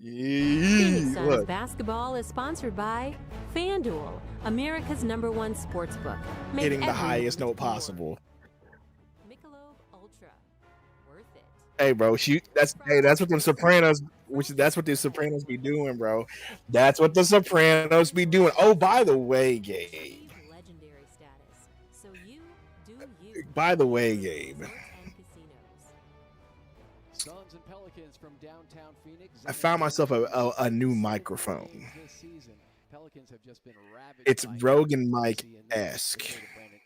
Phoenix Suns basketball is sponsored by FanDuel, America's #1 sportsbook. Hitting the highest note possible. Michelob Ultra, worth it. Hey, bro, that's what the Sopranos. That's what the Sopranos be doing, bro. That's what the Sopranos be doing. Oh, by the way, Gabe. Legendary status. So you do you. By the way, Gabe. Suns and Pelicans from downtown Phoenix. I found myself a new microphone. Pelicans have just been It's Rogan Mike-esque.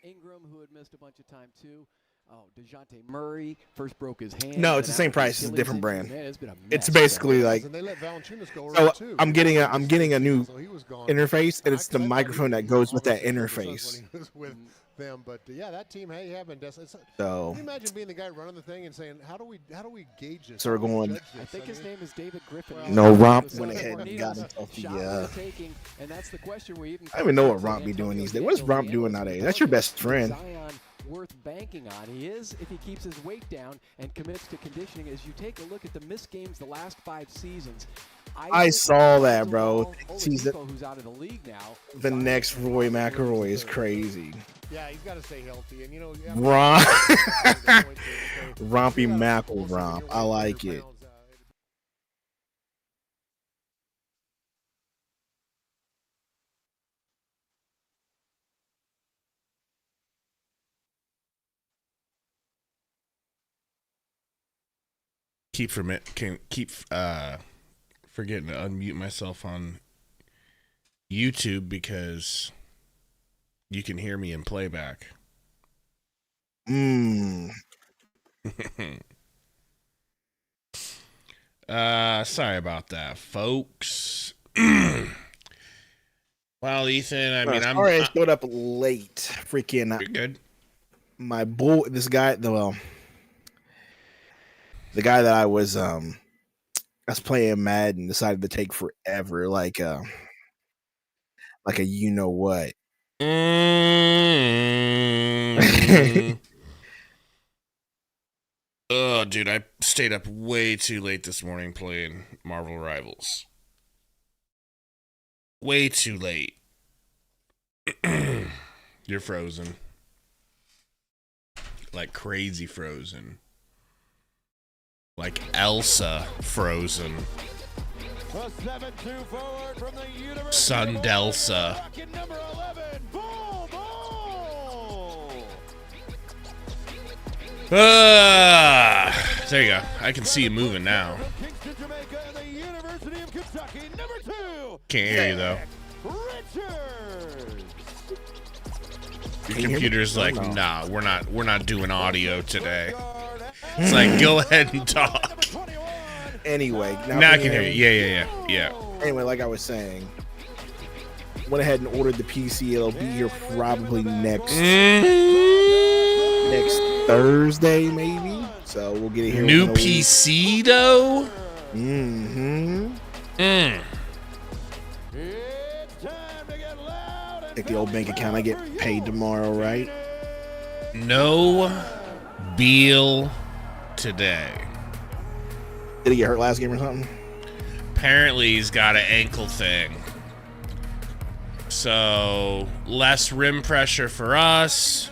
Ingram, who had missed a bunch of time too. Oh, DeJounte Murray first broke his hand. No, it's the same price. It's a different brand. Man, it's been a mess. It's basically like. So I'm getting a new interface, and it's the microphone that goes with that interface. But yeah, that team, hey, have been desperate. So can you imagine being the guy running the thing and saying, how do we gauge this? So we're going. I think his name is David Griffin. No, Romp went ahead and got himself the. And that's the question where even I don't even know what Romp be doing these days. What is Romp doing nowadays? That's your best friend. Worth banking on. He is if he keeps his weight down and commits to conditioning. As you take a look at the missed games the last 5 seasons, I saw that, bro. Season. Who's out of the league now? The next Roy McIlroy is crazy. Yeah, he's got to stay healthy, and Rompy Mackle Romp. I like it. Keep forgetting to unmute myself on YouTube because you can hear me in playback. Sorry about that, folks. Well, Ethan, I showed up late. Freaking. You're good. My boy, this guy, the guy that I was playing Madden decided to take forever, like a you know what. Oh, dude, I stayed up way too late this morning playing Marvel Rivals. Way too late. You're frozen. Like crazy frozen. Like Elsa frozen. Sundelsa. There you go. I can see you moving now. Can't hear you though. Your computer's like, nah, we're not doing audio today. It's like, go ahead and talk. Anyway, now I can hear you. Yeah. Anyway, like I was saying, went ahead and ordered the PC. It'll be here probably next Thursday, maybe. So we'll get it here. New PC though. Take the old bank account. I get paid tomorrow, right? No Beal today. Did he get hurt last game or something? Apparently he's got an ankle thing. So less rim pressure for us.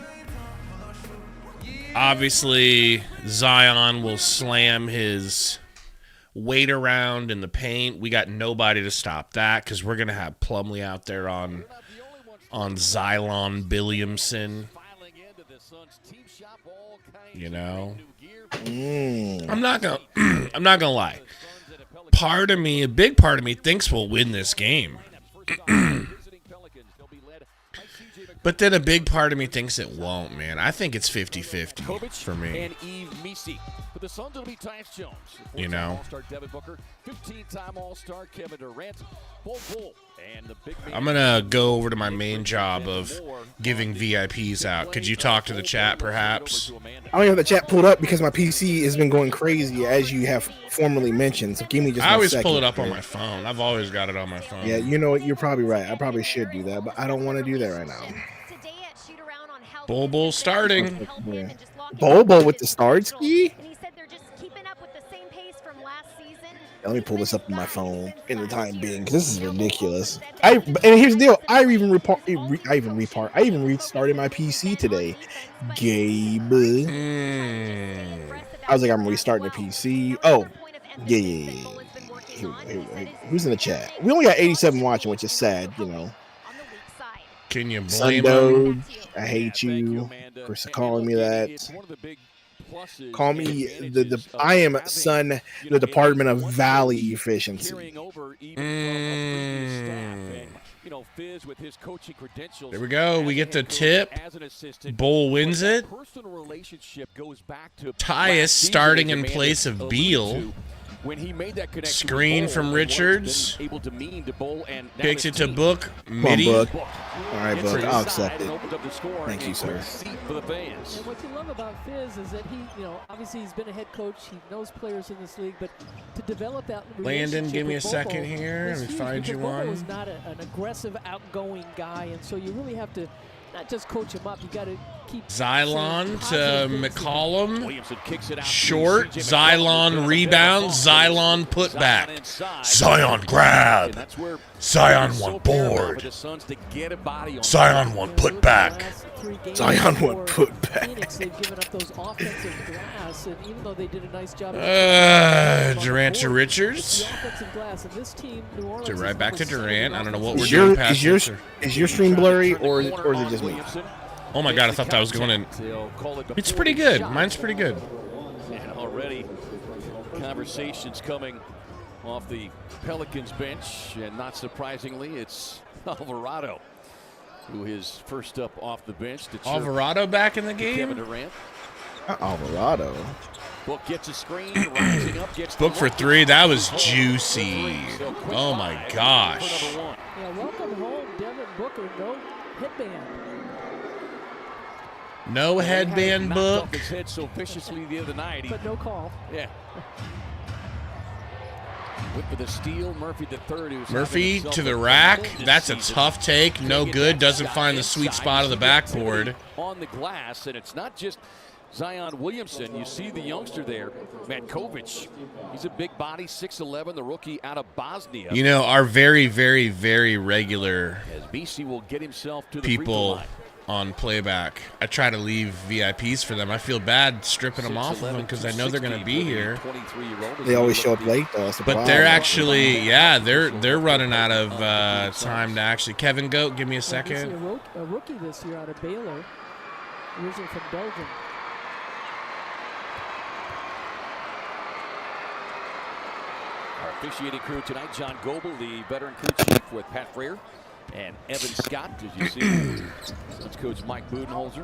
Obviously, Zion will slam his weight around in the paint. We got nobody to stop that because we're going to have Plumlee out there on Xylon Williamson. You know? I'm not gonna lie. A big part of me thinks we'll win this game. But then a big part of me thinks it won't, man. I think it's 50-50 for me. You know? I'm going to go over to my main job of giving VIPs out. Could you talk to the chat, perhaps? I don't have the chat pulled up because my PC has been going crazy, as you have formerly mentioned. So give me just I always second, pull it up on my phone. I've always got it on my phone. Yeah, you know what? You're probably right. I probably should do that, but I don't want to do that right now. Bull starting. Yeah. Bobo with the start ski? Let me pull this up on my phone in the time being, because this is ridiculous. And here's the deal. I even restarted my PC today. Gabe. I was like, I'm restarting the PC. Oh, yeah. Who's in the chat? We only got 87 watching, which is sad, you know. Can you blame Sundo, him? I hate you for calling me that. Call me I am the Department of Valley Efficiency. There we go. We get the tip. Bull wins it. Tyus starting in place of Beal. Screen from Richards. Kicks it to Book. Midi. Book. All right, Book. I'll accept it. Thank you, sir. And what you love about Fizz is that he, obviously he's been a head coach. He knows players in this league, but to develop that relationship Landon, give me a with second Bobo here. Let me find you Bobo one. is not an aggressive, outgoing guy, and so you really have to not just coach him up. You got to keep Xylon to McCollum. Short. Xylon rebound. Xylon put back. Zion grab. Zion one board. Zion one put back. Zion one put back. Phoenix, they've given up those offensive glass, and even though they did a nice job. Durant to Richards. To right back to Durant. I don't know what we're doing past this. Is your stream blurry or is it just me? Oh my god, I thought that was going in. It's pretty good. Mine's pretty good. And already conversations coming off the Pelicans bench, and not surprisingly, it's Alvarado who is first up off the bench. Alvarado back in the game? Kevin Durant. Alvarado. Book gets a screen, rising up, gets Book for three. That was juicy. Oh my gosh. Yeah, welcome home, Devin Booker. No headband. No headband, Book. His head so viciously the other night. But no call. Yeah. With the steal, Murphy the third. Murphy to the rack. That's a tough take. No good. Doesn't find the sweet spot of the backboard. On the glass, and it's not just Zion Williamson. You see the youngster there, Matkovic. He's a big body, 6'11", the rookie out of Bosnia. You know, our very, very, very regular As BC will get himself to the people on playback. I try to leave VIPs for them. I feel bad stripping them off of them because I know they're going to be here. They always show up late, though. But they're actually, yeah, they're running out of time to actually. Kevin Goat, give me a second. A rookie this year out of Baylor, originally from Belgium. Our officiating crew tonight, John Goebel, the veteran crew chief with Pat Freer and Evan Scott, as you see. That's Coach Mike Budenholzer.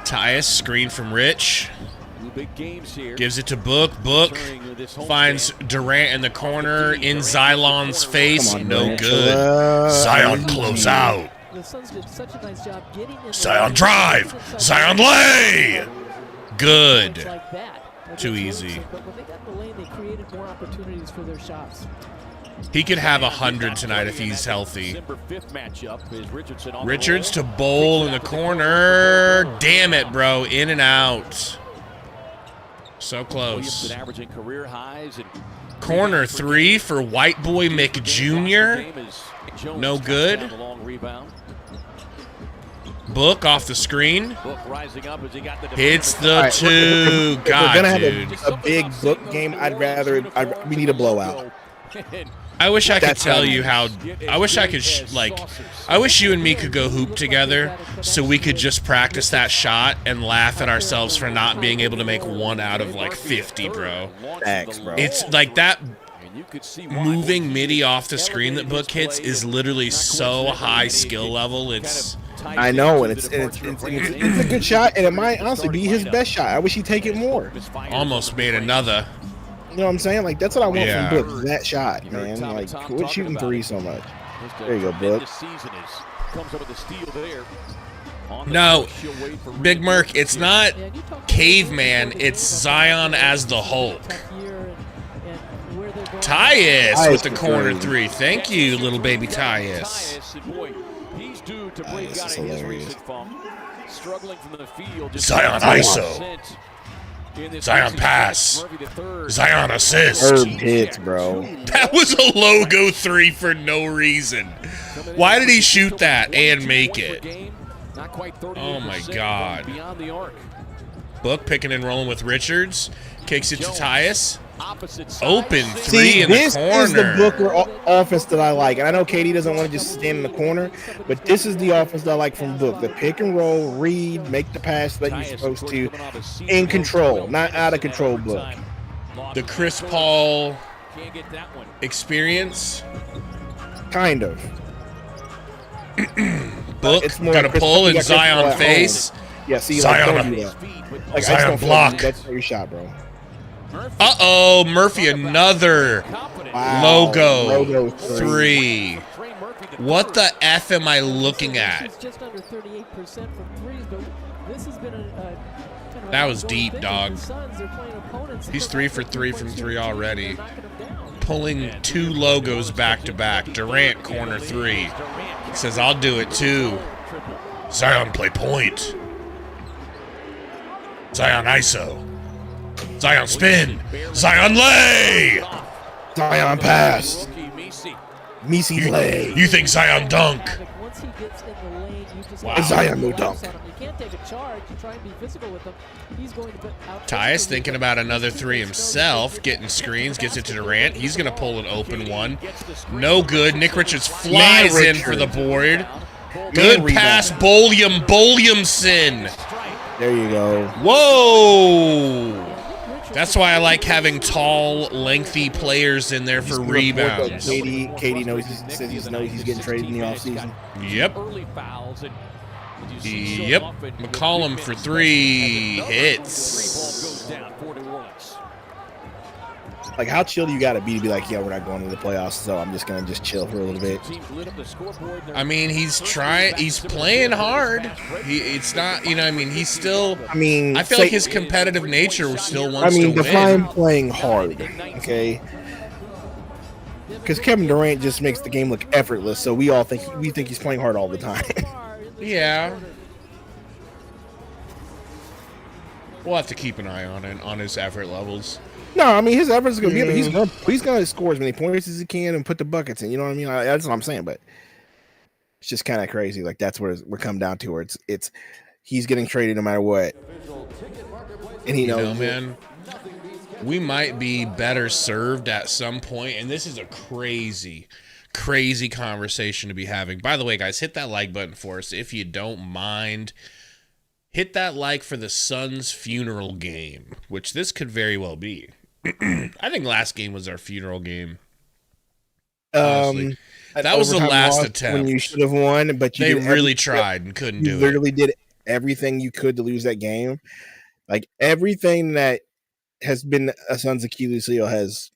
Tyus, screen from Rich. Two big games here. Gives it to Book. Book finds Durant in the corner in Xylon's face. No good. Zion close out. The Suns did such a nice job getting in Zion drive. Zion lay. Good. Like that. Too easy. But when they got in the lane, they created more opportunities for their shots. He could have 100 tonight if he's healthy. Richards to Bowl in the corner. Damn it, bro. In and out. So close. Averaging career highs and Corner 3 for White Boy McJr. No good. Book off the screen. Hits the two. If God, we're gonna dude. have a big Book game, we need a blowout. I wish I could tell you how. I wish I could I wish you and me could go hoop together, so we could just practice that shot and laugh at ourselves for not being able to make 1 out of like 50, bro. Thanks, bro. It's like that moving midi off the screen that Book hits is literally so high skill level. I know, and it's a good shot, and it might honestly be his best shot. I wish he'd take it more. Almost made another. You know what I'm saying? Like, that's what I want from Book, that shot, man. Like, quit shooting 3 so much. There you go, Book. No, Big Merc, it's not Caveman, it's Zion as the Hulk. Tyus with the corner 3. Thank you, little baby Tyus. This is hilarious. Zion ISO. Zion pass. Zion assist. Herb hits, bro. That was a logo 3 for no reason. Why did he shoot that and make it? Oh my God. Book picking and rolling with Richards. Kicks it to Tyus. Open 3 in the corner. This is the Booker offense that I like. And I know KD doesn't want to just stand in the corner, but this is the offense that I like from Book. The pick and roll, read, make the pass that you're supposed to, in control, not out of control Book. The Chris Paul experience. Kind of. Book got a pull in Zion face. Yeah, see, Zion, like, don't do that. Like, Zion block. That's your shot, bro. Uh-oh, Murphy, another logo 3. What the F am I looking at? That was deep, dog. He's 3 for 3 from 3 already. Pulling 2 logos back to back. Durant, corner 3. Says, I'll do it too. Zion, play point. Zion ISO. Zion spin. Zion lay. Zion pass. Misi lay. You think Zion dunk? Wow. Zion no dunk. Tyus thinking about another 3 himself. Getting screens. Gets it to Durant. He's going to pull an open one. No good. Nick Richards flies in for the board. Good pass. Bolliamson. There you go. Whoa. That's why I like having tall, lengthy players in there for rebounds. KD knows he's getting traded in the offseason. Yep. Yep. McCollum for 3 hits. Like, how chill do you got to be like, yeah, we're not going to the playoffs, so I'm just going to just chill for a little bit. I mean, he's playing hard. It's not, you know, I mean, he's still, I feel like his competitive nature still wants to win. Define playing hard, okay? Because Kevin Durant just makes the game look effortless, so we think he's playing hard all the time. Yeah. We'll have to keep an eye on it, on his effort levels. No, I mean, his efforts are going to be, he's going to score as many points as he can and put the buckets in, you know what I mean? That's what I'm saying, but it's just kind of crazy. Like, that's where we're coming down to, where it's he's getting traded no matter what. And he knows, man, we might be better served at some point, and this is a crazy conversation to be having. By the way, guys, hit that like button for us if you don't mind. Hit that like for the Suns' funeral game, which this could very well be. I think last game was our funeral game. Honestly. That was the last attempt. When you should have won, but they really tried and couldn't do it. You literally did everything you could to lose that game. Like, everything that has been a Suns' Achilles heel has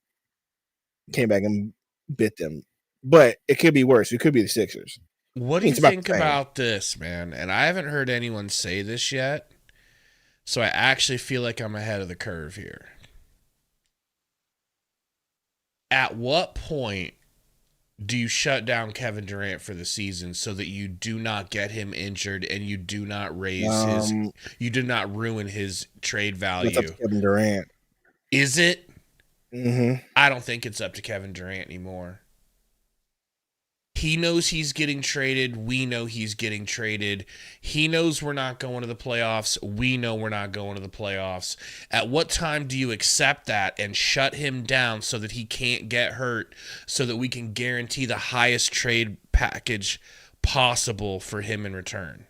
came back and bit them. But it could be worse. It could be the Sixers. What do you think about this, man? And I haven't heard anyone say this yet, so I actually feel like I'm ahead of the curve here. At what point do you shut down Kevin Durant for the season so that you do not get him injured and you do not you do not ruin his trade value? Kevin Durant. Is it? I don't think it's up to Kevin Durant anymore. He knows he's getting traded. We know he's getting traded. He knows we're not going to the playoffs. We know we're not going to the playoffs. At what time do you accept that and shut him down so that he can't get hurt, so that we can guarantee the highest trade package possible for him in return?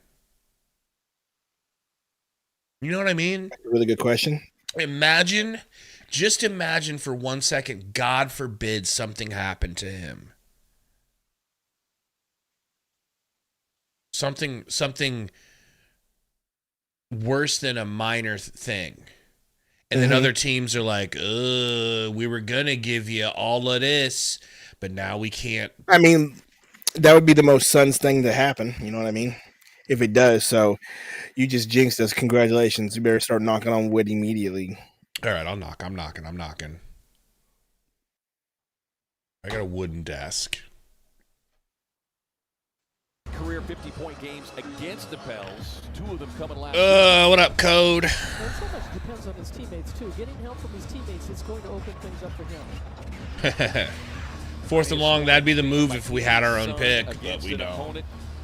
You know what I mean? That's a really good question. Just imagine for 1 second, God forbid something happened to him. Something worse than a minor thing. And then other teams are like, we were going to give you all of this, but now we can't. I mean, that would be the most Suns thing to happen. You know what I mean? If it does. So you just jinxed us. Congratulations. You better start knocking on wood immediately. All right, I'll knock. I'm knocking. I got a wooden desk. Career 50-point games against the Pels. 2 of them coming last. What up, Code? Well, so much depends on his teammates, too. Getting help from his teammates is going to open things up for him. 4th and long, that'd be the move if we had our own pick, but we don't.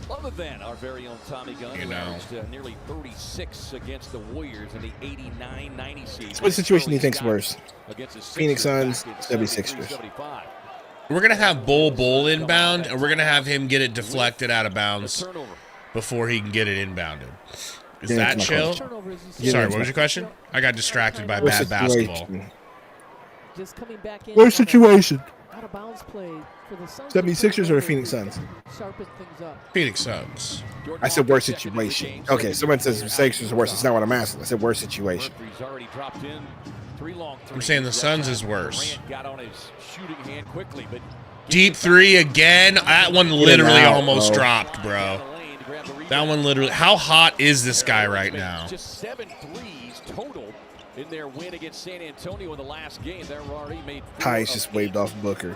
Other than our very own Tommy Gunn, who averaged nearly 36 against the Warriors in the 89-90 season. What situation do you think's worse? Phoenix Suns, 76ers. We're going to have Bull inbound, and we're going to have him get it deflected out of bounds before he can get it inbounded. Is that chill? Sorry, what was your question? I got distracted by bad basketball. Just coming back in. Worst situation? Out of bounds play for the Suns. 76ers or Phoenix Suns? Sharpen things up. Phoenix Suns. I said worst situation. Okay, someone says Sixers are worse. It's not what I'm asking. I said worst situation. I'm saying the Suns is worse. Deep 3 again. That one literally almost dropped, bro. That one literally. How hot is this guy right now? Just 7 threes total in their win against San Antonio in the last game. They're already made. Tyus just waved off Booker.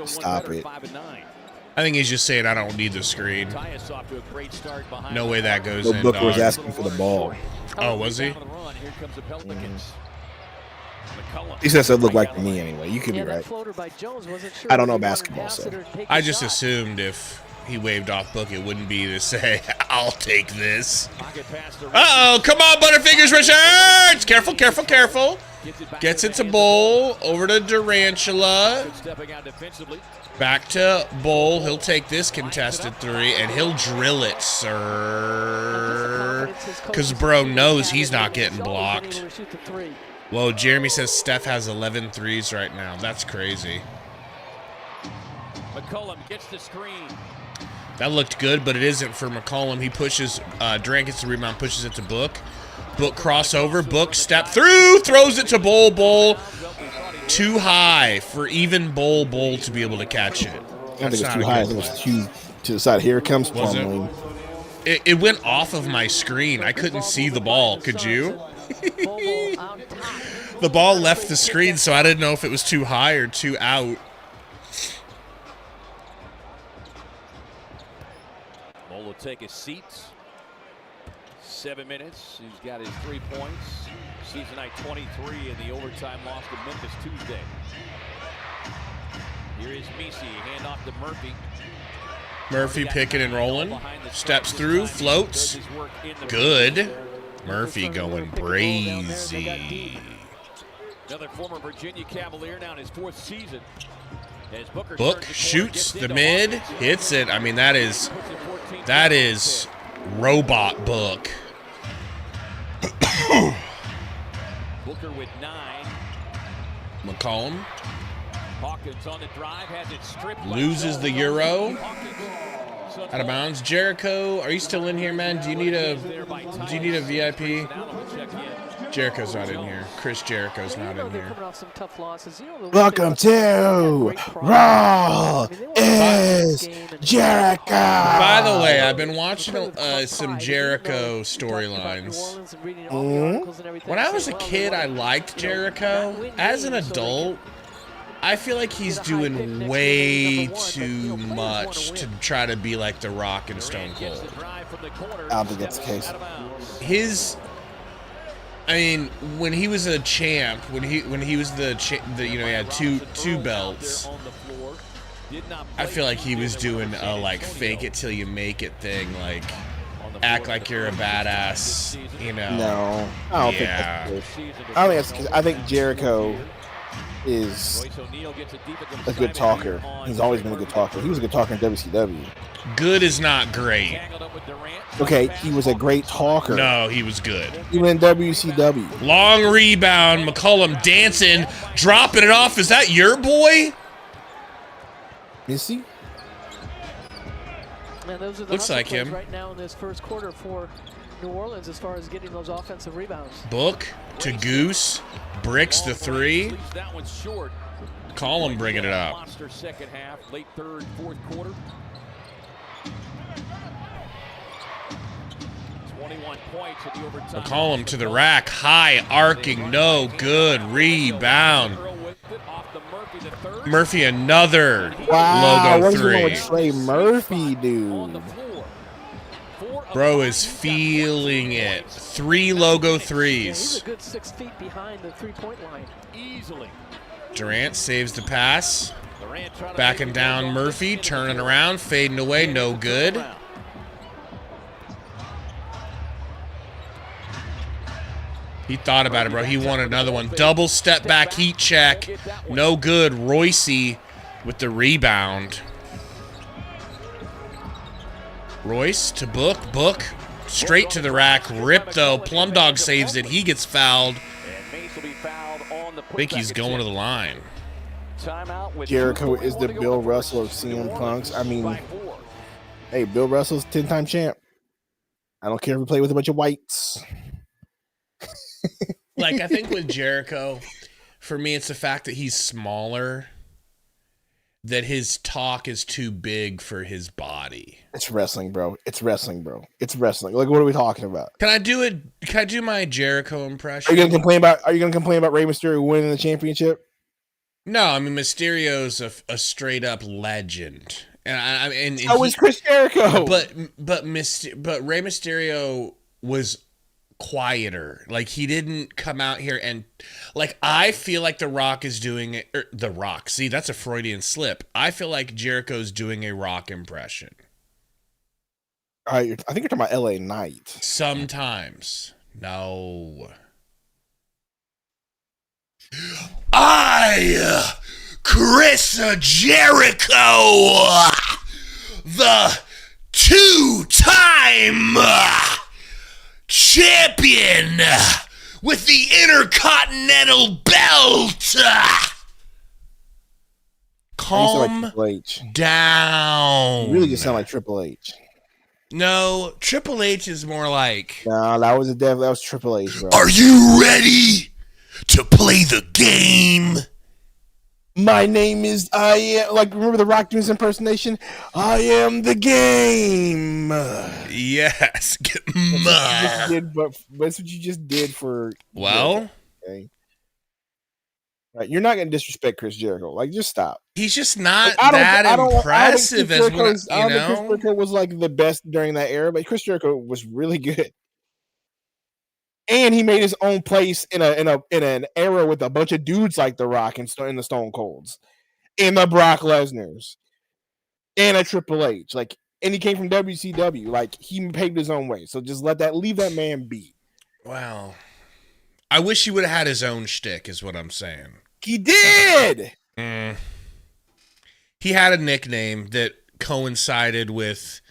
Stop it. I think he's just saying I don't need the screen. No way that goes in. Booker was asking for the ball. Oh, was he? He says it looked like to me anyway. You could be right. I don't know basketball, so. I just assumed if he waved off Book, it wouldn't be to say, I'll take this. Uh-oh, come on, Butterfingers Richards! Careful, careful, careful. Gets it to Bull, over to Durantula. Back to Bull. He'll take this contested 3, and he'll drill it, sir. Because bro knows he's not getting blocked. Whoa, Jeremy says Steph has 11 threes right now. That's crazy. McCollum gets the screen. That looked good, but it isn't for McCollum. He pushes, Durant gets the rebound, pushes it to Book. Book crossover. Book step through, throws it to Bull. Bull too high for even Bull to be able to catch it. I don't think it's too high. I think it's too to the side. Here it comes. Was it went off of my screen. I couldn't see the ball. Could you? The ball left the screen, so I didn't know if it was too high or too out. Bull will take his seat. 7 minutes. He's got his 3 points. Season night 23 in the overtime loss to Memphis Tuesday. Here is Messi. Hand off to Murphy. Murphy picking and rolling. Steps through, floats. Good. Murphy going brazy. Another former Virginia Cavalier now in his 4th season. Book shoots the mid, hits it. I mean, that is robot Book. Booker with 9. McCollum Hawkins on the drive, has it stripped. loses the Euro. Out of bounds. Jericho, are you still in here, man? Do you need a VIP? Jericho's not in here. Chris Jericho's not in here. Welcome to Raw is Jericho. By the way, I've been watching some Jericho storylines. When I was a kid, I liked Jericho. As an adult, I feel like he's doing way too much to try to be like The Rock and Stone Cold. I don't think that's the case. I mean, when he was a champ, when he was the he had two belts. I feel like he was doing a like fake it till you make it thing, like act like you're a badass, No, I don't think that's good. I don't think that's because I think Jericho is a good talker. He's always been a good talker. He was a good talker in WCW. Good is not great. Okay, he was a great talker. No, he was good. Even in WCW. Long rebound, McCollum dancing, dropping it off. Is that your boy? Is he? Man, those are the Looks like him right now in this first quarter for New Orleans as far as getting those offensive rebounds. Book to Goose, bricks the three. McCollum bringing it up. Monster second half, late third, fourth quarter. 21 points at the overtime. McCollum to the rack, high arcing, no good rebound. Murphy another logo three. What's Trey Murphy, dude? Bro is feeling it. 3 logo threes. He's a good 6 feet behind the three-point line. Easily. Durant saves the pass. Backing down Murphy, turning around, fading away, no good. He thought about it, bro. He wanted another one. Double step back heat check. No good. Royce with the rebound. Royce to Book. Book straight to the rack. Rip, though. Plum Dog saves it. He gets fouled. I think he's going to the line. Jericho is the Bill Russell of CM Punks. I mean, hey, Bill Russell's 10-time champ. I don't care if we play with a bunch of whites. Like, I think with Jericho, for me, it's the fact that he's smaller, that his talk is too big for his body. It's wrestling, bro. It's wrestling, bro. It's wrestling. Like, what are we talking about? Can I do my Jericho impression? Are you gonna complain about Rey Mysterio winning the championship? No, I mean Mysterio's a straight up legend, and so was Chris Jericho. But Rey Mysterio was quieter. Like, he didn't come out here and, like, I feel like The Rock is doing it. The Rock. See, that's a Freudian slip. I feel like Jericho's doing a Rock impression. I think you're talking about LA Knight. Sometimes. No. Chris Jericho, the 2-time champion with the Intercontinental Belt. Calm down. You really just sound like Triple H. No, Triple H is more like. No, that was Triple H, bro. Are you ready to play the game? My name is remember The Rock doing his impersonation? I am the game. Yes. That's what you just did for. Well. Okay. Right, you're not going to disrespect Chris Jericho. Like, just stop. He's just not impressive as what, I don't think Chris Jericho was like the best during that era, but Chris Jericho was really good. And he made his own place in an era with a bunch of dudes like The Rock and the Stone Colds, and the Brock Lesnar's, and a Triple H. Like, and he came from WCW. Like, he paved his own way. So just leave that man be. Wow. I wish he would have had his own shtick, is what I'm saying. He did. He had a nickname that coincided with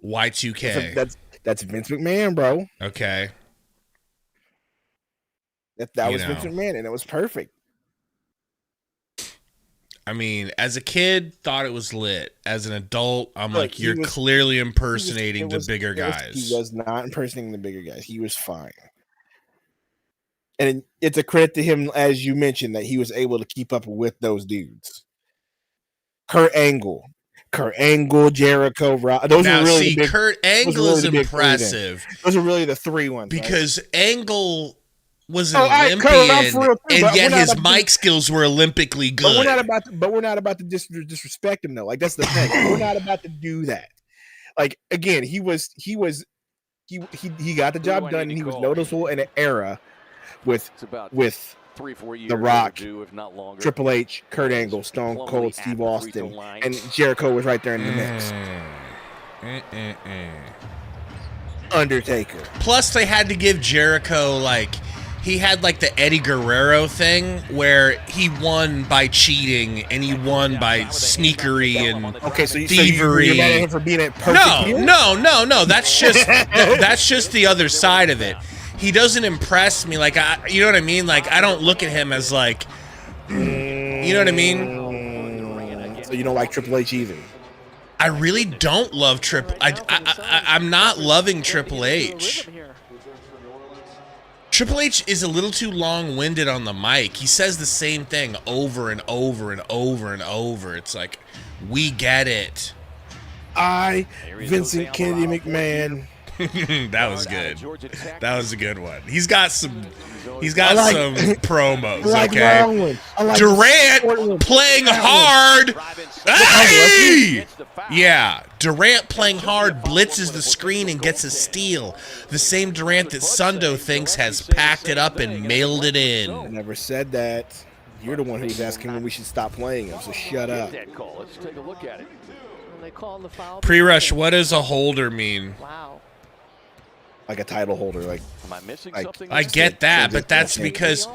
Y2K. That's Vince McMahon, bro. Okay. That was Vince McMahon, and it was perfect. I mean, as a kid, thought it was lit. As an adult, I'm like, you're clearly impersonating the bigger guys. He was not impersonating the bigger guys. He was fine. And it's a credit to him, as you mentioned, that he was able to keep up with those dudes. Kurt Angle, Jericho, Rock. Those are really big. Kurt Angle is impressive. Those are really the three ones. Because Angle was an Olympian, and yet his mic skills were Olympically good. But we're not about to disrespect him, though. Like, that's the thing. We're not about to do that. Like, again, he got the job done, and he was noticeable in an era with It's about with 3-4 years The Rock, overdue, if not longer. Triple H, Kurt Angle, Stone Cold, Steve Austin, and Jericho was right there in the mix. Undertaker. Plus, they had to give Jericho, like, he had, like, the Eddie Guerrero thing where he won by cheating and he won by sneakery and thievery. You're mad at him for being a perfect heel? No. That's just that's just the other side of it. He doesn't impress me. Like, you know what I mean? Like, I don't look at him as, like, you know what I mean? So you don't like Triple H either? I really don't love I'm not loving Triple H. Triple H is a little too long-winded on the mic. He says the same thing over and over and over and over. It's like, we get it. Vincent Kennedy McMahon. That was good. That was a good one. He's got some some promos, okay? Durant playing hard. Hey! Yeah, Durant playing hard blitzes the screen and gets a steal. The same Durant that Sundo thinks has packed it up and mailed it in. I never said that. You're the one who's asking when we should stop playing him, so shut up. Let's take a look at it. Pre-rush, what does a holder mean? Wow. Like a title holder, like. Am I missing like, something? I get that, but that's because,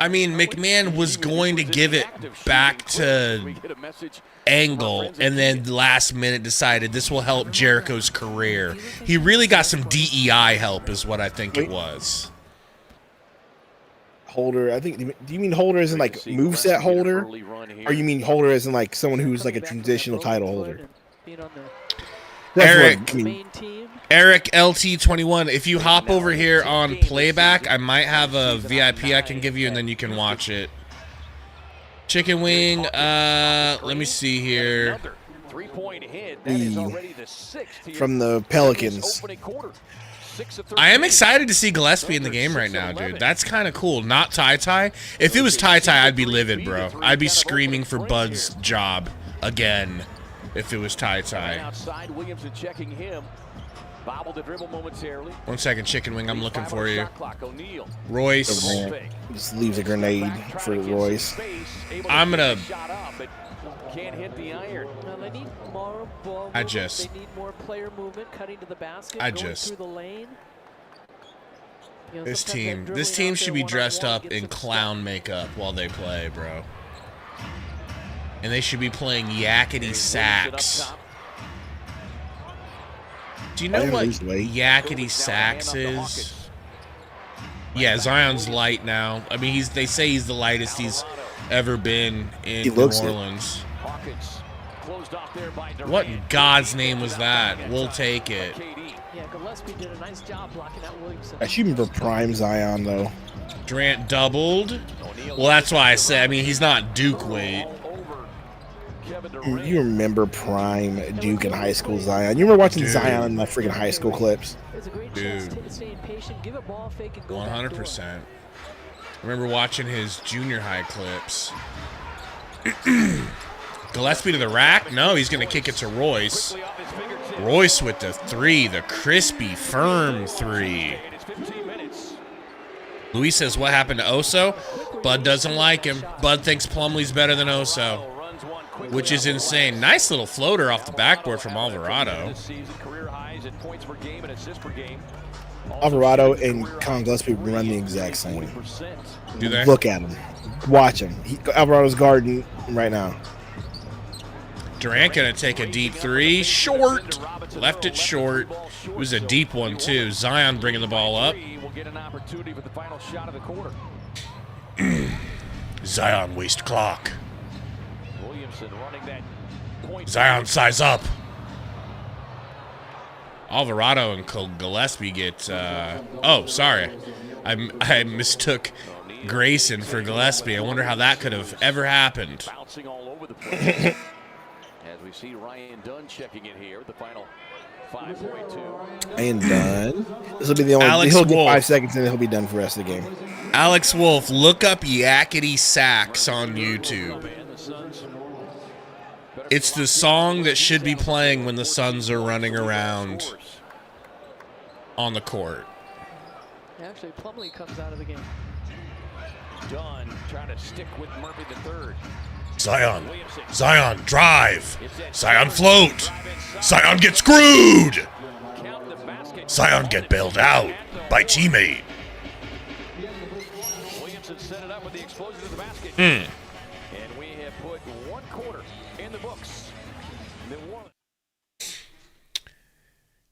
I mean, McMahon was going to give it back to Angle, and then last minute decided this will help Jericho's career. He really got some DEI help, is what I think it was. Holder, I think. Do you mean holder as in like moveset holder, or you mean holder as in like someone who's like a transitional title holder? Eric LT21, if you hop over here on playback, I might have a VIP I can give you, and then you can watch it. Chicken wing, let me see here. From the Pelicans. I am excited to see Gillespie in the game right now, dude. That's kind of cool. Not Ty. If it was Ty, I'd be livid, bro. I'd be screaming for Bud's job again. If it was Ty. Outside, Williamson checking him. Bobbled the dribble momentarily. 1 second, Chicken Wing. I'm looking for you. Royce. Just leaves a grenade for Royce. I'm gonna. Can't hit the iron. They need more ball They need more player movement, cutting to the basket, going through the lane. This team should be dressed up in clown makeup while they play, bro. And they should be playing yakety sax. Do you know what yakety sax is? Yeah, Zion's light now. I mean, they say he's the lightest he's ever been in New Orleans. What in God's name was that? We'll take it. Yeah, Gillespie did a nice job blocking out Williamson. I should even for prime Zion though. Durant doubled. Well, that's why I say. I mean, he's not Duke weight. You remember prime Duke in high school Zion? You remember watching Zion in the freaking high school clips? Dude, 100%. Remember watching his junior high clips. Gillespie to the rack? No, he's going to kick it to Royce. Royce with the three, the crispy, firm three. Luis says, what happened to Oso? Bud doesn't like him. Bud thinks Plumlee's better than Oso, which is insane. Nice little floater off the backboard from Alvarado. Alvarado and Colin Gillespie run the exact same. Do they? Look at him. Watch him. Alvarado's guarding right now. Durant going to take a deep three. Short. Left it short. It was a deep one, too. Zion bringing the ball up. Zion waste clock. Zion size up. Alvarado and Gillespie get... oh, sorry. I mistook Grayson for Gillespie. I wonder how that could have ever happened. As we see Ryan Dunn checking in here, the final 5.2. Ryan Dunn. This will be the only. He'll get 5 seconds and he'll be done for the rest of the game. Alex Wolf, look up Yakety Sax on YouTube. It's the song that should be playing when the Suns are running around on the court. Actually, Plumlee comes out of the game. Dunn trying to stick with Murphy the third. Zion, drive. Zion float. Zion get screwed. Zion get bailed out by teammate. Williamson set it up with the explosion to the basket. And we have put 1 quarter in the books. New Orleans.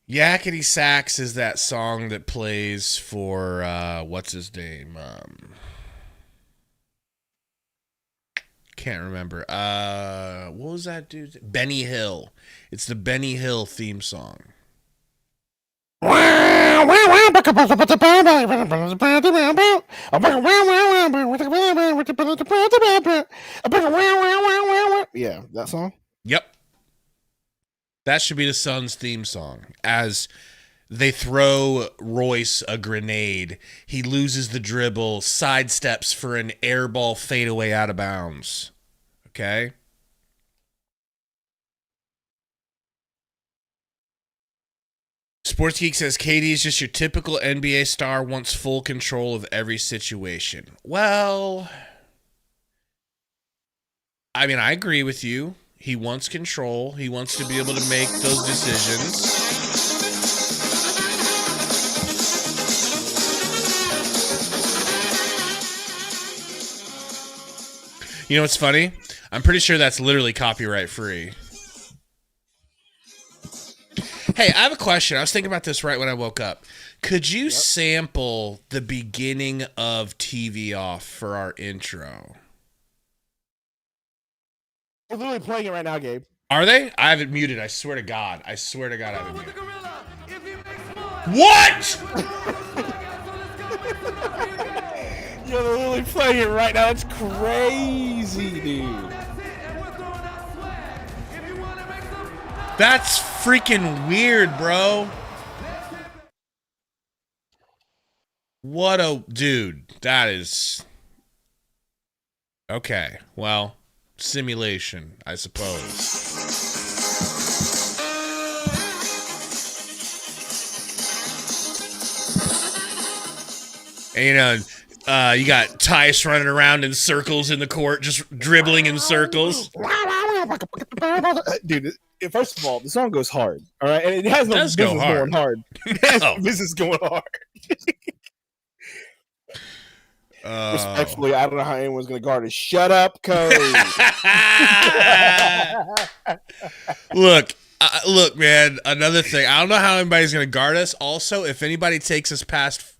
Yakety Sax is that song that plays for what's his name? Can't remember. What was that dude? Benny Hill. It's the Benny Hill theme song. Yeah, that song? Yep. That should be the Suns theme song. As they throw Royce a grenade, he loses the dribble, sidesteps for an air ball fadeaway out of bounds. Okay? Sports Geek says KD is just your typical NBA star, wants full control of every situation. Well, I mean, I agree with you. He wants control. He wants to be able to make those decisions. You know what's funny? I'm pretty sure that's literally copyright free. Hey, I have a question. I was thinking about this right when I woke up. Could you sample the beginning of TV Off for our intro? We're literally playing it right now, Gabe. Are they? I have it muted. I swear to God. I swear to God I have it muted. What? You're literally playing it right now. It's crazy, dude. That's freaking weird, bro. What a dude. That is okay. Well, simulation, I suppose. And, you know, you got Tice running around in circles in the court, just dribbling in circles. Dude, first of all, the song goes hard, all right? And it has no business going hard. It has no business going hard. Respectfully, I don't know how anyone's going to guard it. Shut up, Cody. Look, man, another thing. I don't know how anybody's going to guard us. Also, if anybody takes us past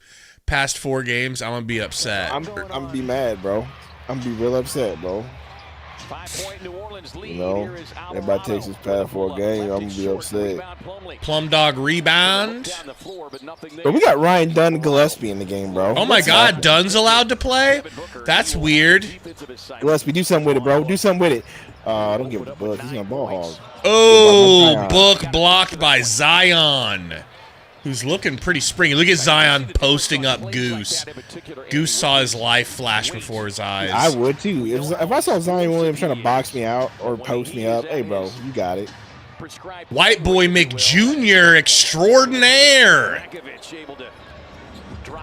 4 games, I'm going to be upset. I'm going to be mad, bro. I'm going to be real upset, bro. 5-point New Orleans lead. You know, everybody takes us past 4 games, I'm going to be upset. Plum Dog rebound. But we got Ryan Dunn and Gillespie in the game, bro. Oh, my God. Dunn's allowed to play? That's weird. Gillespie, do something with it, bro. Do something with it. Don't give it a book. He's going to ball hog. Oh, book blocked by Zion, who's looking pretty springy. Look at Zion posting up Goose. Goose saw his life flash before his eyes. I would, too. If I saw Zion Williams trying to box me out or post me up, hey, bro, you got it. White boy McJr. extraordinaire.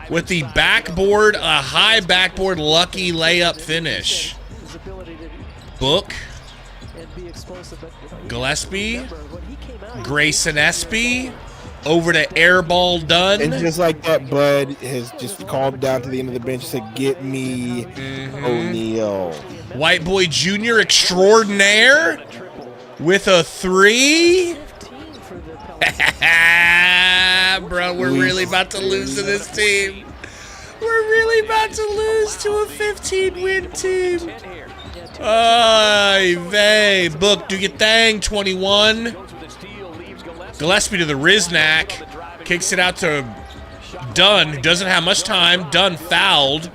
With the backboard, a high backboard lucky layup finish. Book. Gillespie. Grayson Espy. Over to airball Dunn. And just like that, Bud has just called down to the end of the bench and said, get me O'Neal. White boy Jr. extraordinaire with a 3. Bro, we're really about to lose to this team. We're really about to lose to a 15-win team. Ay vey. Book, do your thing, 21. Gillespie to the Riznak. Kicks it out to Dunn, who doesn't have much time. Dunn fouled.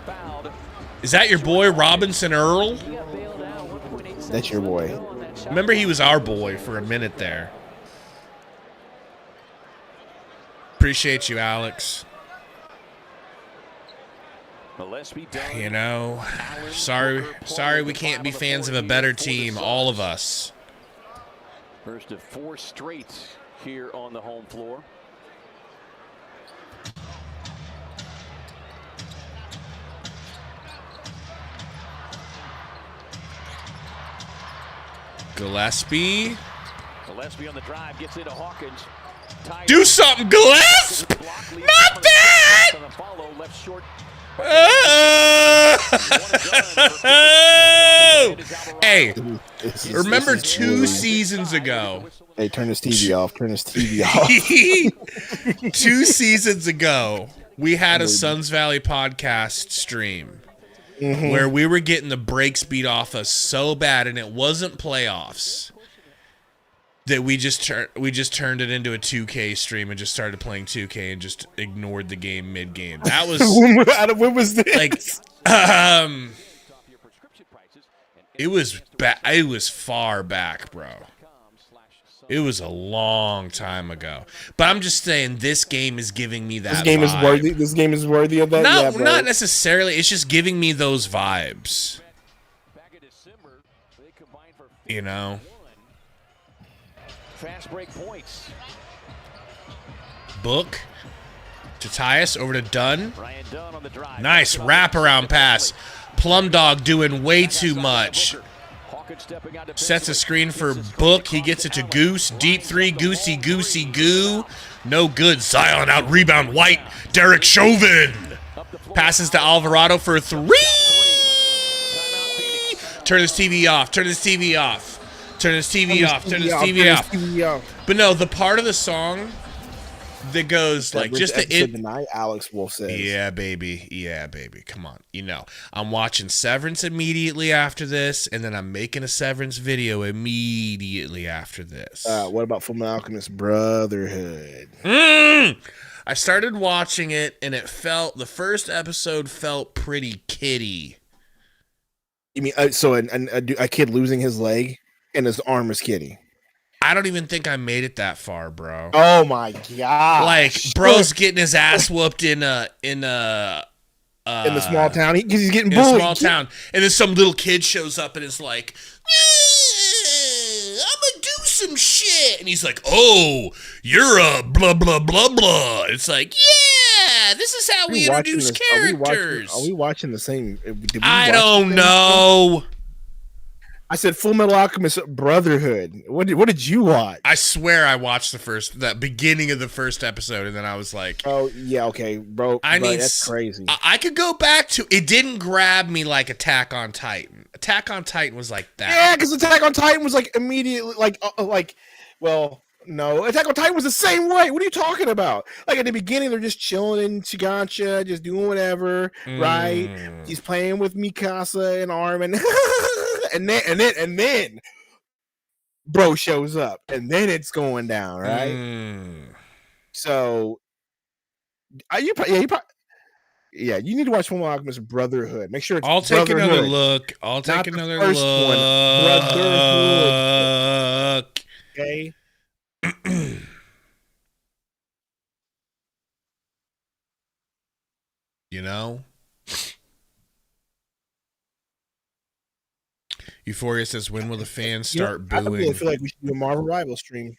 Is that your boy, Robinson Earl? That's your boy. Remember, he was our boy for a minute there. Appreciate you, Alex. You know, sorry we can't be fans of a better team, all of us. First of 4 straight here on the home floor. Gillespie. Gillespie on the drive gets into Hawkins. Do something, Gillespie! Not that! On the follow, left short. Hey, remember 2 seasons ago? Hey, turn this TV off. Turn this TV off. 2 seasons ago, we had a Suns Valley podcast stream where we were getting the brakes beat off us so bad, and it wasn't playoffs, that we just turned it into a 2K stream and just started playing 2K and just ignored the game mid-game. That was when was this? like, it was far back, bro. It was a long time ago. But I'm just saying, this game is giving me that. This game is worthy of that. Not necessarily. It's just giving me those vibes. You know. Fast break points. Book to Tyus, over to Dunn. Ryan Dunn on the drive. Nice wraparound pass. Plum Dog doing way too much. Sets a screen for Book. He gets it to Goose. Deep 3. Goosey goo. No good. Zion out rebound. White. Derek Chauvin. Passes to Alvarado for a 3. Turn this TV off. Turn this TV off. Turn this TV off. Turn this TV off. But no, the part of the song that goes like just the tonight, Alex Wolf says. Yeah, baby. Yeah, baby. Come on. You know, I'm watching Severance immediately after this, and then I'm making a Severance video immediately after this. What about Fullmetal Alchemist Brotherhood? I started watching it, and the first episode felt pretty kiddie. You mean so a kid losing his leg and his arm is kiddie? I don't even think I made it that far, bro. Oh my god! Like, bro's getting his ass whooped in the small town. He's getting bullied. In a small town, and then some little kid shows up and is like, "I'm gonna do some shit," and he's like, "Oh, you're a blah blah blah blah." It's like, yeah, this is how we introduce characters. Are we watching the same? I don't know. I said Full Metal Alchemist Brotherhood. What did you watch? I swear I watched the beginning of the first episode, and then I was like, "Oh yeah, okay, bro. That's crazy." I could go back to it. Didn't grab me like Attack on Titan. Attack on Titan was like that. Yeah, because Attack on Titan was like immediately well, no, Attack on Titan was the same way. What are you talking about? Like at the beginning, they're just chilling in Shiganshina, just doing whatever, right? He's playing with Mikasa and Armin. And then bro shows up, and then it's going down, right? So, you need to watch Full Metal Alchemist Brotherhood. Make sure it's I'll take Brotherhood. another look. I'll take another look. Brotherhood. Okay. You know? Euphoria says, when will the fans start booing? I really feel like we should do a Marvel Rival stream.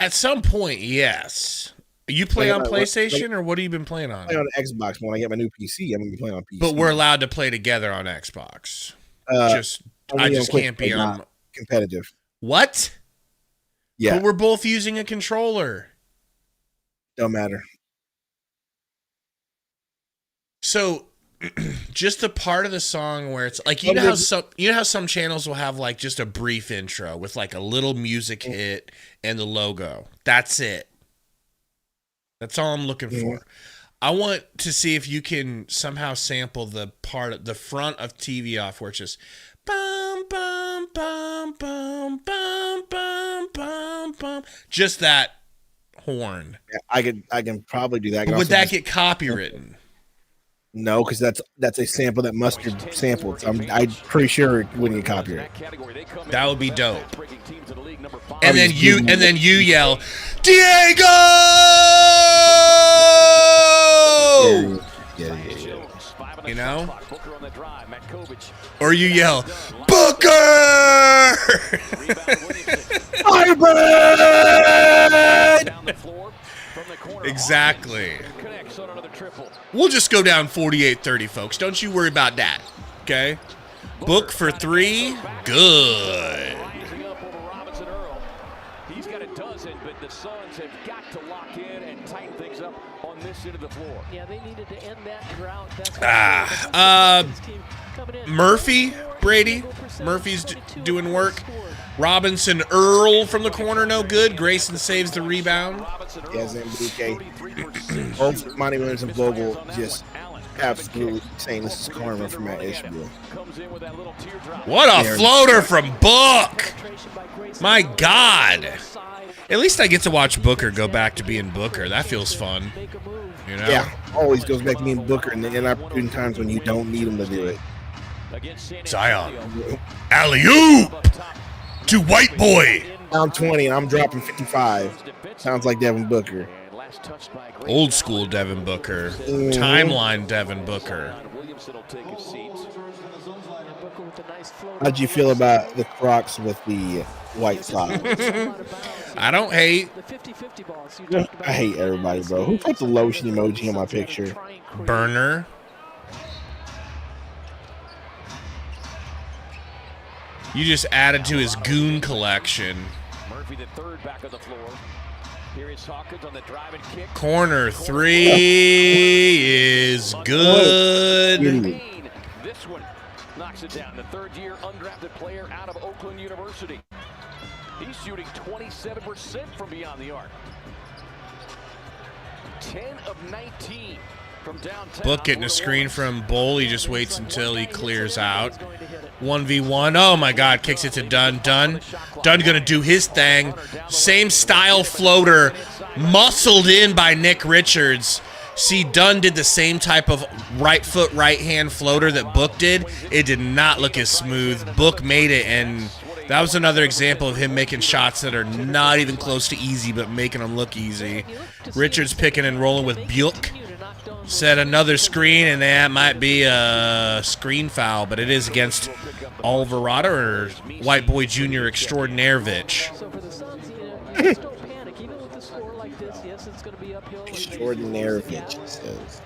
At some point, yes. You play on PlayStation, or what have you been playing on? I play on Xbox. When I get my new PC, I'm going to be playing on PC. But we're allowed to play together on Xbox. I just can't be on competitive. What? Yeah. But we're both using a controller. Don't matter. So, just the part of the song where it's like, you know how some channels will have like just a brief intro with like a little music hit and the logo. That's it. That's all I'm looking for. I want to see if you can somehow sample the front of TV Off where it's just bum bum bum bum bum bum bum bum, just that horn. Yeah, I can probably do that. But would that get copywritten? No, because that's a sample that Mustard sampled. So I'm pretty sure it wouldn't get copyrighted. That would be dope. And then you yell, Diego! Yeah. You know? Or you yell, Booker! Exactly. We'll just go down 48-30, folks. Don't you worry about that. Okay? Book for 3. Good. Rising up over Robinson Earl. He's got a dozen, but the Suns have got to lock in and tighten things up on this end of the floor. Yeah, they needed to end that drought. Murphy, Brady. Murphy's doing work. Robinson Earl from the corner, no good. Grayson saves the rebound. Yes, and BK. Both Monty Williams and Vogel just absolutely saying this is karma from that issue. What a floater from Book! My God. At least I get to watch Booker go back to being Booker. That feels fun. You know? Yeah, always goes back to being Booker, and then in times when you don't need him to do it. Zion. Alley-oop to White Boy. Down 20, and I'm dropping 55. Sounds like Devin Booker. Old school Devin Booker. Timeline Devin Booker. How'd you feel about the Crocs with the white socks? I don't hate. I hate everybody, bro. Who put the lotion emoji on my picture? Burner. You just added to his goon collection. Murphy the third back of the floor. Here is Hawkins on the drive and kick. Corner 3 is good. This one knocks it down. The third-year undrafted player out of Oakland University. He's shooting 27% from beyond the arc. 10 of 19 from downtown. Book getting a screen from Bull. He just waits until he clears out. 1v1. Oh, my God. Kicks it to Dunn. Dunn going to do his thing. Same style floater. Muscled in by Nick Richards. See, Dunn did the same type of right foot, right hand floater that Book did. It did not look as smooth. Book made it, and that was another example of him making shots that are not even close to easy, but making them look easy. Richards picking and rolling with Buick. Set another screen, and that might be a screen foul, but it is against Alvarado or White Boy Jr. Extraordinarevich. Extraordinarevich, it says.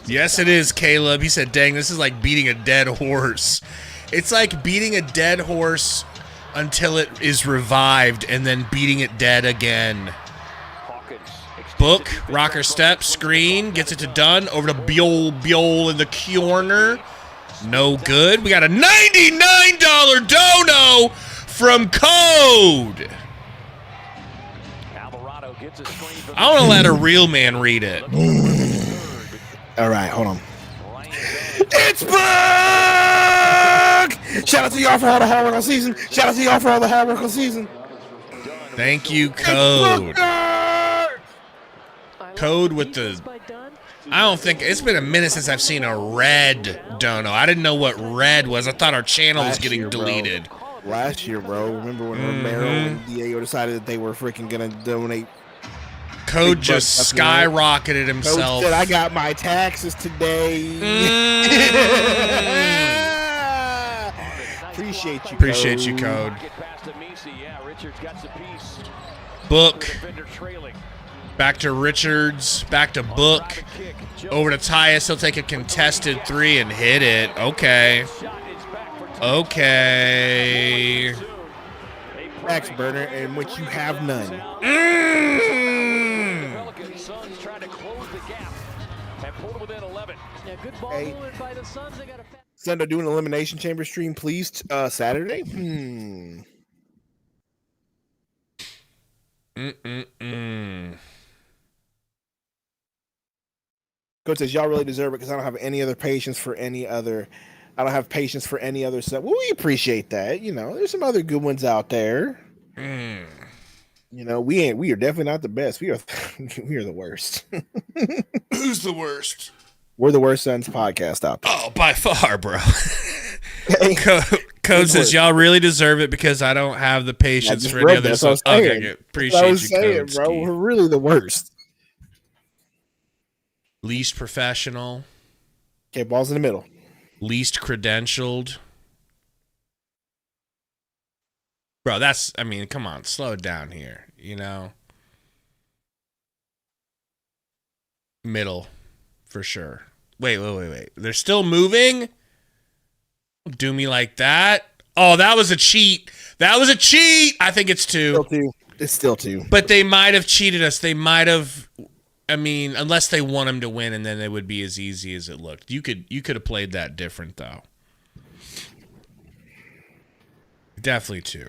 Yes, it is, Caleb. He said, dang, this is like beating a dead horse. It's like beating a dead horse until it is revived and then beating it dead again. Book, rocker step, screen, gets it to Dunn, over to Biol in the corner. No good. We got a $99 dono from Code. I want to let a real man read it. All right, hold on. It's Book! Shout out to y'all for all the hard work all season. Shout out to y'all for all the hard work all season. Thank you, Code. Code with the... I don't think... It's been a minute since I've seen a red dono. I didn't know what red was. I thought our channel was getting deleted. Last year, bro. Remember when Romero and Diego decided that they were freaking going to donate? Code just skyrocketed himself. Code said, I got my taxes today. Appreciate you, Code. Book. Back to Richards. Back to Book. Over to Tyus. He'll take a contested 3 and hit it. Okay. Max burner in which you have none. Hey. Sundo doing an elimination chamber stream, please. Saturday. Coach says y'all really deserve it because I don't have any other patience for any other. I don't have patience for any other stuff. Well, we appreciate that. You know, there's some other good ones out there. You know, we are definitely not the best. We are the worst. Who's the worst? We're the Worst Sons podcast out there. Oh, by far, bro. Code says y'all really deserve it because I don't have the patience for any other stuff. Okay, good. Appreciate you, Code. Bro. We're really the worst. Least professional. Okay, ball's in the middle. Least credentialed. Bro, I mean, come on, slow it down here, you know? Middle, for sure. Wait. They're still moving? Don't do me like that. Oh, that was a cheat. I think it's 2. Still 2. It's still 2. But they might have cheated us. They might have. I mean, unless they want him to win, and then it would be as easy as it looked. You could have played that different, though. Definitely 2.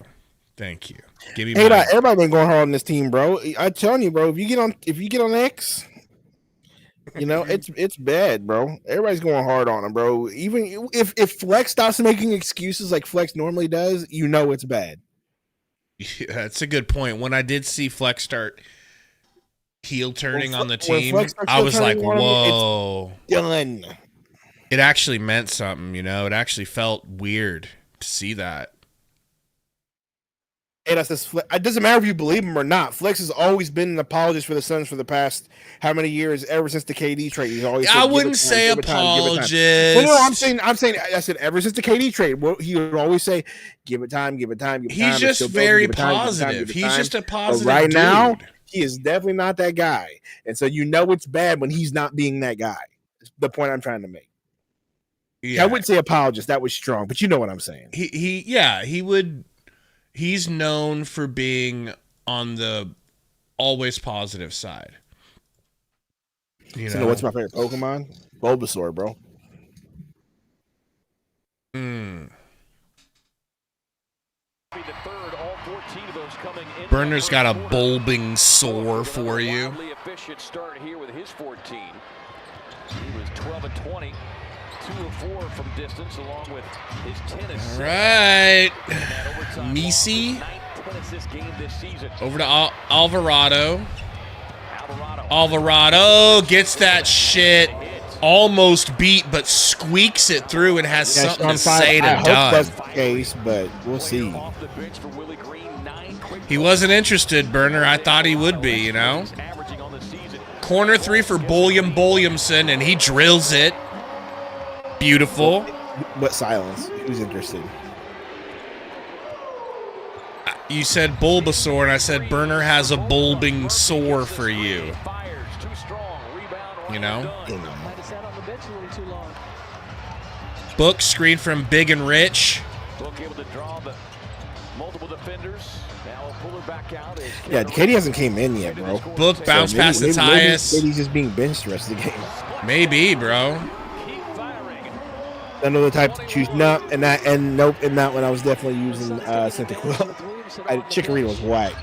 Thank you. Give me. Hey, everybody been going hard on this team, bro. I'm telling you, bro. If you get on X, it's bad, bro. Everybody's going hard on him, bro. Even if Flex stops making excuses like Flex normally does, it's bad. Yeah, that's a good point. When I did see Flex start heel turning on the team, I was like, whoa. Done. It actually meant something, It actually felt weird to see that. And it doesn't matter if you believe him or not. Flex has always been an apologist for the Suns for the past how many years? Ever since the KD trade, he's always. I wouldn't say apologist. No, I'm saying. I said ever since the KD trade, he would always say, "Give it time, give it time, give it time." He's just very positive. He's just a positive. But right dude. now, he is definitely not that guy, and so it's bad when he's not being that guy. That's the point I'm trying to make. Yeah. I wouldn't say apologist. That was strong, but you know what I'm saying. He would. He's known for being on the always positive side. So what's my favorite Pokemon? Bulbasaur, bro. Burner's got a bulbing sore for you. Efficient start here with his 14. He was 12 and 20. 2 of 4 from distance, along with his 10 assists. All right. Misi. Over to Alvarado. Alvarado gets that shit almost beat, but squeaks it through and has something to say to I hope done. that's the case, but we'll see. He wasn't interested, Burner. I thought he would be, Corner 3 for Williamson, and he drills it. Beautiful. But silence. Who's interested? You said Bulbasaur, and I said Burner has a bulbing sore for you. Book screen from Big and Rich. Yeah, KD hasn't came in yet, bro. Book bounce past the Tyus. Maybe he's just being benched the rest of the game. Maybe, bro. Another type to choose. No, and that one I was definitely using Cynthia. Chikorita was white.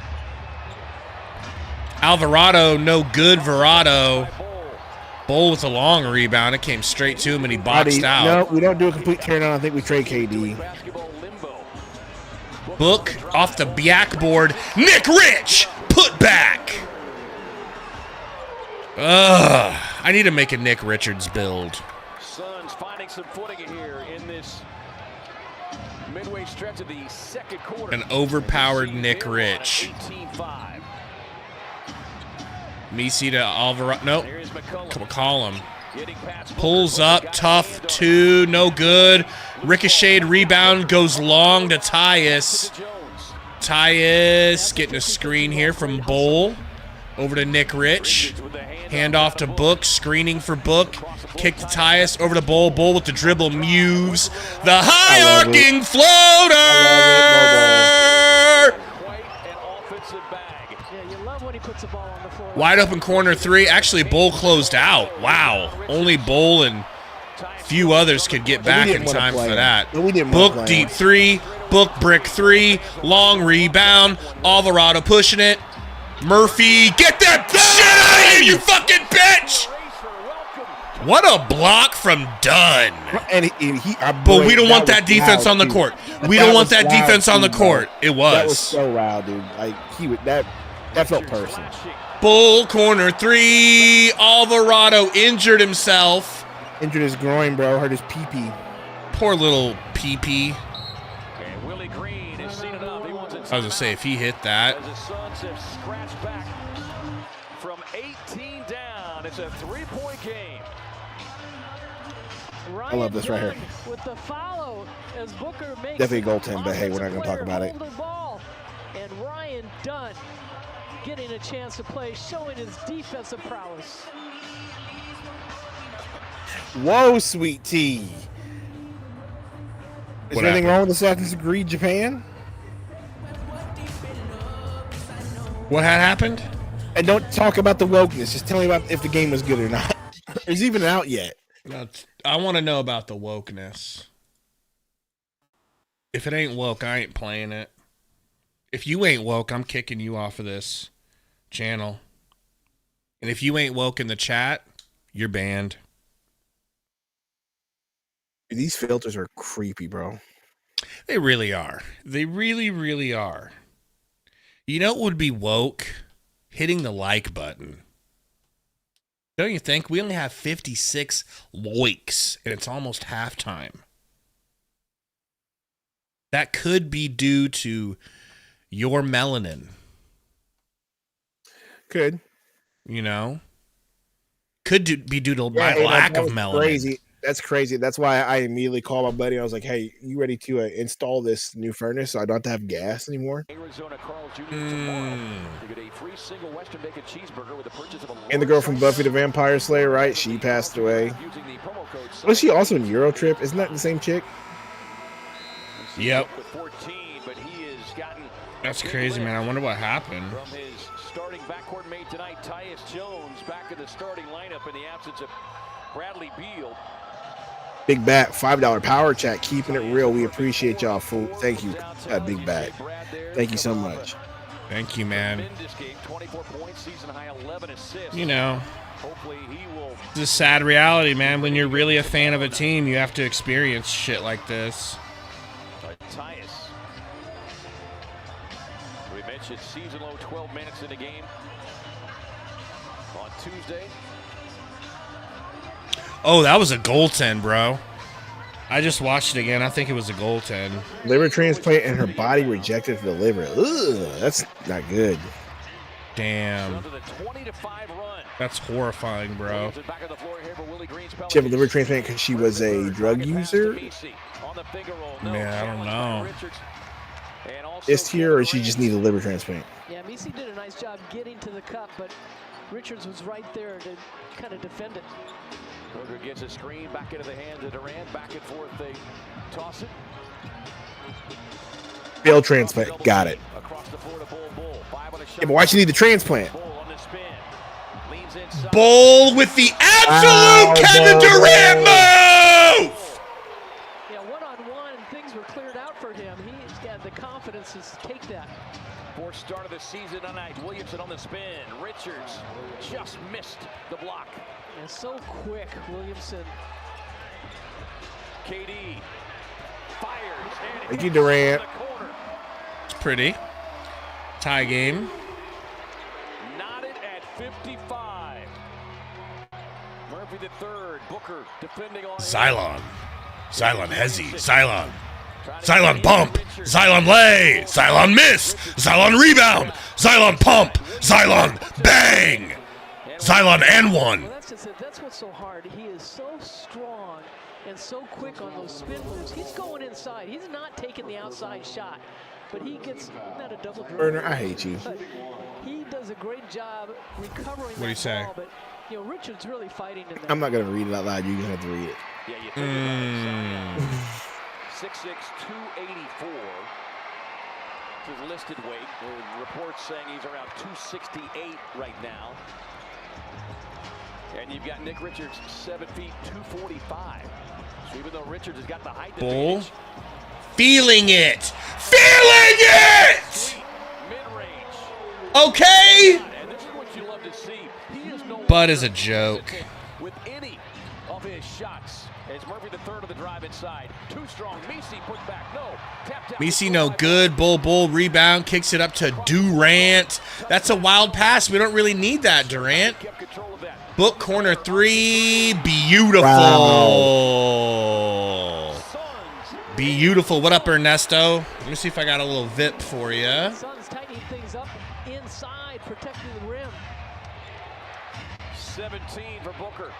Alvarado, no good. Verado. Bull with a long rebound. It came straight to him, and he boxed out. No, we don't do a complete turn on. I think we trade KD. Book off the backboard. Nick Rich, put back. I need to make a Nick Richards build. Suns finding some footing here in this midway stretch of the second quarter. An overpowered Nick Rich. 18-5. Misi to Alvarado. Nope. McCollum. Pulls up. Tough 2. No good. Ricocheted rebound. Goes long to Tyus. Tyus getting a screen here from Bull. Over to Nick Rich. Hand off to Book. Screening for Book. Kick to Tyus. Over to Bull. Bull with the dribble. Muse. The high arcing floater. Wide open corner 3. Actually, Bull closed out. Wow. Only Bull and few others could get back in time for that. Book deep 3. Book brick 3. Long rebound. Alvarado pushing it. Murphy, get that shit out of here, you fucking bitch! What a block from Dunn. But we don't want that defense on the court. We don't want that defense on the court. It was. That was so wild, dude. Like that felt personal. Bull corner 3. Alvarado injured himself. Injured his groin, bro. Hurt his pee-pee. Poor little pee-pee. I was going to say, if he hit that. As the Suns have scratched back from 18 down. It's a 3-point game. I love this right here. With the follow as Booker makes definitely a goaltend, but hey, we're not going to talk about it. And Ryan Dunn getting a chance to play, showing his defensive prowess. Whoa, sweet tea. Is What there anything happened? wrong with Assassin's Creed Japan? What had happened? And don't talk about the wokeness. Just tell me about if the game was good or not. Is it even out yet? I want to know about the wokeness. If it ain't woke, I ain't playing it. If you ain't woke, I'm kicking you off of this channel. And if you ain't woke in the chat, you're banned. These filters are creepy, bro. They really are. They really, really are. You know what would be woke? Hitting the like button. Don't you think? We only have 56 likes, and it's almost halftime. That could be due to your melanin. Could. You know? Could be due to my Yeah, lack that of was melanin. Crazy. That's crazy. That's why I immediately called my buddy. I was like, "Hey, you ready to install this new furnace so I don't have to have gas anymore?" Arizona Carl Jr. tomorrow. You get a free single Western bacon cheeseburger with the purchase of a And the girl from Buffy the Vampire Slayer, right? She passed away. Was she also in Eurotrip? Isn't that the same chick? Yep. 14, but he has gotten That's crazy, man. I wonder what happened. from his starting backcourt mate tonight, Tyus Jones, back in the starting lineup in the absence of Bradley Beal. Big Bat, $5 power chat, keeping it real. We appreciate y'all, fool. Thank you, Big Bat. Thank you so much. Thank you, man. 24 points, season high 11 assists. You know, Hopefully he will. it's a sad reality, man. When you're really a fan of a team, you have to experience shit like this. Tyus. We mentioned season low 12 minutes in the game on Tuesday. Oh, that was a goaltend, bro. I just watched it again. I think it was a goaltend. Liver transplant and her body rejected for the liver. Ugh, that's not good. Damn. Under the 20-5 run. That's horrifying, bro. Back on the floor here for Willie Green's She had a liver transplant because she was a drug user. Man, I don't know. Is here, or she just need a liver transplant? Yeah, Misi did a nice job getting to the cup, but Richards was right there to kind of defend it. Berger gets a screen back into the hands of Durant. Back and forth, they toss it. Failed transplant. Got it. Across the floor to Bull. Five on a shot. Yeah, but why she need the transplant? Bull on the spin. Leans inside. Bull with the absolute Kevin Durant move! Yeah, one-on-one, things were cleared out for him. He's got the confidence to take that. Fourth start of the season tonight. Williamson on the spin. Richards just missed the block. And so quick, Williamson. KD fires. And Thank you, Durant. It's pretty. Tie game. Knotted at 55. Murphy the third. Booker defending on Xylon. Xylon Hezi. Xylon. Xylon pump. Xylon lay. Xylon miss. Xylon rebound. Xylon pump. Xylon bang. Xylon and one. Well, that's just it. That's what's so hard. He is so strong and so quick on those spin moves. He's going inside. He's not taking the outside shot, but he gets not a double dribble. Burner, I hate you. But he does a great job recovering. What do you say? Ball, but you know, Richards really fighting in there. I'm not gonna read it out loud. You're gonna have to read it. Yeah, you think about it. 6'6", 284. His listed weight. The report's saying he's around 268 right now. And you've got Nick Richards, 7 feet, 245. So even though Richards has got the height Bull. advantage, Feeling it. Feeling it! mid-range. Okay. And this is what you love to see. He is no Bud is a longer joke. hesitant with any of his shots. As Murphy the third of the drive inside. Too strong. Misi put back. No. Tapped out. Misi no good. Bull rebound. Kicks it up to Durant. That's a wild pass. We don't really need that, Durant. Kept control of that. Book corner three. Beautiful. Beautiful. What up, Ernesto? Let me see if I got a little VIP for you. Suns tightening things up inside, protecting the rim. 17 for Booker.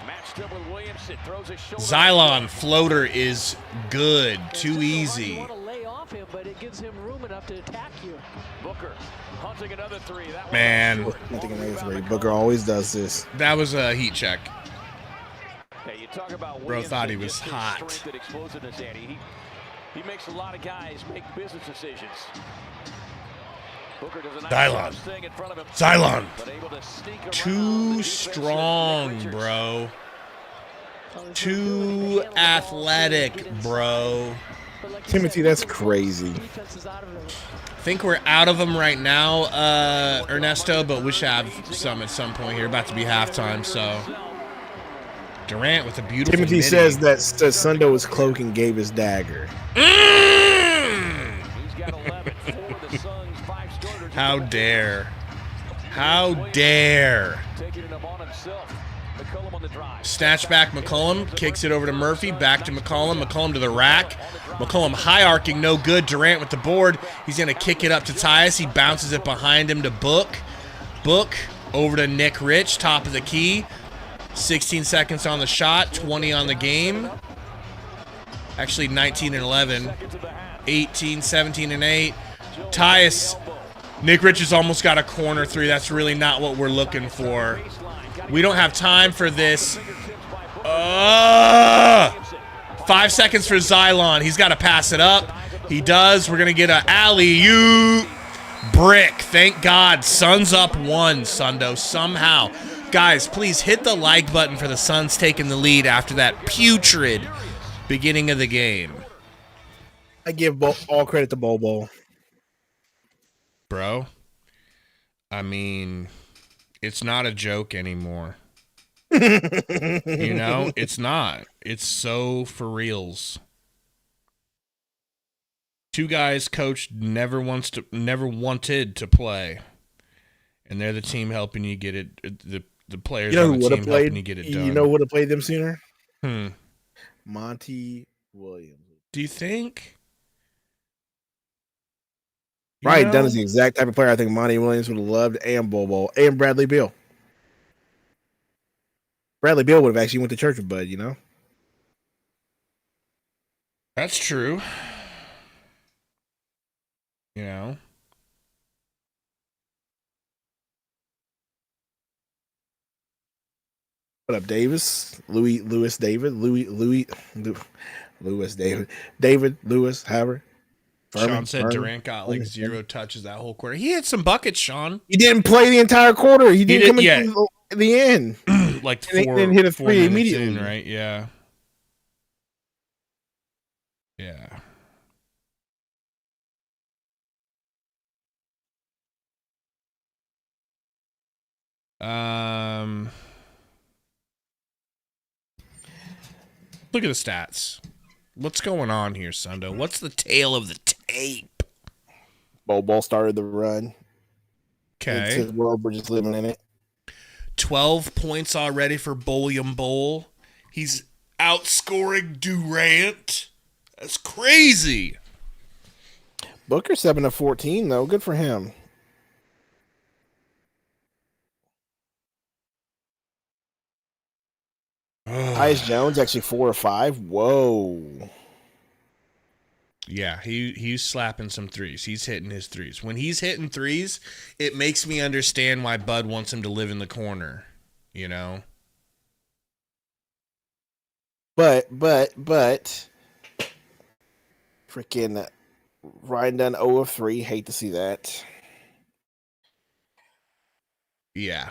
Matched up with Williamson. Throws his shoulder. Xylon floater is good. Too easy. Want to lay off off him, but it gives him room enough to attack you. Booker hunting another three. That Man, I think another three. Booker always does this. that was a heat check. Hey, you talk about Bro thought he was hot. strength and explosiveness, Andy. He makes a lot of guys make business decisions. Booker does a nice job staying in front of him, Cylon. but able to sneak around the Too defensive strong, Richards. bro. Too athletic, bro. Timothy, that's crazy. I think we're out of them right now, Ernesto, but we should have some at some point here. About to be halftime, so. Durant with a beautiful Timothy midi. says that Sundo was cloaking gave his dagger. He's got 11 for the Suns, 5 starters. How dare. How dare. Taking it upon himself. McCollum on the drive. Snatch back McCollum, kicks it over to Murphy, back to McCollum, McCollum to the rack. McCollum high arcing, no good. Durant with the board. He's going to kick it up to Tyus. He bounces it behind him to Book. Book over to Nick Rich, top of the key. 16 seconds on the shot, 20 on the game. Actually 19 and 11. 18, 17 and 8. Tyus. Nick Rich has almost got a corner three. That's really not what we're looking for. We don't have time for this. 5 seconds for Xylon. He's got to pass it up. He does. We're going to get an alley-oop. Brick. Thank God. Suns up 1, Sundo, somehow. Guys, please hit the like button for the Suns taking the lead after that putrid beginning of the game. I give all credit to Bobo. Bro, I mean, it's not a joke anymore. You know, it's not. It's so for reals. 2 guys coach never wanted to play, and they're the team helping you get it. The players on the team helping you get it done. You know who would have played them sooner? Hmm. Monty Williams. Do you think? Ryan Dunn is the exact type of player I think Monty Williams would have loved, and Bobo, and Bradley Beal. Bradley Beal would have actually went to church with Bud, you know? That's true. You know? What up, Davis? Louis David? David, Lewis, Howard. Sean said Durant got like 0 touches that whole quarter. He had some buckets, Sean. He didn't play the entire quarter. He didn't come in the end. Like and 4 then hit a 4 three minutes immediately. in, right? Yeah. Yeah. Look at the stats. What's going on here, Sundo? What's the tail of the tape? Bobo started the run. Okay. It's his world. We're just living in it. 12 points already for Bullion Bowl. He's outscoring Durant. That's crazy. Booker 7 of 14 though. Good for him. Tyus Jones actually 4 of 5. Whoa. Yeah, he's slapping some threes. He's hitting his threes. When he's hitting threes, it makes me understand why Bud wants him to live in the corner, you know? But freaking Ryan Dunn 0 of 3. Hate to see that. Yeah.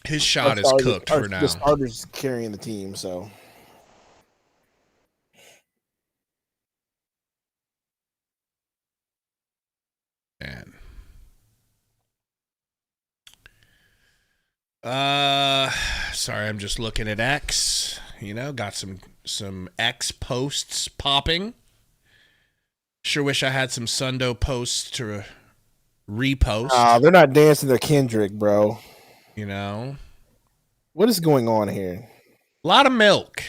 His shot is cooked for now. The starter's carrying the team, so. Man. Sorry, I'm just looking at X. You know, got some X posts popping. Sure wish I had some Sundo posts to repost. They're not dancing to Kendrick, bro. You know, what is going on here? A lot of milk.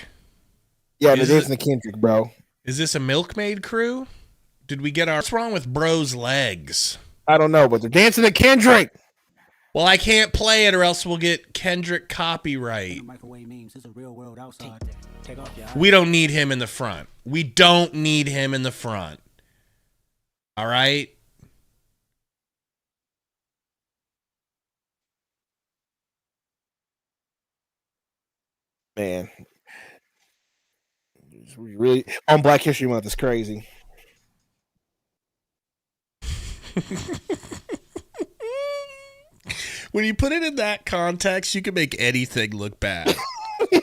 Yeah, they're dancing to Kendrick, bro. Is this a milkmaid crew? Did we get our... What's wrong with bro's legs? I don't know, but they're dancing to Kendrick. Well, I can't play it or else we'll get Kendrick copyright. We don't need him in the front. We don't need him in the front. All right? Man. Really on Black History Month is crazy. When you put it in that context, you can make anything look bad. You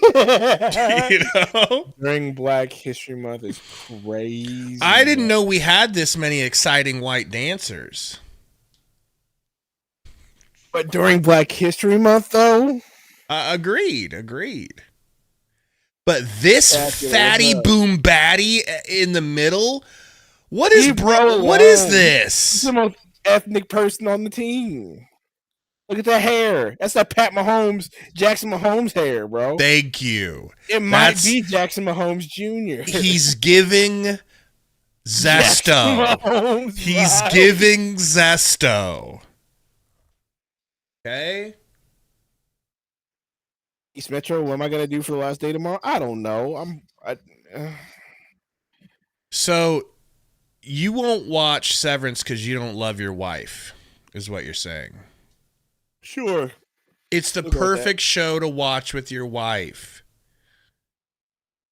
know? During Black History Month is crazy. I didn't know we had this many exciting white dancers. But during Black History Month, though? Agreed. But this fatty boom batty in the middle, what is this? He's the most ethnic person on the team. Look at that hair. That's that Jackson Mahomes hair, bro. Thank you. It might be Jackson Mahomes Jr. He's giving zesto. He's giving zesto. Okay. East Metro, what am I gonna do for the last day tomorrow? I don't know. So you won't watch Severance because you don't love your wife, is what you're saying. Sure. It's the perfect show to watch with your wife.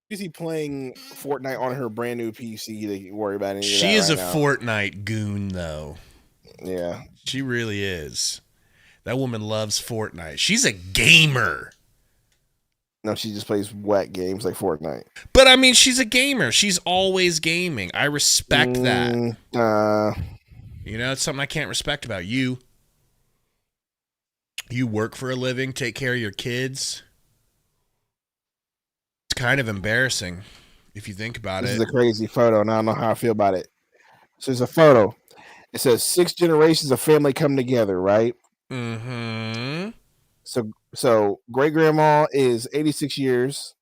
Is he playing Fortnite on her brand new PC that you worry about? She is a Fortnite goon, though. Yeah. She really is. That woman loves Fortnite. She's a gamer. No, she just plays whack games like Fortnite. But, I mean, she's a gamer. She's always gaming. I respect that. You know, it's something I can't respect about you. You work for a living, take care of your kids. It's kind of embarrassing if you think about it. This is a crazy photo, and I don't know how I feel about it. So there's a photo. It says 6 generations of family come together, right? Mm-hmm. So great grandma is 86 years.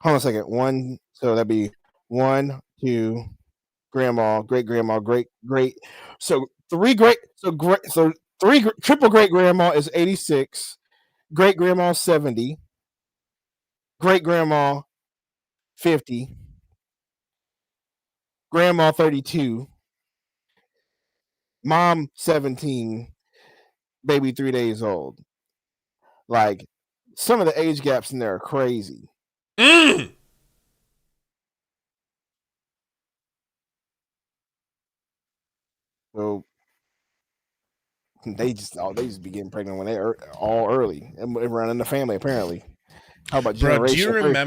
Hold on a second. So that'd be 1, 2, grandma, great grandma, great. So triple great grandma is 86, great grandma 70, great grandma 50, grandma 32, mom 17, baby 3 days old. Like, some of the age gaps in there are crazy. So they just be getting pregnant when they're all early and everyone in the family apparently. How about generation?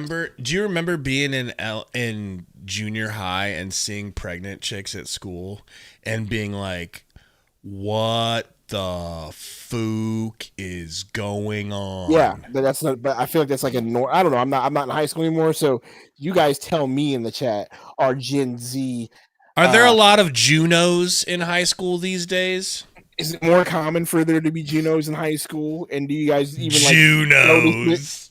Bro, do you remember being in junior high and seeing pregnant chicks at school and being like, what the fook is going on? Yeah, but that's not. But I feel like that's like I don't know. I'm not in high school anymore. So you guys tell me in the chat. Are Gen Z? Are there a lot of Junos in high school these days? Is it more common for there to be Junos in high school? And do you guys even Junos?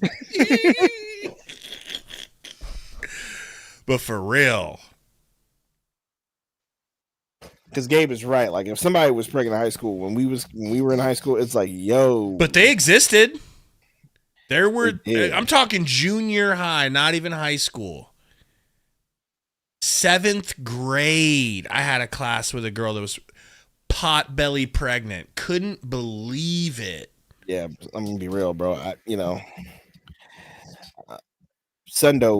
But for real. Because Gabe is right. Like, if somebody was pregnant in high school when we were in high school, it's like, yo. But they existed. I'm talking junior high, not even high school. 7th grade, I had a class with a girl that was pot belly pregnant. Couldn't believe it. Yeah, I'm gonna be real, bro. Sundo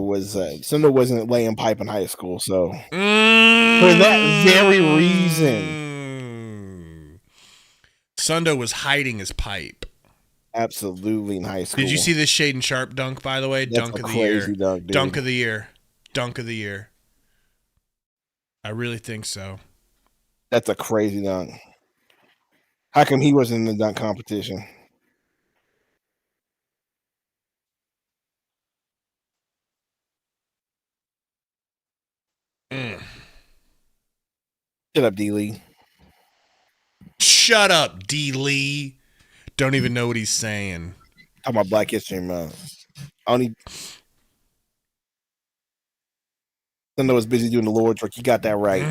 wasn't laying pipe in high school, so for that very reason, Sundo was hiding his pipe. Absolutely, in high school. Did you see this Shaden Sharp dunk, by the way? That's Dunk of the crazy year. dunk, dude. Dunk of the year. Dunk of the year. I really think so. That's a crazy dunk. How come he wasn't in the dunk competition? Shut up, D. Lee. Shut up, D. Lee. Don't even know what he's saying. Talking about Black History Month. Sundo was busy doing the Lord's work. You got that right.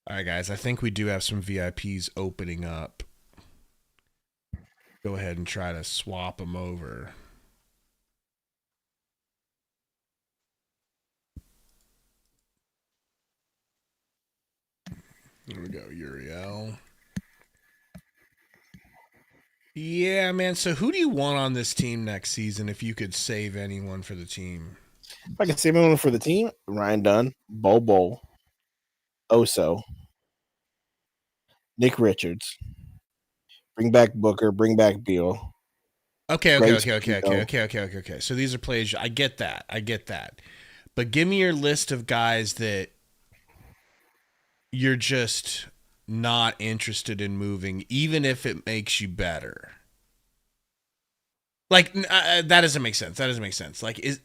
All All right, guys. I think we do have some VIPs opening up. Go ahead and try to swap them over. Here we go, Uriel. Yeah, man. So who do you want on this team next season if you could save anyone for the team? If I could save anyone for the team, Ryan Dunn, Bobo, Oso, Nick Richards. Bring back Booker, bring back Beal. Okay. So these are players. I get that. But give me your list of guys that you're just not interested in moving, even if it makes you better. Like, that doesn't make sense. Like, is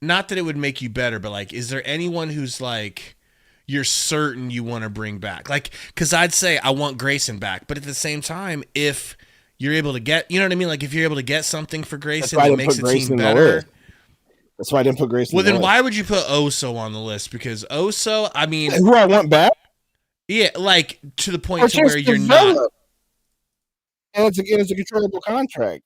not that it would make you better, but like, is there anyone who's like you're certain you want to bring back? Like, because I'd say I want Grayson back, but at the same time, if you're able to get, you know what I mean? Like, if you're able to get something for Grayson that makes the team better. That's why I didn't put Grayson. Well, then why would you put Oso on the list? Because Oso, I mean, who I want back? Yeah, like to the point to where you're not. And it's a controllable contract.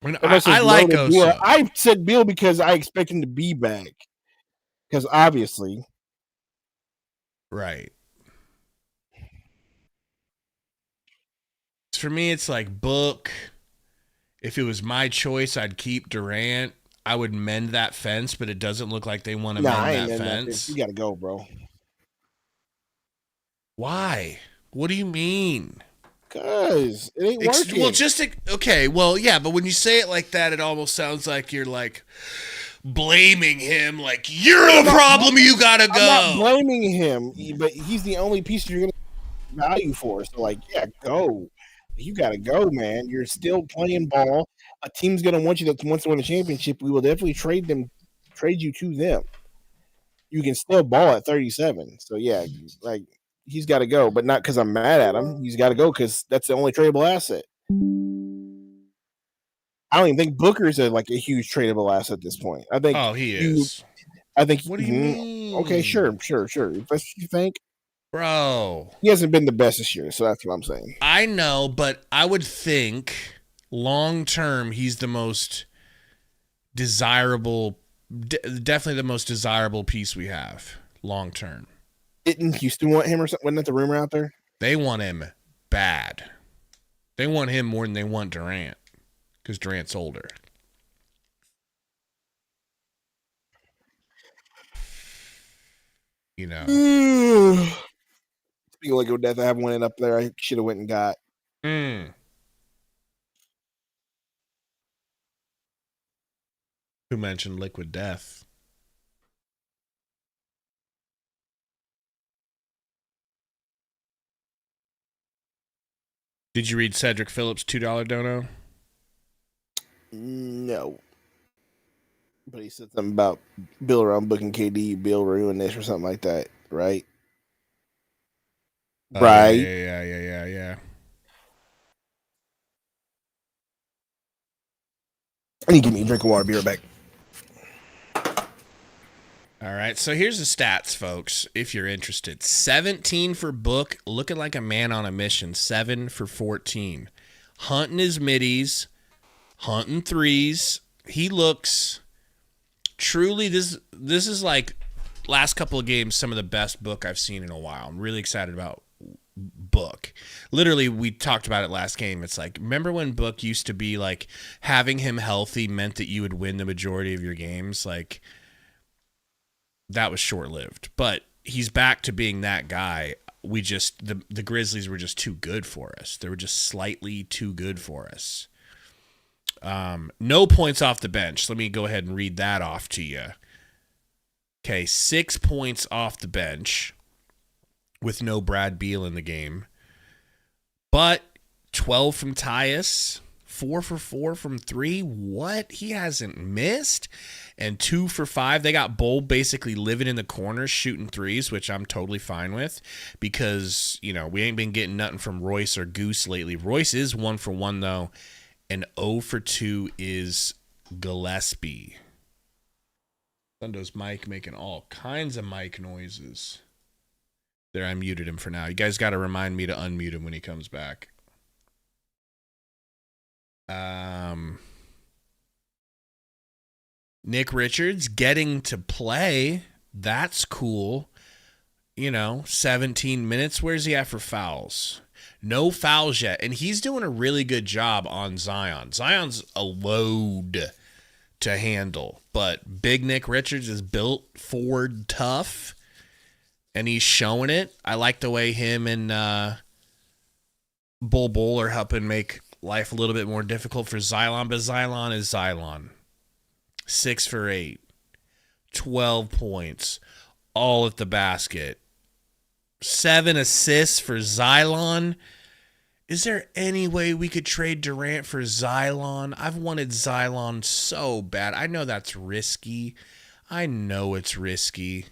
I like Oso. I said Beal because I expect him to be back. Because obviously. Right. For me, it's like Book. If it was my choice, I'd keep Durant. I would mend that fence, but it doesn't look like they want to mend that fence. You got to go, bro. Why? What do you mean? Because it ain't working. Well, okay. Well, yeah, but when you say it like that, it almost sounds like you're like blaming him. Like, you're the problem. You gotta go. I'm not blaming him, but he's the only piece you're gonna value for. So, like, yeah, go. You gotta go, man. You're still playing ball. A team's gonna want you that wants to win a championship. We will definitely trade you to them. You can still ball at 37. So yeah, like. He's got to go, but not because I'm mad at him. He's got to go because that's the only tradable asset. I don't even think Booker's a huge tradable asset at this point. I think. Oh, he is. I think. What do you mean? Okay, sure. If that's what you think, bro. He hasn't been the best this year, so that's what I'm saying. I know, but I would think long term he's the most desirable, definitely the most desirable piece we have long term. Didn't Houston want him or something? Wasn't that the rumor out there? They want him bad. They want him more than they want Durant because Durant's older. You know. Speaking of liquid death, I have one up there. I should have went and got. Who mentioned liquid death? Did you read Cedric Phillips' $2 dono? No. But he said something about Bill around booking KD, Bill ruined this or something like that, right? Right. Yeah. I need to give me a drink of water. Be right back. All right, so here's the stats, folks, if you're interested. 17 for Book, looking like a man on a mission. 7 for 14. Hunting his middies, hunting threes. He looks truly, this is like last couple of games, some of the best Book I've seen in a while. I'm really excited about Book. Literally, we talked about it last game. It's like, remember when Book used to be like having him healthy meant that you would win the majority of your games? Like, that was short-lived, but he's back to being that guy. We just the Grizzlies were just too good for us. They were just slightly too good for us. No points off the bench. Let me go ahead and read that off to you. Okay, 6 points off the bench with no Brad Beal in the game, but 12 from Tyus, 4 for 4 from 3. What? He hasn't missed. And 2 for 5. They got Bull basically living in the corners, shooting threes, which I'm totally fine with because, you know, we ain't been getting nothing from Royce or Goose lately. Royce is 1 for 1, though, and 0 for 2 is Gillespie. Sundo's mic making all kinds of mic noises. There, I muted him for now. You guys got to remind me to unmute him when he comes back. Nick Richards getting to play. That's cool. 17 minutes. Where's he at for fouls? No fouls yet. And he's doing a really good job on Zion. Zion's a load to handle. But Big Nick Richards is built forward tough. And he's showing it. I like the way him and Bull are helping make life a little bit more difficult for Xylon. But Xylon is Xylon. 6 for 8. 12 points. All at the basket. 7 assists for Xylon. Is there any way we could trade Durant for Xylon? I've wanted Xylon so bad. I know that's risky. I know it's risky.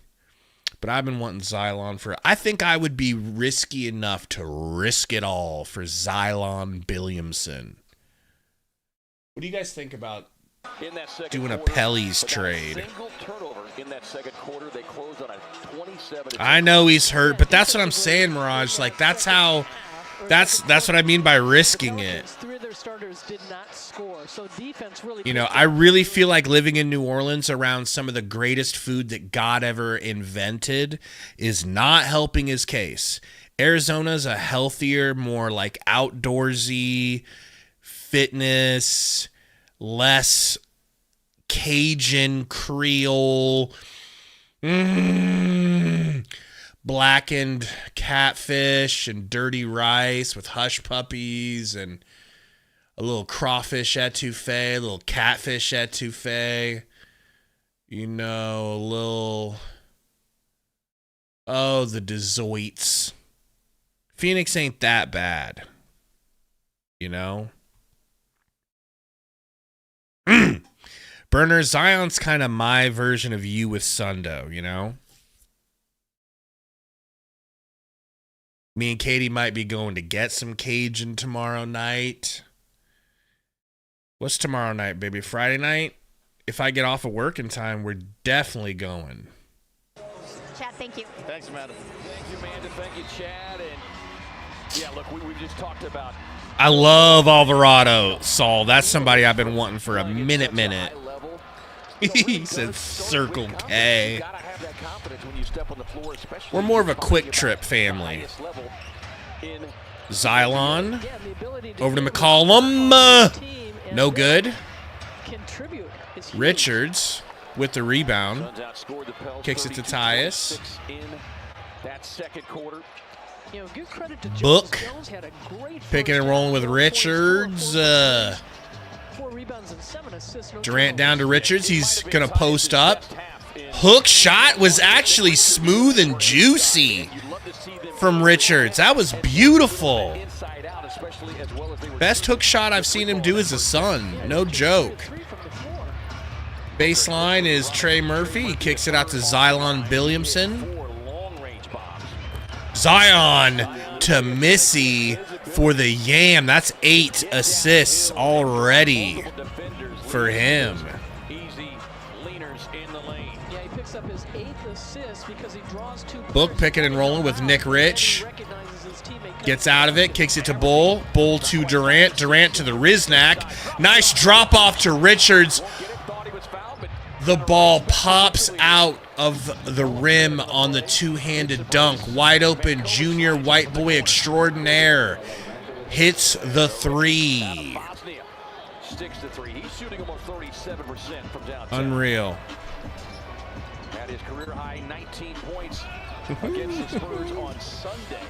But I've been wanting Xylon for... I think I would be risky enough to risk it all for Xylon Billiamson. What do you guys think about doing a Pelly's trade? I know he's hurt, but that's what I'm saying, Mirage. Like, that's how... That's what I mean by risking it. I really feel like living in New Orleans around some of the greatest food that God ever invented is not helping his case. Arizona's a healthier, more like outdoorsy, fitness, less Cajun, Creole, blackened catfish and dirty rice with hush puppies and a little crawfish etouffee, a little catfish etouffee, a little, the desserts. Phoenix ain't that bad, Burner, Zion's kind of my version of you with Sundo, Me and Katie might be going to get some Cajun tomorrow night. What's tomorrow night, baby? Friday night? If I get off of work in time, we're definitely going. Chad, thank you. Thanks, Amanda. Thank you, Amanda. Thank you, Chad. And yeah, look, we just talked about. I love Alvarado, Saul. That's somebody I've been wanting for a minute. He said Circle K. We're more of a quick trip family. Xylon. Over to McCollum. No good. Richards with the rebound. Kicks it to Tyus. Book. Picking and rolling with Richards. Durant down to Richards. He's going to post up. Hook shot was actually smooth and juicy from Richards. That was beautiful. Best hook shot I've seen him do is the Sun. No joke. Baseline is Trey Murphy. He kicks it out to Xylon Billiamson. Zion to Missy for the Yam. That's 8 assists already for him. Book picking and rolling with Nick Rich. Gets out of it, kicks it to Bull. Bull to Durant. Durant to the Riznak. Nice drop off to Richards. The ball pops out of the rim on the two-handed dunk. Wide open junior white boy extraordinaire. Hits the three. Unreal. At his career high 19 points against the Spurs on Sunday.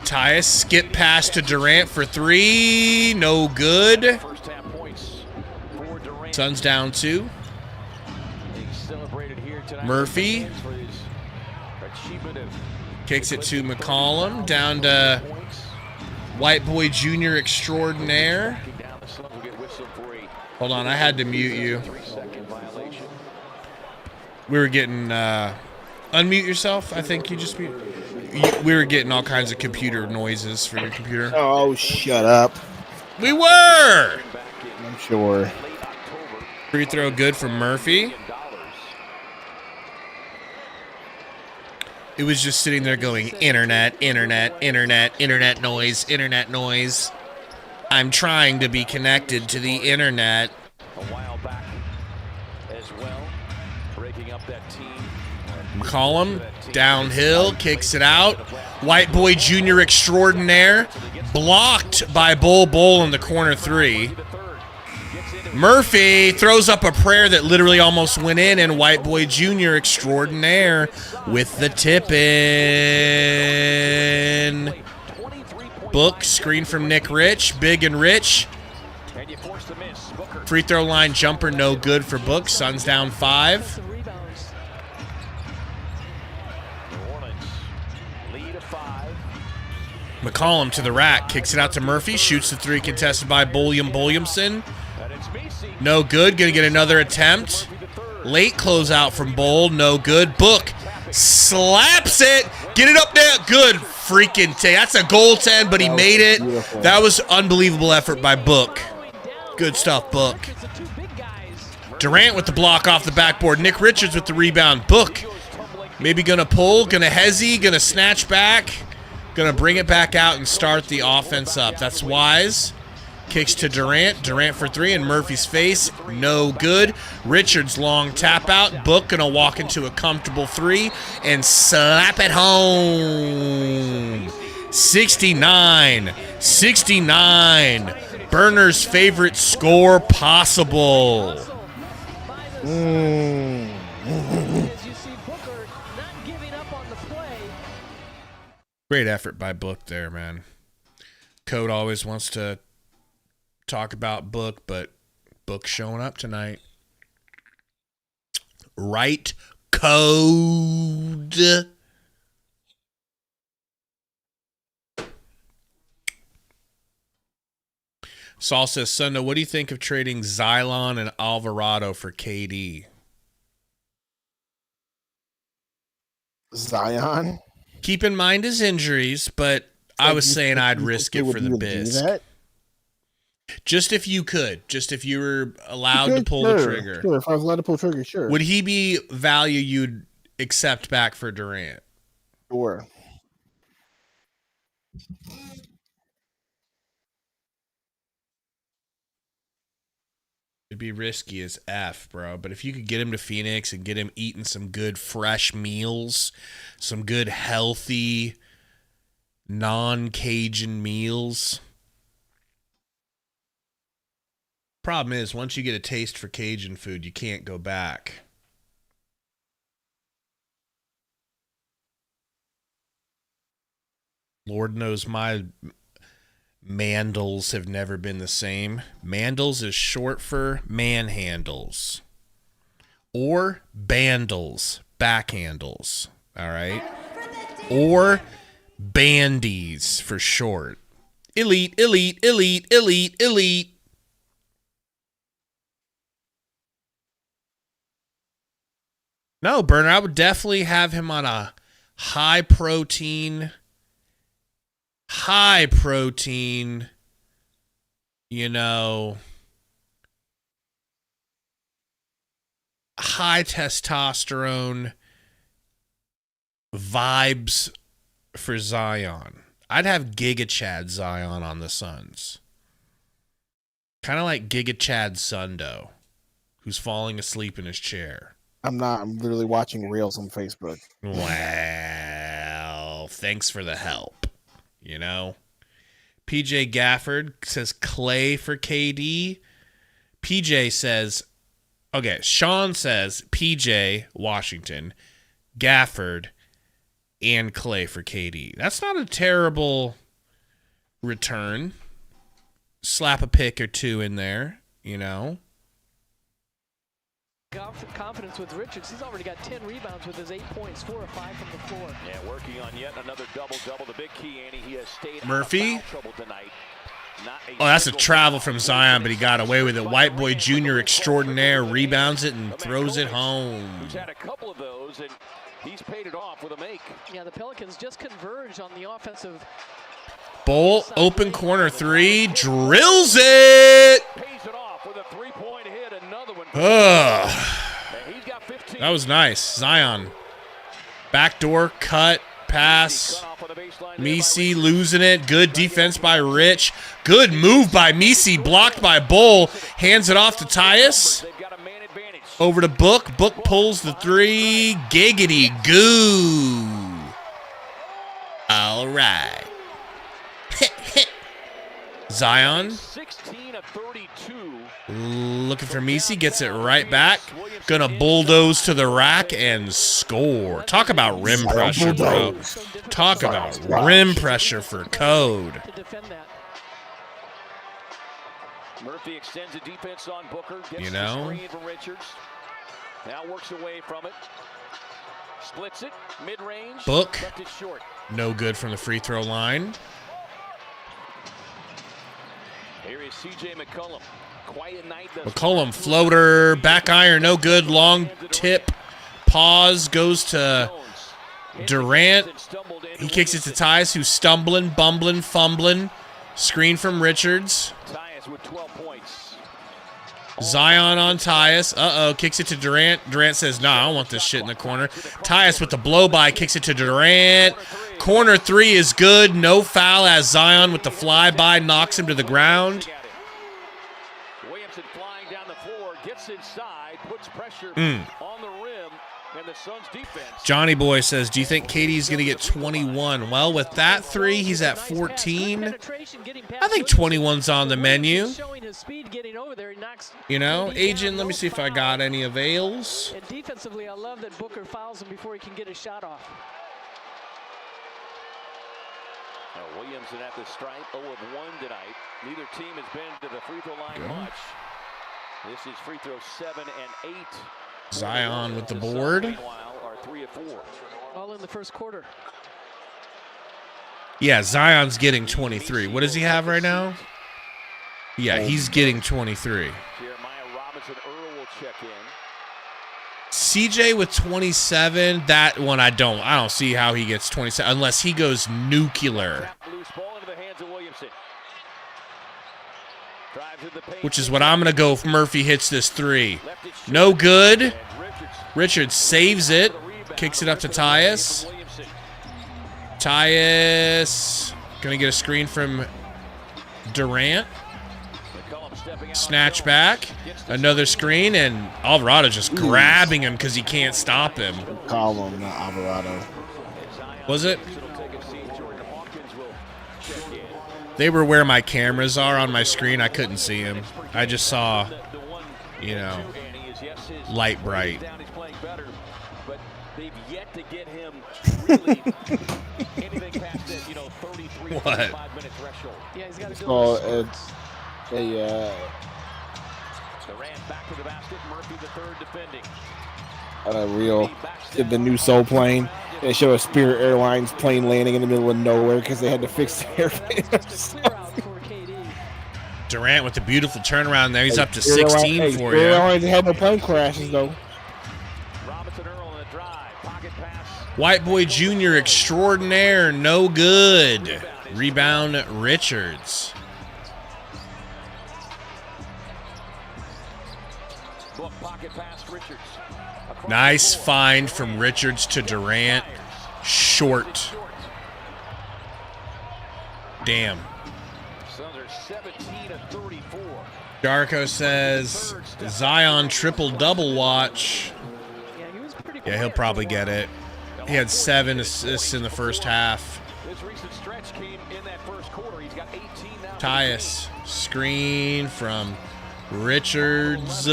Tyus skip pass to Durant for 3. No good. Suns down 2. Murphy kicks it to McCollum. Down to white boy junior extraordinaire. Hold on, I had to mute you. We were getting unmute yourself. I think you just mute. We were getting all kinds of computer noises for your computer. Oh, shut up. We were. I'm sure. Free throw good from Murphy. It was just sitting there going, internet, internet, internet, internet noise, internet noise. I'm trying to be connected to the internet. A while back as well, breaking up that team. McCollum, downhill, kicks it out. White Boy Jr. extraordinaire, blocked by Bull in the corner 3. Murphy throws up a prayer that literally almost went in, and White Boy Jr. extraordinaire with the tip-in. Book, screen from Nick Rich, big and Rich. Free throw line jumper, no good for Book. Suns down 5. McCollum to the rack, kicks it out to Murphy, shoots the 3 contested by Williamson. No good, gonna get another attempt. Late closeout from Bull, no good. Book slaps it, get it up there, good freaking take. That's a goaltend, but he made it. Beautiful. That was unbelievable effort by Book. Good stuff, Book. Durant with the block off the backboard. Nick Richards with the rebound. Book maybe gonna pull, gonna hezzy, gonna snatch back, gonna bring it back out and start the offense up. That's wise. Kicks to Durant. Durant for 3 in Murphy's face. No good. Richards long tap out. Book gonna walk into a comfortable 3 and slap it home. 69. Burner's favorite score possible. Great effort by Book there, man. Code always wants to talk about Book, but Book's showing up tonight. Right code. Saul says, Sundo, what do you think of trading Xylon and Alvarado for KD? Zion? Keep in mind his injuries, but I was saying I'd risk it for the biz. Just if you could. Just if you were allowed to pull the trigger. Sure, if I was allowed to pull the trigger, sure. Would he be value you'd accept back for Durant? Sure. It'd be risky as F, bro. But if you could get him to Phoenix and get him eating some good fresh meals, some good healthy non-Cajun meals. Problem is, once you get a taste for Cajun food, you can't go back. Lord knows my mandals have never been the same. Mandals is short for manhandles. Or bandles, backhandles. All right? Or bandies for short. Elite, elite, elite, elite, elite. No, Burner, I would definitely have him on a high protein, you know, high testosterone vibes for Zion. I'd have Giga Chad Zion on the Suns. Kind of like Giga Chad Sundo, who's falling asleep in his chair. I'm not. I'm literally watching reels on Facebook. Well, thanks for the help. You know? PJ Gafford says Clay for KD. PJ says, okay, Sean says PJ Washington, Gafford, and Clay for KD. That's not a terrible return. Slap a pick or two in there, you know? Confidence with Richards. He's already got 10 rebounds with his 8 points, 4 or 5 from the floor. Yeah, working on yet another double-double. The big key, Andy, he has stayed Murphy. out of foul trouble tonight. Oh, that's a travel from Zion, but he got away with it. White Boy Jr. extraordinaire rebounds it and throws it home. He's had a couple of those, and he's paid it off with a make. Yeah, the Pelicans just converged on the offensive. Bull, open corner 3, drills it. Pays it off with a three-point hit. Another one. Ugh. He's got 15. That was nice. Zion Backdoor cut, pass. Misi losing it. Good defense by Rich. Good move by Misi. Blocked by Bull. Hands it off to Tyus. Over to Book. Book pulls the three. Giggity goo. All right. Zion. 16 of 32. Looking for Misi. Gets it right back. Gonna bulldoze to the rack and score. Talk about rim pressure, bro. Talk about rim pressure for Code. Murphy extends the defense on Booker. Gets You know? the screen from Richards. Now works away from it. Splits it. Mid-range. Book. Left it short. No good from the free throw line. Here is C.J. McCollum. Quiet night. McCollum floater. Back iron. No good. Long tip. Pause. Goes to Durant. He kicks it to Tyus, who's stumbling, bumbling, fumbling. Screen from Richards. Tyus with 12 points. Zion on Tyus. Uh-oh. Kicks it to Durant. Durant says, nah, I don't want this shit in the corner. Tyus with the blow-by. Kicks it to Durant. Corner three is good. No foul as Zion with the fly-by knocks him to the ground. Williamson flying down the floor. Gets inside. Puts pressure on the rim. And the Suns defense. Johnny Boy says, do you think KD's going to get 21? Well, with that three, he's at 14. I think 21's on the menu. You know, agent, let me see if I got any avails. And defensively, I love that Booker fouls him before he can get his shot off. Williamson at the stripe, 0 of 1 tonight. Neither team has been to the free throw line much. This is free throw 7 and 8. Zion with the board. Are 3 of 4. All in the first quarter. Yeah, Zion's getting 23. What does he have right now? Yeah, he's getting 23. Jeremiah Robinson Earl will check in. CJ with 27. That one I don't see how he gets 27 unless he goes nuclear. Loose ball into the hands of Williamson. Which is what I'm going to go if Murphy hits this three. No good. Richards saves it. Kicks it up to Tyus. Tyus going to get a screen from Durant. Snatch back. Another screen, and Alvarado just grabbing him because he can't stop him. Call him, not Alvarado. Was it? They were where my cameras are on my screen. I couldn't see him. I just saw, you know, light bright. But they've yet to get him really anything past that, 33, 35-minute threshold. Yeah, he's got to go. Durant back to the basket. Murphy the third defending. The new Soul plane. They show a Spirit Airlines plane landing in the middle of nowhere because they had to fix the airplane. Durant with the beautiful turnaround there. He's up to 16 for you. Spirit Airlines had no plane crashes, though. Robinson Earl in the drive. Pocket pass. White Boy Jr. extraordinaire. No good. Rebound Richards. Pocket pass Richards. Nice find from Richards to Durant. Short. Damn. Suns are 17 of 34. Darko says Zion triple-double watch. Yeah, he'll probably get it. He had 7 assists in the first half. This recent stretch came in that first quarter. He's got 18 now. Tyus. Screen from Richards.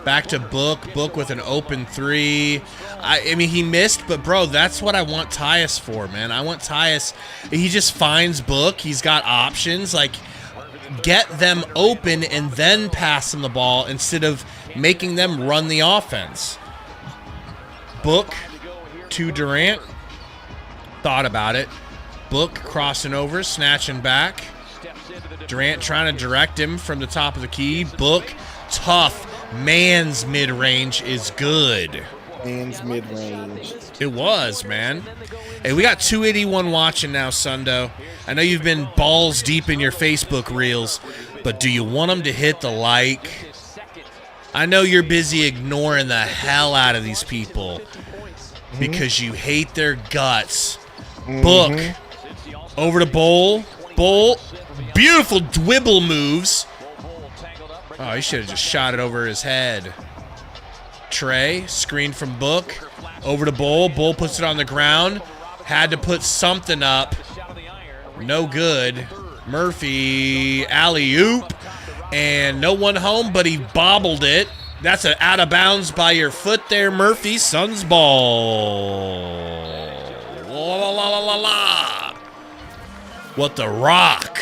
Back to Book. Book with an open three. I mean, he missed, but, bro, that's what I want Tyus for, man. I want Tyus. He just finds Book. He's got options. Like, get them open and then pass them the ball instead of making them run the offense. Book to Durant. Thought about it. Book crossing over, snatching back. Durant trying to direct him from the top of the key. Book, tough. Man's mid-range is good. Man's mid-range. It was, man. Hey, we got 281 watching now, Sundo. I know you've been balls deep in your Facebook reels, but do you want them to hit the like? I know you're busy ignoring the hell out of these people. because you hate their guts. Book over to Bowl. Bowl, beautiful dwibble moves. Oh, he should have just shot it over his head. Trey, screen from Book. Over to Bowl. Bowl puts it on the ground. Had to put something up. No good. Murphy, alley-oop. And no one home, but he bobbled it. That's an out of bounds by your foot there, Murphy. Suns ball. La, la, la, la, la. What the Rock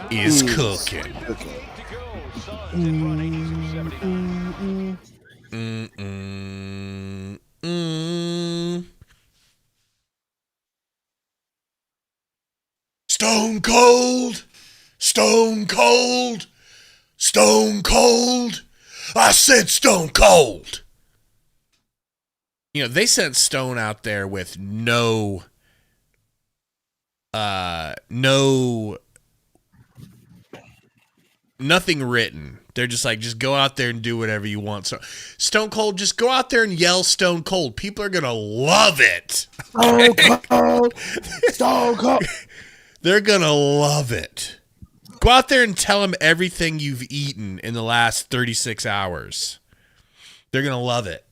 is cooking. Stone cold. Stone cold. Stone cold. I said stone cold. You know, they sent Stone out there with nothing written. They're just like, just go out there and do whatever you want. So Stone Cold, just go out there and yell Stone Cold. People are going to love it. Stone Cold. Stone Cold. They're going to love it. Go out there and tell them everything you've eaten in the last 36 hours. They're going to love it.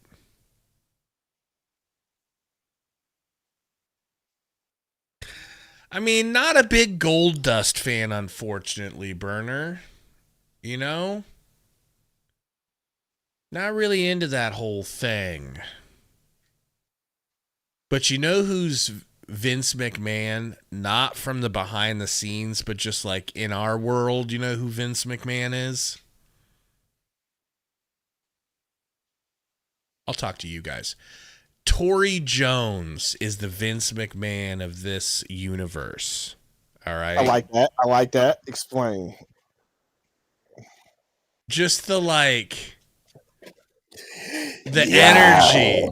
I mean, not a big Gold Dust fan, unfortunately, Burner. You know? Not really into that whole thing. But you know who's Vince McMahon? Not from the behind the scenes, but just like in our world, you know who Vince McMahon is? I'll talk to you guys. Torrey Jones is the Vince McMahon of this universe. All right. I like that. Explain. Just the energy.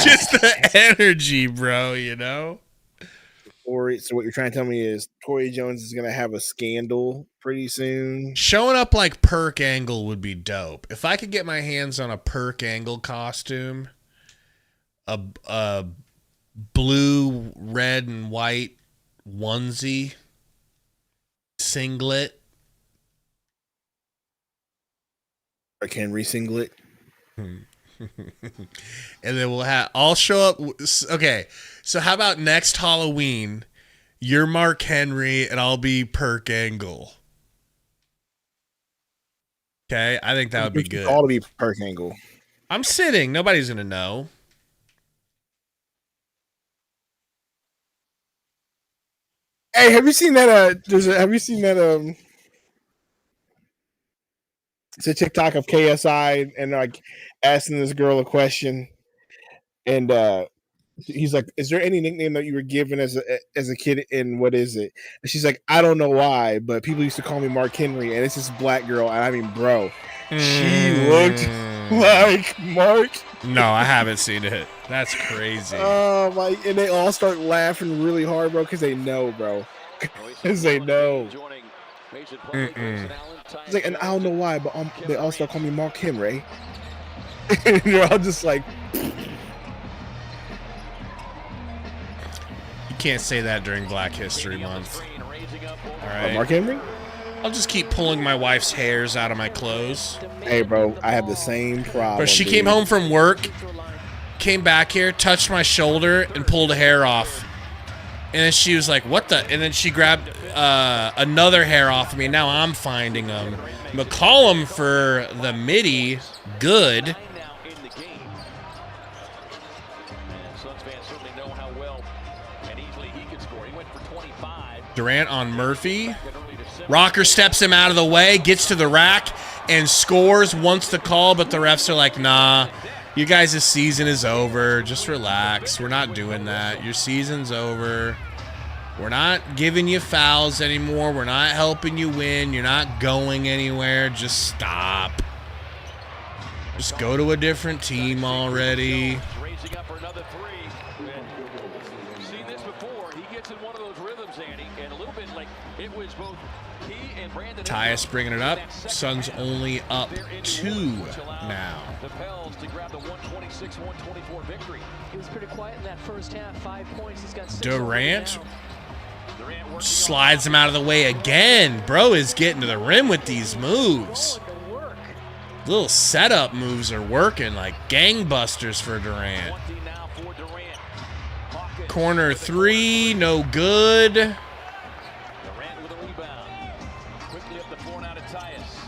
Just the energy, bro, you know? So what you're trying to tell me is Torrey Jones is going to have a scandal pretty soon? Showing up like Perk Angle would be dope. If I could get my hands on a Perk Angle costume, a blue, red, and white onesie, singlet. Mark Henry singlet. And then I'll show up. Okay, so how about next Halloween, you're Mark Henry and I'll be Perk Angle. Okay, I think that would be good. All to be Perk Angle. I'm sitting. Nobody's going to know. Hey, have you seen that? It's a TikTok of KSI and like asking this girl a question, and he's like, "Is there any nickname that you were given as a kid, and what is it?" And she's like, "I don't know why, but people used to call me Mark Henry, and it's this black girl, and I mean, bro, she looked like Mark." No, I haven't seen it. That's crazy. Oh my! And they all start laughing really hard, bro, because they know, bro, because they know. It's like, and I don't know why, but they all start calling me Mark Henry. And they're all just like, you can't say that during Black History Month. All right, Mark Henry. I'll just keep pulling my wife's hairs out of my clothes. Hey, bro, I have the same problem. But she came home from work, came back here, touched my shoulder, and pulled a hair off. And then she was like, "What the?" And then she grabbed another hair off of me. Now I'm finding them. McCollum for the midi. Good. Durant on Murphy. Rocker steps him out of the way, gets to the rack, and scores, wants the call, but the refs are like, "Nah, you guys' season is over. Just relax. We're not doing that. Your season's over. We're not giving you fouls anymore. We're not helping you win. You're not going anywhere. Just stop. Just go to a different team already." three. And seen this before. He gets in one of those rhythms, Andy, and a little bit like it was both he and Brandon. Tyus bringing it up. Suns only up 2 now. The Pels to grab the 126-124 victory. He was pretty quiet in that first half. 5 points. He's got 6. Durant slides him out of the way again. Bro is getting to the rim with these moves. Little setup moves are working like gangbusters for Durant. Corner 3, no good. Durant with a rebound. Quickly up the floor now to Tyus.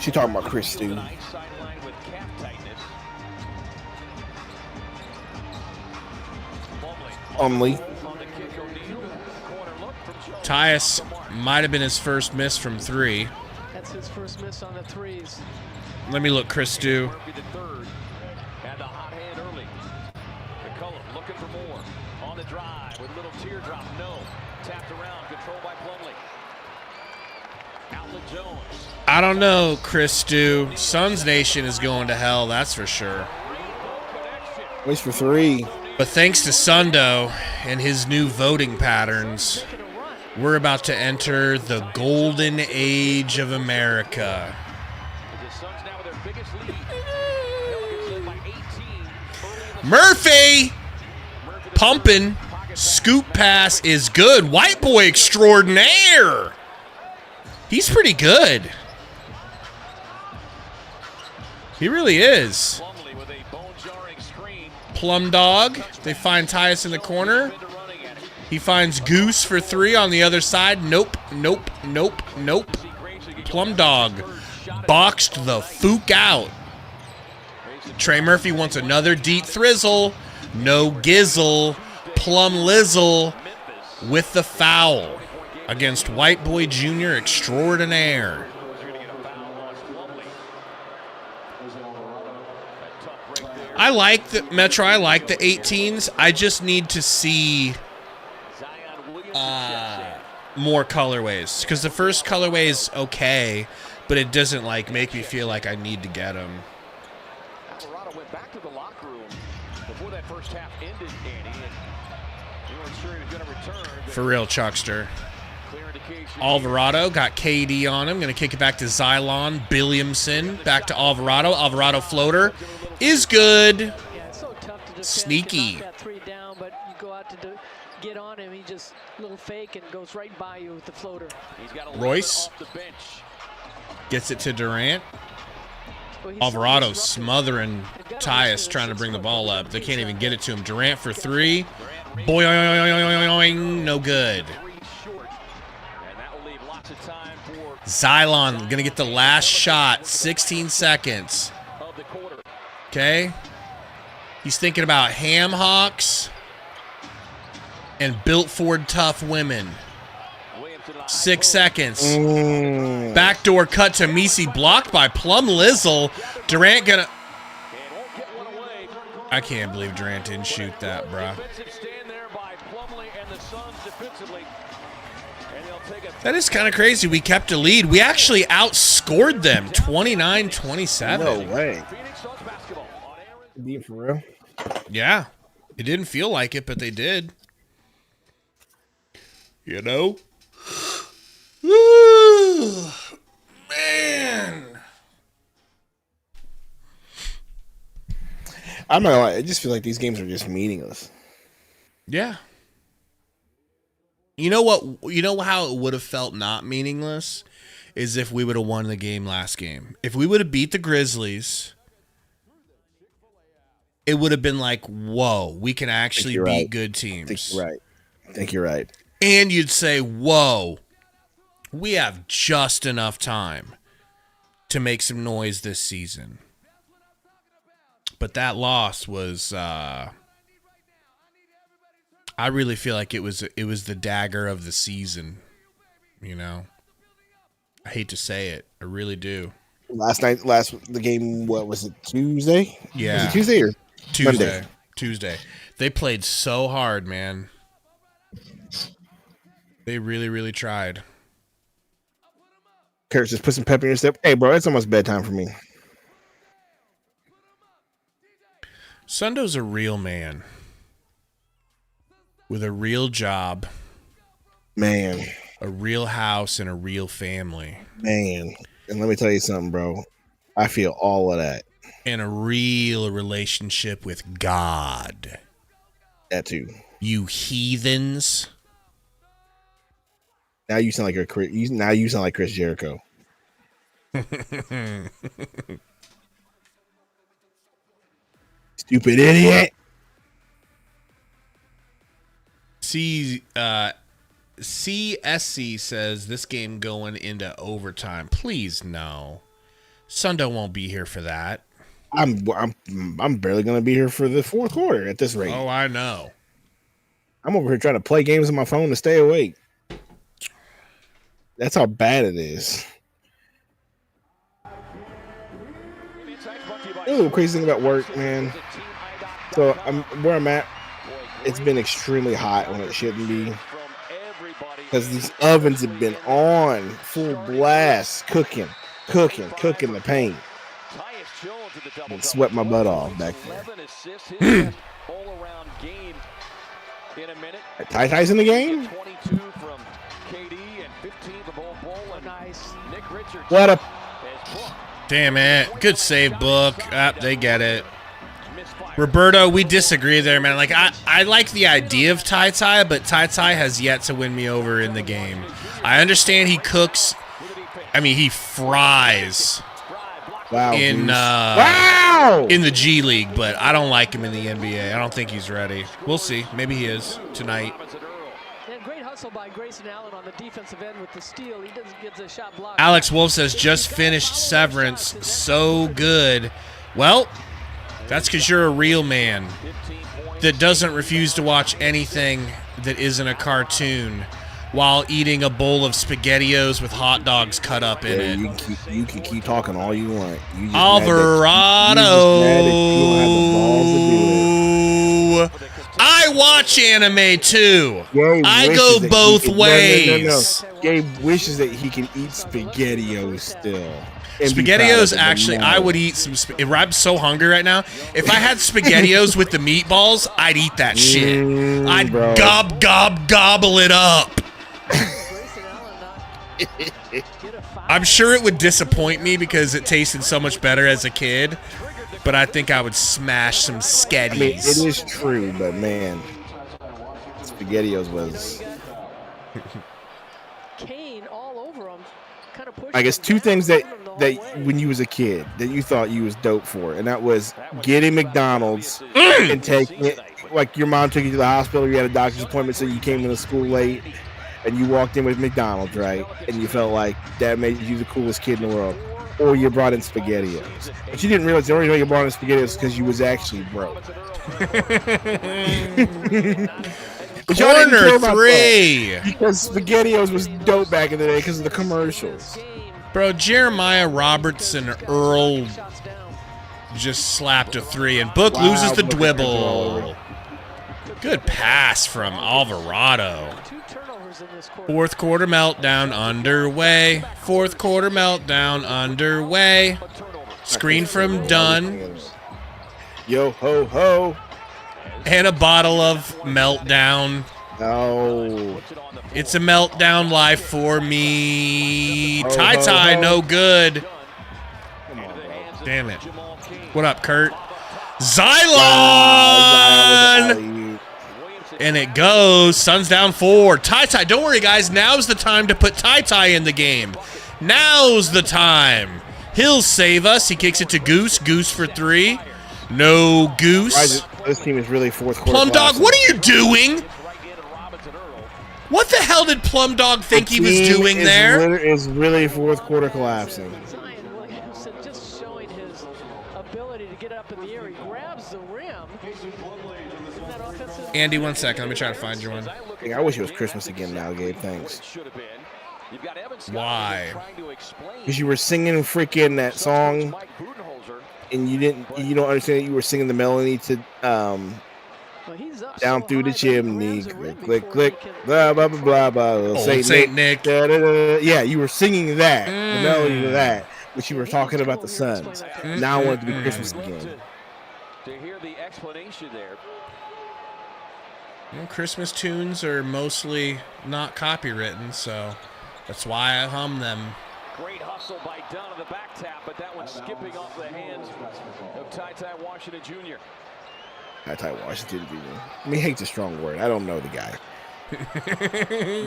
She talking about Chris, dude. Sideline with calf tightness. Only. On the kick, O'Neal. Corner look from Jones. Tyus might have been his first miss from 3. That's his first miss on the threes. Let me look, Chris Stew. Murphy the third. Had the hot hand early. McCullum looking for more. On the drive with a little teardrop. No. Tapped around. Controlled by Plumlee. Outlet Jones. I don't know, Chris Stew. Suns Nation is going to hell, that's for sure. Waits for 3. But thanks to Sundo and his new voting patterns, we're about to enter the golden age of America. The Suns now with their biggest lead. Pelicans led by 18. Murphy! Pumping. Scoop pass is good. White boy extraordinaire. He's pretty good. He really is. Plumlee with a bone-jarring screen. Plum dog. They find Tyus in the corner. He finds Goose for 3 on the other side. Nope, nope, nope, nope. Plum dog boxed the fook out. Trey Murphy wants another deep thrizzle. No gizzle. Plum lizzle with the foul against White Boy Jr. extraordinaire. I like the Metro. I like the 18s. I just need to see more colorways because the first colorway is okay, but it doesn't like make me feel like I need to get them. Alvarado went back to the locker room before that first half ended, Danny, and he wasn't sure he was going to return. For real, Chuckster. Clear indication. Alvarado got KD on him. Going to kick it back to Xylon. Billiamson back to Alvarado. Alvarado floater is good. Yeah, it's so tough to just Sneaky. knock that 3 down, but you go out to get on him, he just little fake and goes right by you with the floater. He's got a Royce off the bench. gets it to Durant. Well, he's Alvarado disruptive. smothering Tyus trying to bring the ball up. They can't even get it to him. Durant for 3. Boing, no good. 3 short, and that will leave lots of time for Xylon going to get the last shot. 16 seconds. of the quarter. Okay. He's thinking about ham hocks and built Ford tough women. Williamson 6 seconds. Backdoor cut to Misi, blocked by Plum Lizzle. Durant gonna. and won't get one away. I can't believe Durant didn't shoot that, bruh. Defensive stand there by Plumlee and the Suns defensively. And they'll take a That is kind of crazy. We kept a lead. We actually outscored them 29-27. No way. Phoenix Suns basketball on Aaron. Being for real. Yeah. It didn't feel like it, but they did. You know? Man. I'm not gonna lie. I just feel like these games are just meaningless. Yeah. You know what? You know how it would have felt not meaningless? Is if we would have won the game last game. If we would have beat the Grizzlies, it would have been like, whoa, we can actually beat right. good teams. I think you're right. And you'd say, whoa, we have just enough time to make some noise this season. But that loss was, I really feel like it was the dagger of the season, you know? I hate to say it. I really do. The game, what was it, Tuesday? Yeah. Was it Tuesday or Monday? Tuesday. They played so hard, man. They really, really tried. Kurt, just put some pep in your step. Hey, bro, it's almost bedtime for me. Sundo's a real man with a real job, Man. a real house, and a real family. Man. And let me tell you something, bro. I feel all of that. And a real relationship with God. That too. You heathens. Now you sound like Chris Jericho. Stupid idiot. CSC says this game going into overtime. Please no. Sundo won't be here for that. I'm barely gonna be here for the fourth quarter at this rate. Oh, I know. I'm over here trying to play games on my phone to stay awake. That's how bad it is. The little crazy thing about work, man. So where I'm at, it's been extremely hot when it shouldn't be. Because these ovens have been on full blast, cooking the paint. And sweat my butt off back there. Ty-Ty's in the game? What a... Damn it. Good save, Book. They get it. Roberto, we disagree there, man. Like I like the idea of Ty-Ty, but Ty-Ty has yet to win me over in the game. I understand he cooks. I mean, he fries in the G League, but I don't like him in the NBA. I don't think he's ready. We'll see. Maybe he is tonight. Great hustle by Grayson Allen on the defensive end with the steal. He doesn't get the shot blocked. Alex Wolf says, just finished Severance. So good. Well, that's because you're a real man that doesn't refuse to watch anything that isn't a cartoon while eating a bowl of SpaghettiOs with hot dogs cut up in it. You can keep talking all you want. Alvarado. I watch anime too. I go both ways. No. Gabe wishes that he can eat SpaghettiOs still. SpaghettiOs, actually, I would eat some. I'm so hungry right now. If I had SpaghettiOs with the meatballs, I'd eat that shit. I'd gobble it up. I'm sure it would disappoint me because it tasted so much better as a kid, but I think I would smash some sketties. I mean, it is true, but man, SpaghettiOs was... Kane all over him. Kind of I guess two things that when you was a kid that you thought you was dope for, and that was getting McDonald's and taking it, like your mom took you to the hospital, you had a doctor's appointment, so you came into school late, and you walked in with McDonald's, right? And you felt like that made you the coolest kid in the world. Or you brought in SpaghettiOs. But you didn't realize the only way you brought in SpaghettiOs because you was actually broke. Corner three. Because SpaghettiOs was dope back in the day because of the commercials. Bro, Jeremiah Robertson Earl just slapped a three, and Book loses the dribble. Good pass from Alvarado. Fourth quarter meltdown underway. Fourth quarter meltdown underway. Screen from Dunn. Yo ho ho. And a bottle of meltdown. No. It's a meltdown life for me. Ty-Ty, no good. Damn it. What up, Kurt? Xylon! And it goes. Sun's down 4. Ty-Ty, don't worry, guys. Now's the time to put Ty-Ty in the game. Now's the time. He'll save us. He kicks it to Goose. Goose for 3. No Goose. This team is really fourth quarter. Plum Dog, what are you doing? What the hell did Plum Dog think he was doing there? Is really fourth quarter collapsing. Just showing his ability to get up in the air. He grabs the rim. Andy, 1 second. Let me try to find you one. I wish it was Christmas again now, Gabe. Thanks. Why? Because you were singing freaking that song, and you don't understand that you were singing the melody to down through the chimney, click, click, click, blah, blah, blah, blah, blah. Saint Nick. Da, da, da, da. Yeah, you were singing that, the melody to that, but you were talking about the Suns. Now I want it to be Christmas again. explanation there. Christmas tunes are mostly not copywritten, so that's why I hum them. Great hustle by Dunn on the back tap, but that one's skipping off the hands of Ty Washington Jr. Ty Washington Jr. I mean, hate's a strong word. I don't know the guy.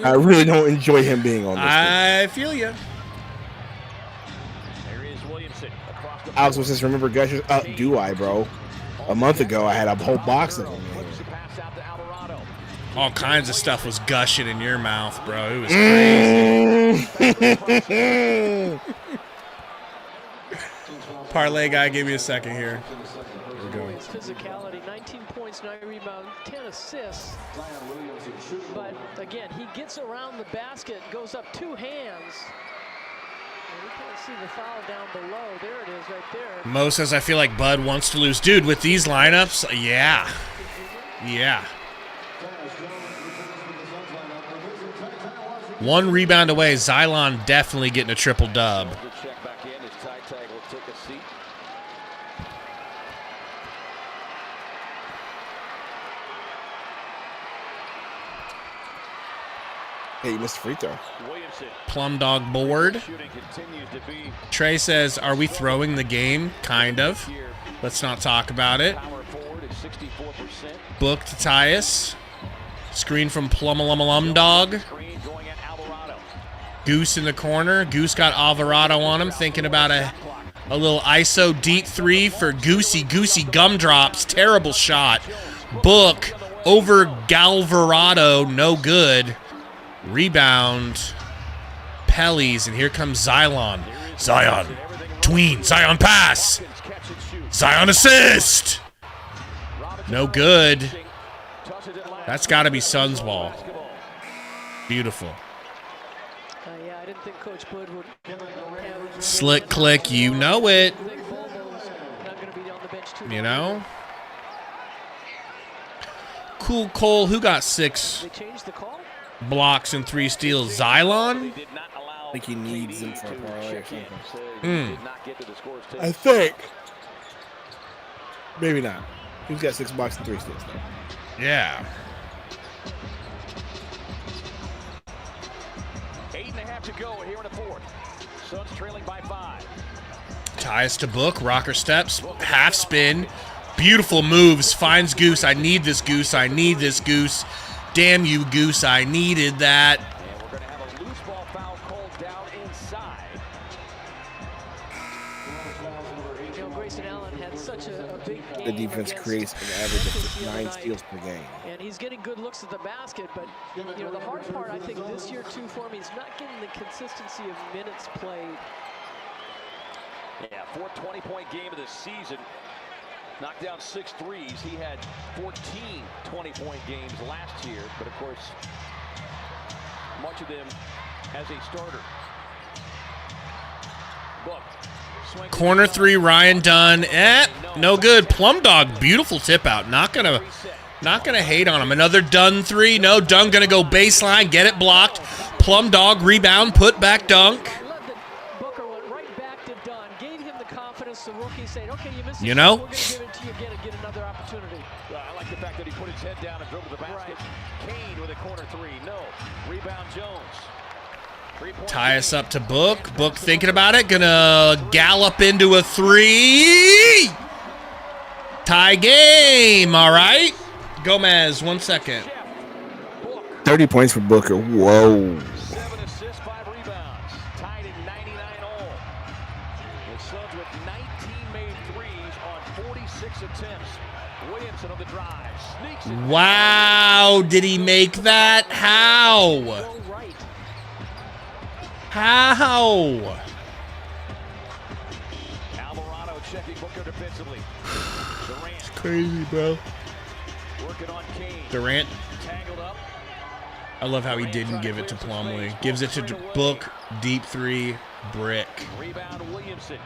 I really don't enjoy him being on this team. I feel you. There is Williamson across the Alex was just remember Gushers. Do I, bro? A month ago, I had a whole box of them. All kinds of stuff was gushing in your mouth, bro. It was crazy. Parlay guy, give me a second here. Here we go. His physicality, 19 points, 9 rebounds, 10 assists. But again, he gets around the basket, goes up 2 hands. And we can't see the foul down below. There it is right there. Mo says, I feel like Bud wants to lose. Dude, with these lineups, yeah. Yeah. 1 rebound away. Xylon definitely getting a triple dub. Check back in as Ty will take a seat. Hey, you missed a free throw. Williamson. Plum dog board. Shooting continues to be Trey says, are we throwing the game? Kind of. Let's not talk about it. power forward at 64%. Book to Tyus. Screen from Plum dog. Screen going at Alvarado. Goose in the corner. Goose got Alvarado on him, thinking about a little ISO deep 3 for Goosey. Goosey gumdrops. Terrible shot. Book over Galvarado. No good. Rebound. Pellies, and here comes Xylon. Zion. Tween. Zion pass. Zion assist. No good. That's got to be Suns ball. Beautiful. Yeah, I didn't think Coach Bud would have Slick click, you know it. not going to be on the bench too You long. know? Cool Cole, who got 6 They changed the call. blocks and 3 steals? Xylon? I think he needs him for a parlay or something. Did not get to the scores table. I think. Maybe not. He's got 6 blocks and 3 steals, though. Yeah. 8.5 to go here in the fourth. Suns trailing by 5. Ties to Book, rocker steps, half spin. Beautiful moves, finds Goose. I need this Goose, I need this Goose. Damn you, Goose, I needed that. And we're going to have a loose ball foul called down inside. You know, Grayson Allen had such a big game. The defense against creates an average of Memphis the other 9 night. steals per game. And he's getting good looks at the basket, but you know the hard part I think this year too for me is not getting the consistency of minutes played. Yeah, 4 20-point game of the season. Knocked down 6 threes. He had 14 20-point games last year, but of course, much of them as a starter. Book. Corner 3, Ryan Dunn. No good. Plum dog, beautiful tip out. Not gonna hate on him. Another Dunn 3. No, Dunn gonna go baseline, get it blocked. Plum dog rebound, put back dunk. I love that Booker went right back to Dunn, gave him the confidence. The rookie said, "Okay, you missed it. You know? We're gonna give it to you again and get another opportunity." I like the fact that he put his head down and drove to the basket. Kane with a corner 3. No. Rebound Jones. Tie us up to Book. Book thinking about it. Gonna gallop into a 3. Tie game. All right. Gomez, 1 second. 30 points for Booker. Whoa. 7 assists, 5 rebounds. Tied at 99 all. The Suns with 19 made threes on 46 attempts. Williamson on the drive. Sneaks it. Wow. Did he make that? How? Go right. How? Alvarado checking Booker defensively. Durant Crazy, bro. working on Kane. Durant. Tangled up. I love how he didn't give it to Plumlee. Gives it to Book. Deep 3. Brick. Rebound Williamson.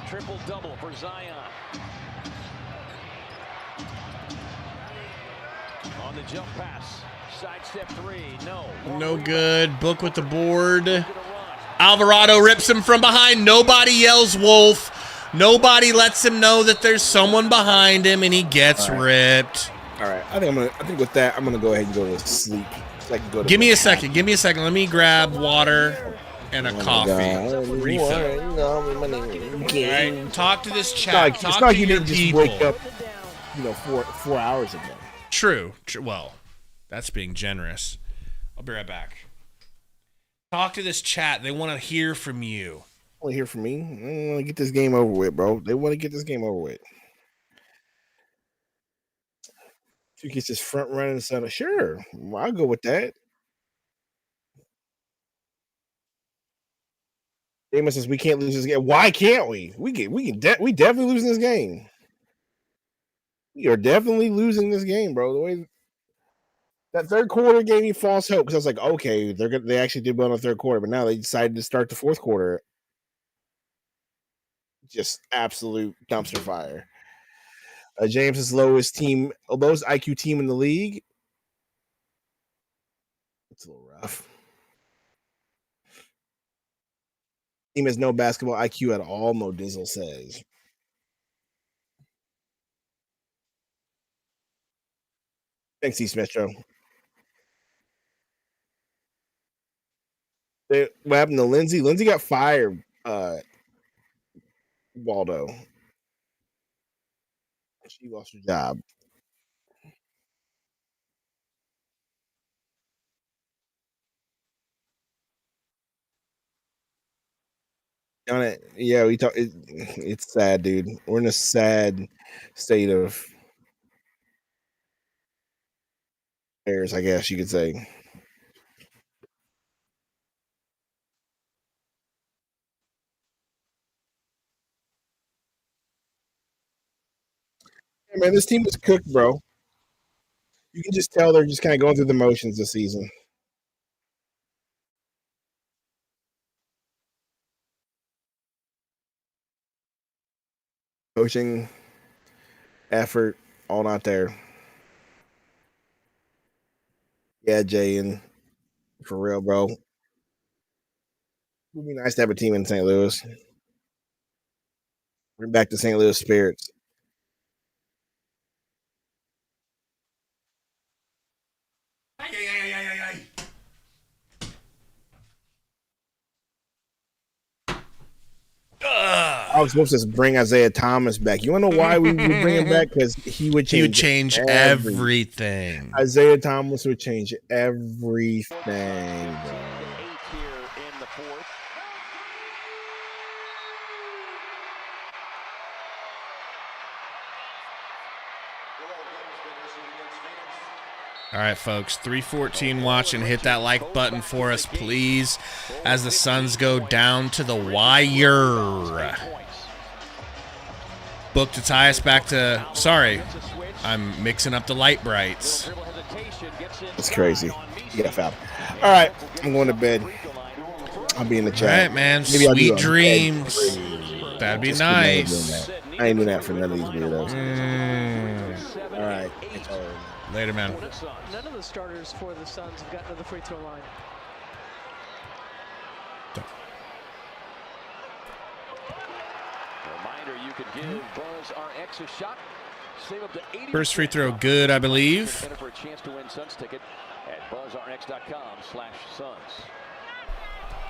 Triple double for Zion. On the jump pass. Sidestep 3. No. No good. Book with the board. Alvarado rips him from behind. Nobody yells wolf. Nobody lets him know that there's someone behind him, and he gets ripped. All right, I think with that, I'm gonna go ahead and go to sleep. So I can go to Give me a second. Give me a second. Let me grab water and a coffee. Refill. All right, talk to this chat. It's Talk not to you your didn't just people. wake up, 4 hours ago. True. Well, that's being generous. I'll be right back. Talk to this chat. They want to hear from you. Want to hear from me? I want to get this game over with, bro. They want to get this game over with. If you get this front running center, sure, I'll go with that. Damon says we can't lose this game. Why can't we? We definitely losing this game. We are definitely losing this game, bro. The way that third quarter gave me false hope because I was like, okay, they actually did well in the third quarter, but now they decided to start the fourth quarter. Just absolute dumpster fire. James is lowest IQ team in the league. It's a little rough. Team has no basketball IQ at all, Mo Dizzle says. Thanks, East Metro. What happened to Lindsay? Lindsay got fired, Waldo. She lost her job. On it, yeah, we talk. It's sad, dude. We're in a sad state of affairs, I guess you could say. Hey, man, this team is cooked, bro. You can just tell they're just kind of going through the motions this season. Coaching, effort, all not there. Yeah, Jay, and for real, bro. It would be nice to have a team in St. Louis. Bring back the St. Louis spirits. I was supposed to bring Isaiah Thomas back. You want to know why we would bring him back? Because he would change everything. Isaiah Thomas would change everything, bro. All right, folks, 314 watching. Hit that like button for us, please, as the Suns go down to the wire. Book to tie us back to... Sorry, I'm mixing up the light brights. That's crazy. You got fouled. All right, I'm going to bed. I'll be in the chat. All right, man. Maybe Sweet dreams. That'd be nice. I ain't doing that for none of these weirdos. All right. Later, man. None of the starters for the Suns have gotten to the free throw line. Reminder, you can give Buzz RX a shot. Save up to 80%. First free throw good, I believe. For a chance to win Suns ticket at buzzrx.com/Suns.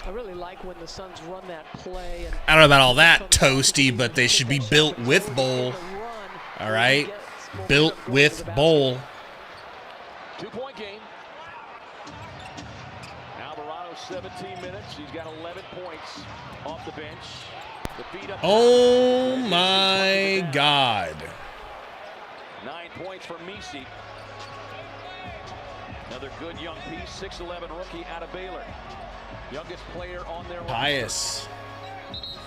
I really like when the Suns run that play. And I don't know about all that, Toasty, but they should be built with bowl. All right? Built with bowl. 2-point game. Alvarado, 17 minutes. He's got 11 points off the bench. Oh, my God. 9 points for Misi. Another good young piece, 6'11" rookie out of Baylor. Youngest player on their Pius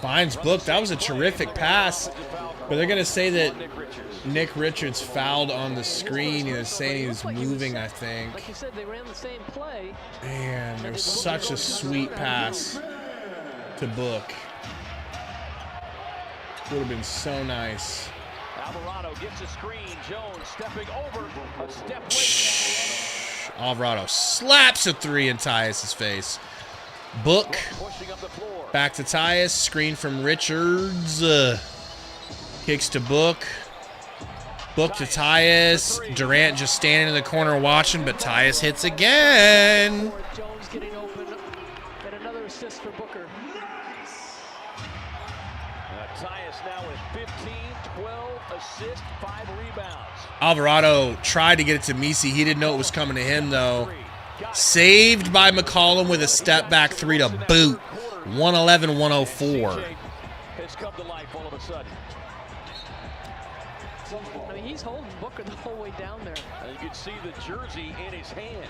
finds Book. That was a terrific pass, but they're going to say that Nick Richards fouled on the screen. He was saying he was moving, I think. Like you said, they ran the same play. Man, it was such a sweet pass to Book. Would have been so nice. Alvarado gets a screen. Jones stepping over. A step Alvarado slaps a three in Tyus' face. Book back to Tyus. Screen from Richards. Kicks to Book. Book to Tyus. Durant just standing in the corner watching, but Tyus hits again. Jones getting open, and another assist for Booker. Tyus now with 15, 12 assists, 5 rebounds. Alvarado tried to get it to Misi. He didn't know it was coming to him, though. Saved by McCollum with a step-back 3 to boot. 111-104. Has come to life all of a sudden. I mean, he's holding Booker the whole way down there. And you can see the jersey in his hand.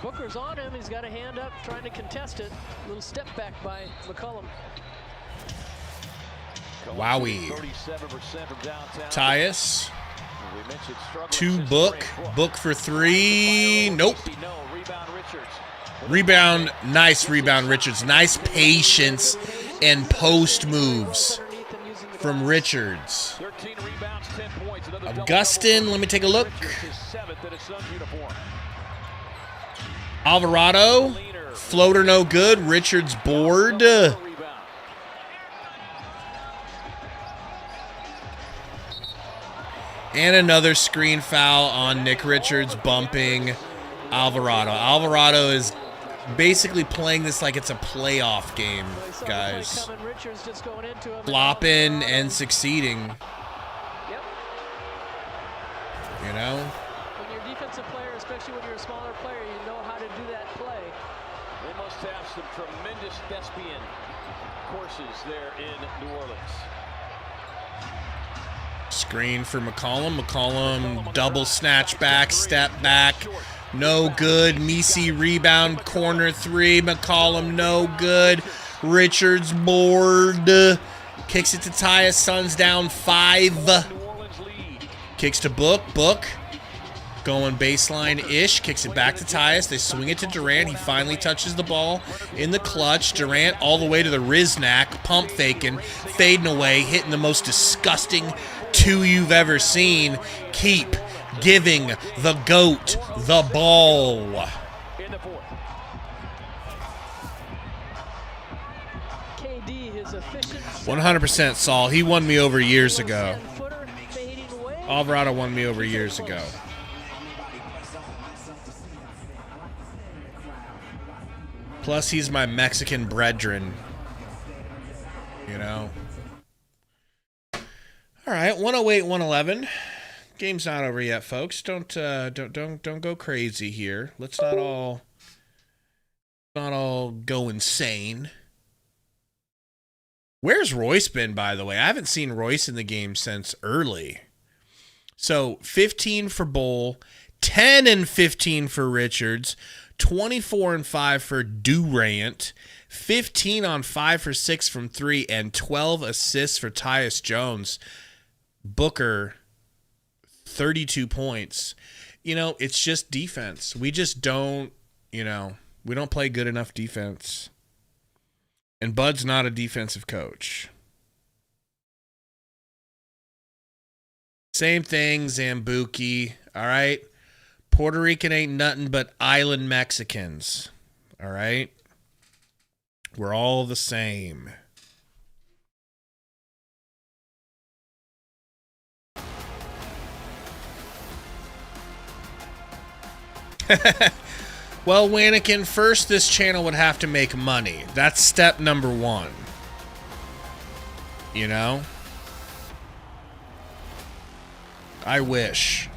Booker's on him. He's got a hand up, trying to contest it. A little step back by McCollum. Wowie. Tyus. To Book. Book for 3. Nope. Rebound. Nice rebound, Richards. Nice patience and post moves from Richards. Augustin, let me take a look. Alvarado. Floater no good. Richards board. And another screen foul on Nick Richards, bumping Alvarado. Alvarado is basically playing this like it's a playoff game, guys. Flopping and succeeding. You know? When you're a defensive player, especially when you're a smaller player, you know how to do that play. They must have some tremendous thespian courses there in New Orleans. Screen for McCollum. McCollum double snatch back, step back. No good. Misi rebound, corner 3. McCollum no good. Richards board. Kicks it to Tyus. Suns down 5. Kicks to Book. Book going baseline-ish. Kicks it back to Tyus. They swing it to Durant. He finally touches the ball in the clutch. Durant all the way to the Riznak. Pump faking. Fading away. Hitting the most disgusting 2 you've ever seen. Keep giving the GOAT the ball. 100% Saul. He won me over years ago. Alvarado won me over years ago. Plus, he's my Mexican brethren. You know? All right, 108-111. Game's not over yet, folks. Don't go crazy here. Let's not all go insane. Where's Royce been, by the way? I haven't seen Royce in the game since early. So 15 for Bull, 10 and 15 for Richards, 24 and 5 for Durant, 15 on 5 for 6 from 3, and 12 assists for Tyus Jones. Booker, 32 points. You know, it's just defense. We just don't, we don't play good enough defense. And Bud's not a defensive coach. Same thing, Zambuki, all right? Puerto Rican ain't nothing but island Mexicans, all right? We're all the same. Well, Wanikin, first this channel would have to make money. That's step number 1. You know? I wish.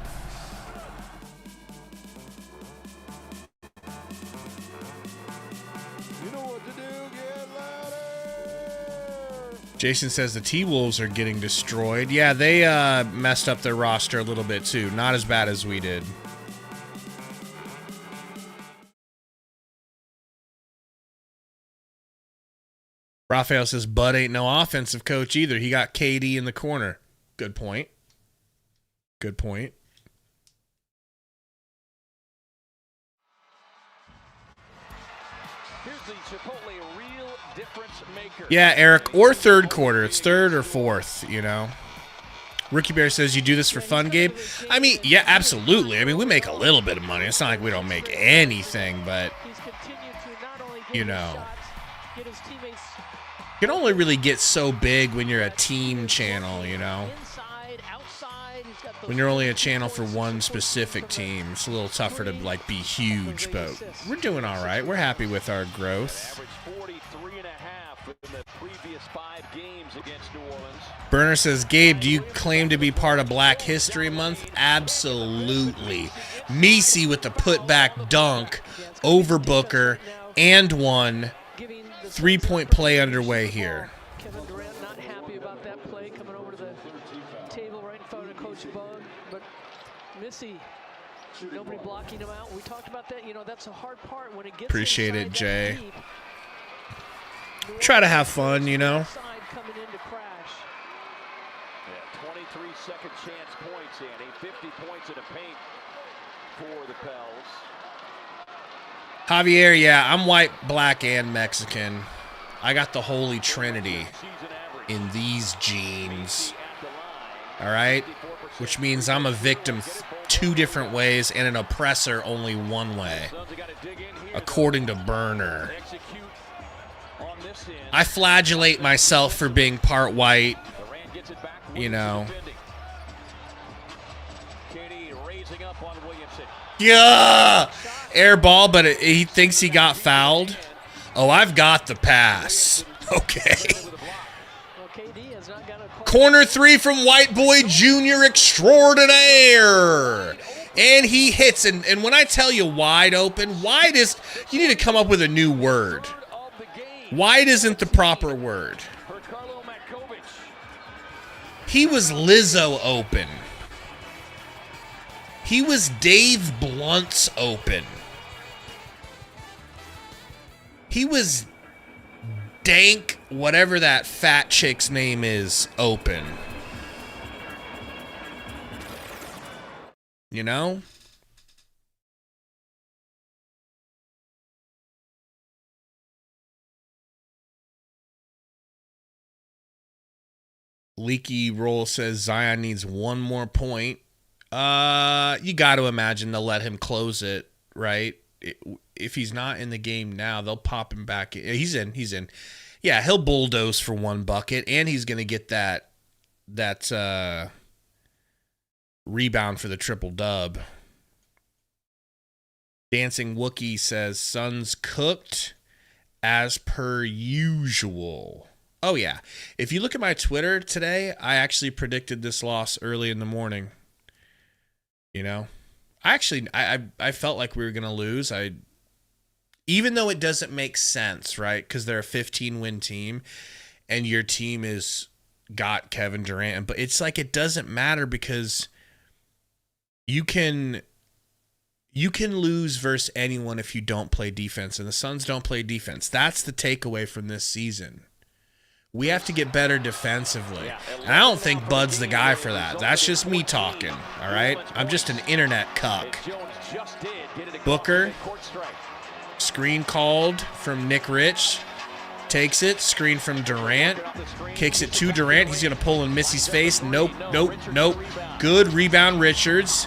You know what to do, get louder. Jason says the T-Wolves are getting destroyed. Yeah, they messed up their roster a little bit too. Not as bad as we did. Raphael says Bud ain't no offensive coach either. He got KD in the corner. Good point. Good point. Here's the Chipotle real difference maker. Yeah, Eric, or third quarter. It's third or fourth, you know. Rookie Bear says, you do this for fun, Gabe? I mean, yeah, absolutely. I mean, we make a little bit of money. It's not like we don't make anything, but, you know. Get his teammates You can only really get so big when you're a team channel, you know? When you're only a channel for one specific team, it's a little tougher to like be huge, but we're doing all right. We're happy with our growth. Burner says, Gabe, do you claim to be part of Black History Month? Absolutely. Messi with the putback dunk over Booker and one. 3-point play underway here. Kevin Durant not happy about that play coming over to the table right in front of Coach Bug, but Missy, nobody blocking him out. We talked about that. You know, that's a hard part when it gets. Appreciate it, Jay. Try to have fun, you know. Coming in to crash. Yeah, 23 second chance points in, 50 points in the paint for the Pels. Javier, yeah, I'm white, black, and Mexican. I got the holy trinity in these genes. All right? Which means I'm a victim 2 different ways and an oppressor only one way. According to Burner. I flagellate myself for being part white. You know. Yeah! Air ball, but he thinks he got fouled. Oh, I've got the pass. Okay. Corner 3 from White Boy Jr. extraordinaire. And he hits. And when I tell you wide open, wide is, you need to come up with a new word. Wide isn't the proper word. He was Lizzo open. He was Dave Blunt's open. He was Dank, whatever that fat chick's name is, open. You know? Leaky Roll says Zion needs one more point. You got to imagine they'll let him close it, right? If he's not in the game now, they'll pop him back in. He's in. Yeah, he'll bulldoze for 1 bucket, and he's going to get that rebound for the triple dub. Dancing Wookie says Suns cooked as per usual. Oh, yeah. If you look at my Twitter today, I actually predicted this loss early in the morning. You know? I felt like we were going to lose. Even though it doesn't make sense, right? Because they're a 15-win team, and your team is got Kevin Durant. But it's like it doesn't matter because you can lose versus anyone if you don't play defense, and the Suns don't play defense. That's the takeaway from this season. We have to get better defensively. And I don't think Bud's the guy for that. That's just me talking, all right? I'm just an internet cuck. Booker, screen called from Nick Rich. Takes it, screen from Durant. Kicks it to Durant. He's going to pull in Missy's face. Nope. Good rebound, Richards.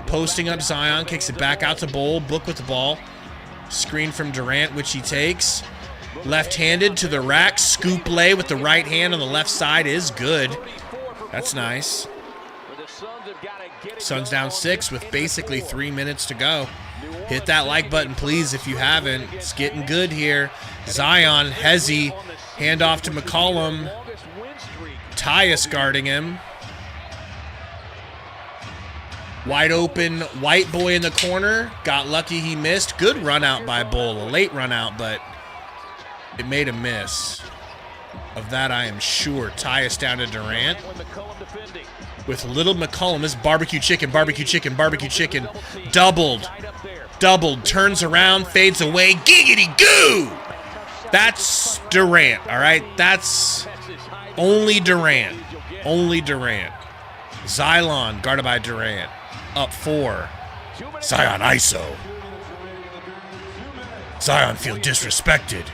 Posting up Zion. Kicks it back out to Bowl. Book with the ball. Screen from Durant, which he takes. Left-handed to the rack. Scoop lay with the right hand on the left side is good. That's nice. Suns down 6 with basically 3 minutes to go. Hit that like button, please, if you haven't. It's getting good here. Zion, Hezzy, handoff to McCollum. Tyus guarding him. Wide open, White Boy in the corner. Got lucky he missed. Good run out by Bull. A late run out, but it made a miss. Of that, I am sure. Tyus down to Durant. With little McCollum. This is barbecue chicken. Doubled. Turns around, fades away. Giggity goo! That's Durant, all right? That's only Durant. Xylon guarded by Durant. Up 4. Zion ISO. Zion feel disrespected.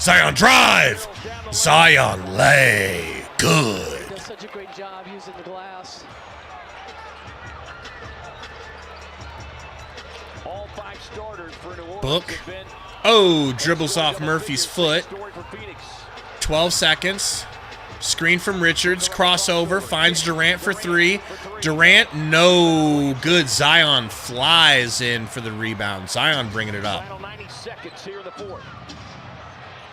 Zion drive. Zion lay. Good. Does such a great job using the glass. All 5 starters for New Orleans. Book. Oh, dribbles off Murphy's foot. 12 seconds. Screen from Richards. Crossover. Finds Durant for three. Durant, no good. Zion flies in for the rebound. Zion bringing it up. Final 90 seconds here in the fourth.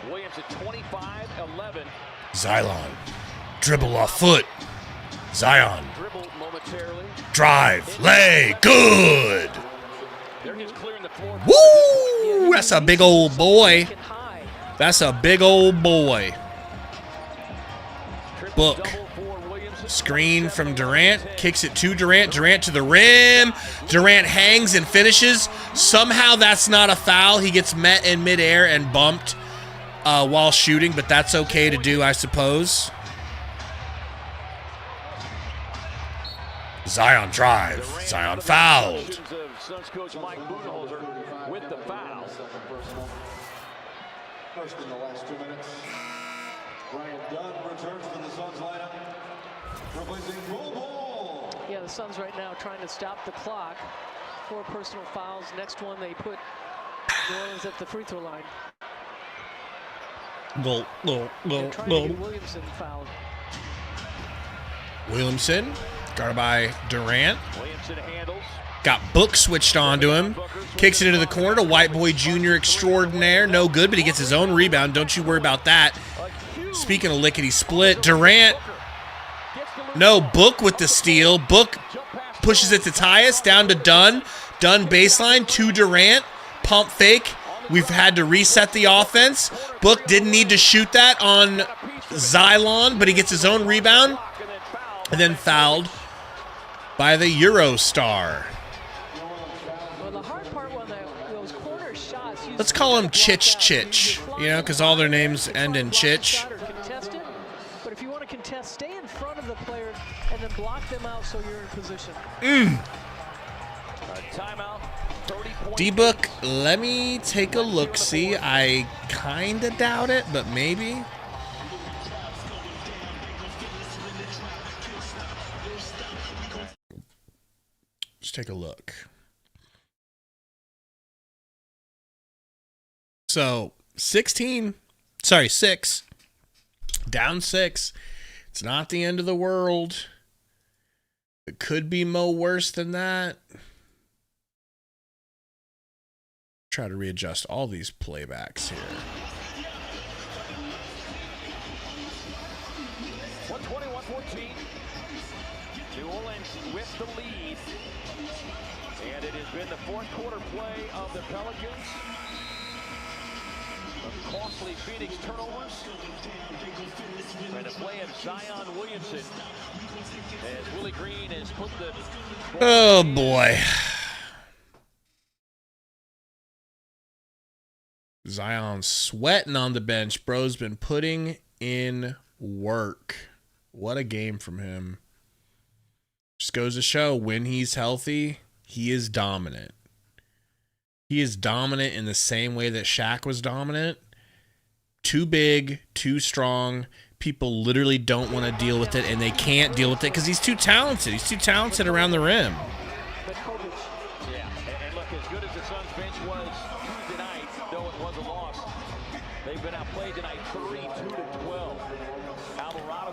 Williams at 25-11. Zion. Dribble off foot. Zion. Dribble momentarily. Drive. Lay. Good. They're just clearing the floor. Woo! That's a big old boy. That's a big old boy. Book. Screen from Durant. Kicks it to Durant. Durant to the rim. Durant hangs and finishes. Somehow that's not a foul. He gets met in midair and bumped while shooting, but that's okay to do, I suppose. Zion drive. Zion fouled. Suns coach Mike Budenholzer with the foul. First in the last 2 minutes. Brian Dunn returns to the Suns lineup, replacing Bol. Yeah, the Suns right now trying to stop the clock. 4 personal fouls. Next one, they put New Orleans at the free throw line. Go. They're trying to get Williamson fouled. Williamson, guarded by Durant. Williamson handles. Got Book switched on to him. Kicks it into the corner to White Boy Jr. extraordinaire. No good, but he gets his own rebound. Don't you worry about that. Speaking of lickety-split, Durant. No, Book with the steal. Book pushes it to Tyus, down to Dunn. Dunn baseline to Durant. Pump fake. We've had to reset the offense. Book didn't need to shoot that on Xylon, but he gets his own rebound. And then fouled by the Eurostar. Well, the hard part when those corner shots. Let's call him Chich, you know, because all their names end in Chich. But if you want to contest, stay in front of the player and then block them out so you're in position. Timeout. D-Book, let me take a look-see. I kind of doubt it, but maybe. Let's take a look. So, 6. Down 6. It's not the end of the world. It could be worse than that. Try to readjust all these playbacks here. 121-14. New Orleans with the lead. And it has been the fourth quarter play of the Pelicans. Some costly Phoenix turnovers. And a play of Zion Williamson. As Willie Green has put the... Oh, boy. Zion's sweating on the bench. Bro's been putting in work. What a game from him. Just goes to show when he's healthy, he is dominant. He is dominant in the same way that Shaq was dominant. Too big, too strong. People literally don't want to deal with it, and they can't deal with it because he's too talented. He's too talented around the rim. Yeah, and look, as good as the Suns bench was Tuesday night, though it was a loss, they've been outplayed tonight 32-12.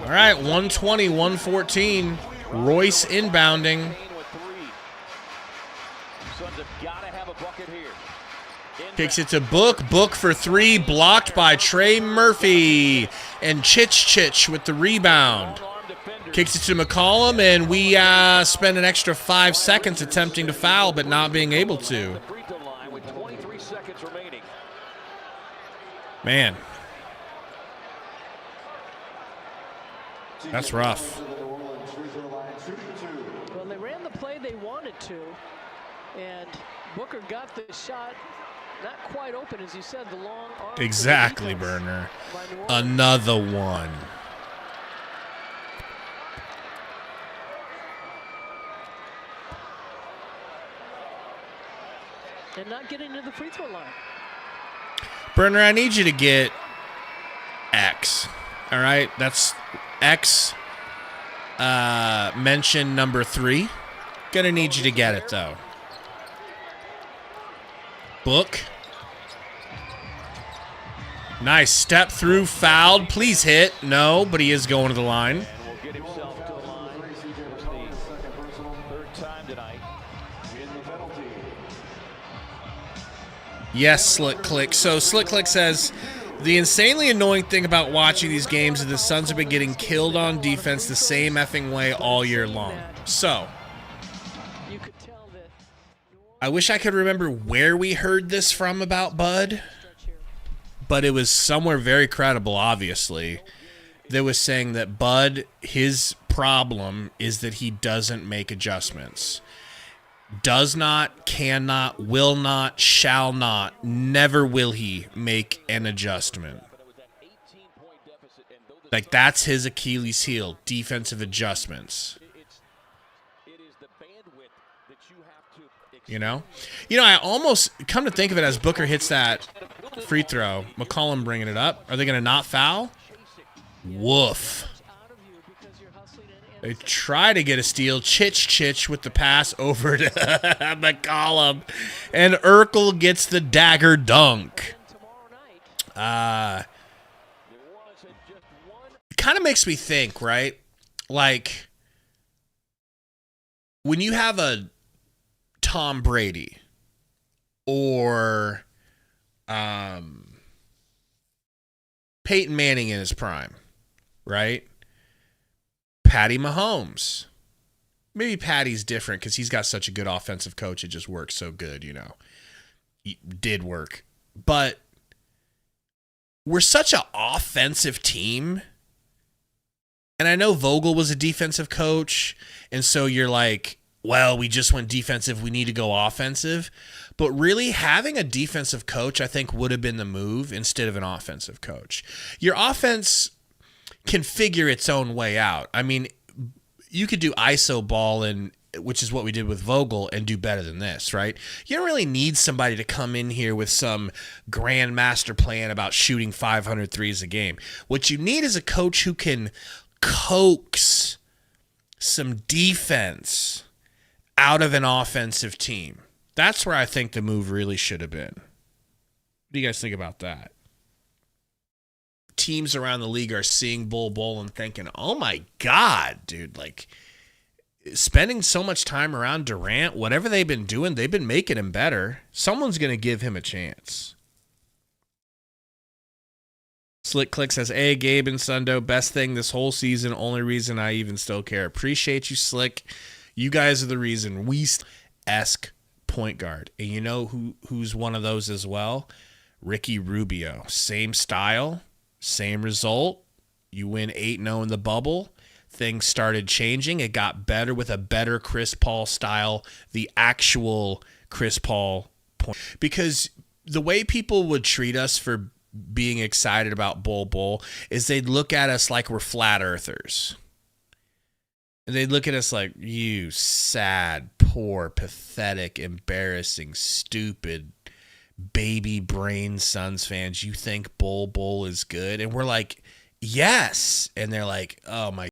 All right, 120-114. Royce inbounding. Suns have got to have a bucket here. Kicks it to Book. Book for 3, blocked by Trey Murphy. And Chich with the rebound. Kicks it to McCollum, and we spend an extra 5 seconds attempting to foul, but not being able to. Man. That's rough. Well, they ran the play they wanted to, and Booker got the shot. Not quite open, as you said, the long arm. Exactly, Burner. Another one. And not getting to the free throw line. Burner, I need you to get X. All right? That's X mention number 3. Gonna need you to get it, though. Book. Nice step through, fouled. Please hit. No, but he is going to the line. And will get himself to the line. It's the third time tonight. Yes, Slick Click. So Slick Click says, the insanely annoying thing about watching these games is the Suns have been getting killed on defense the same effing way all year long. So, I wish I could remember where we heard this from about Bud, but it was somewhere very credible, obviously, that was saying that Bud, his problem is that he doesn't make adjustments. Does not, cannot, will not, shall not, never will he make an adjustment. Like, that's his Achilles heel, defensive adjustments. You know, I almost come to think of it as Booker hits that free throw. McCollum bringing it up. Are they going to not foul? Woof. They try to get a steal. Chich with the pass over to McCollum. And Urkel gets the dagger dunk. It kind of makes me think, right? Like, when you have a Tom Brady or Peyton Manning in his prime, right? Patty Mahomes. Maybe Patty's different because he's got such a good offensive coach. It just works so good, It did work. But we're such an offensive team. And I know Vogel was a defensive coach. And so you're like, well, we just went defensive. We need to go offensive. But really, having a defensive coach, I think, would have been the move instead of an offensive coach. Your offense can figure its own way out. I mean, you could do ISO ball, which is what we did with Vogel, and do better than this, right? You don't really need somebody to come in here with some grand master plan about shooting 500 threes a game. What you need is a coach who can coax some defense out of an offensive team. That's where I think the move really should have been. What do you guys think about that? Teams around the league are seeing Bull and thinking, oh my God, dude, like spending so much time around Durant, whatever they've been doing, they've been making him better. Someone's going to give him a chance. Slick Click says, hey, Gabe and Sundo, best thing this whole season, only reason I even still care. Appreciate you, Slick. You guys are the reason we esque point guard. And you know who's one of those as well? Ricky Rubio. Same style, same result. You win 8-0 in the bubble. Things started changing. It got better with a better Chris Paul style, the actual Chris Paul point. Because the way people would treat us for being excited about Bull is they'd look at us like we're flat earthers. And they'd look at us like, you sad, poor, pathetic, embarrassing, stupid, baby brain Suns fans. You think Bull is good? And we're like, yes. And they're like, oh my,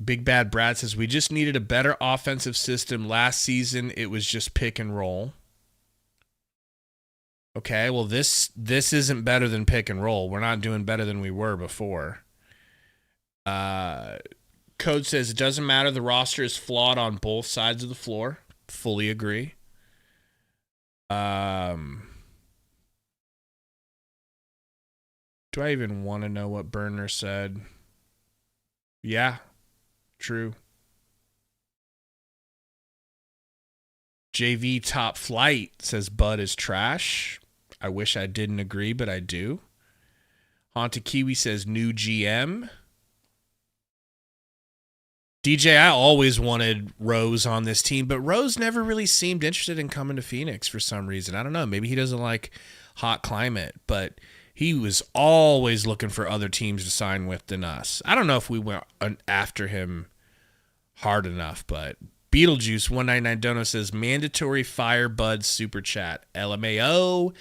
Big Bad Brad says, we just needed a better offensive system. Last season, it was just pick and roll. Okay, well, this isn't better than pick and roll. We're not doing better than we were before. Code says, it doesn't matter. The roster is flawed on both sides of the floor. Fully agree. Do I even want to know what Burner said? Yeah. True. JV Top Flight says Bud is trash. I wish I didn't agree, but I do. Haunted Kiwi says new GM. DJ, I always wanted Rose on this team, but Rose never really seemed interested in coming to Phoenix for some reason. I don't know. Maybe he doesn't like hot climate, but he was always looking for other teams to sign with than us. I don't know if we went after him hard enough, but Beetlejuice 199 Dono says mandatory fire Bud super chat. LMAO.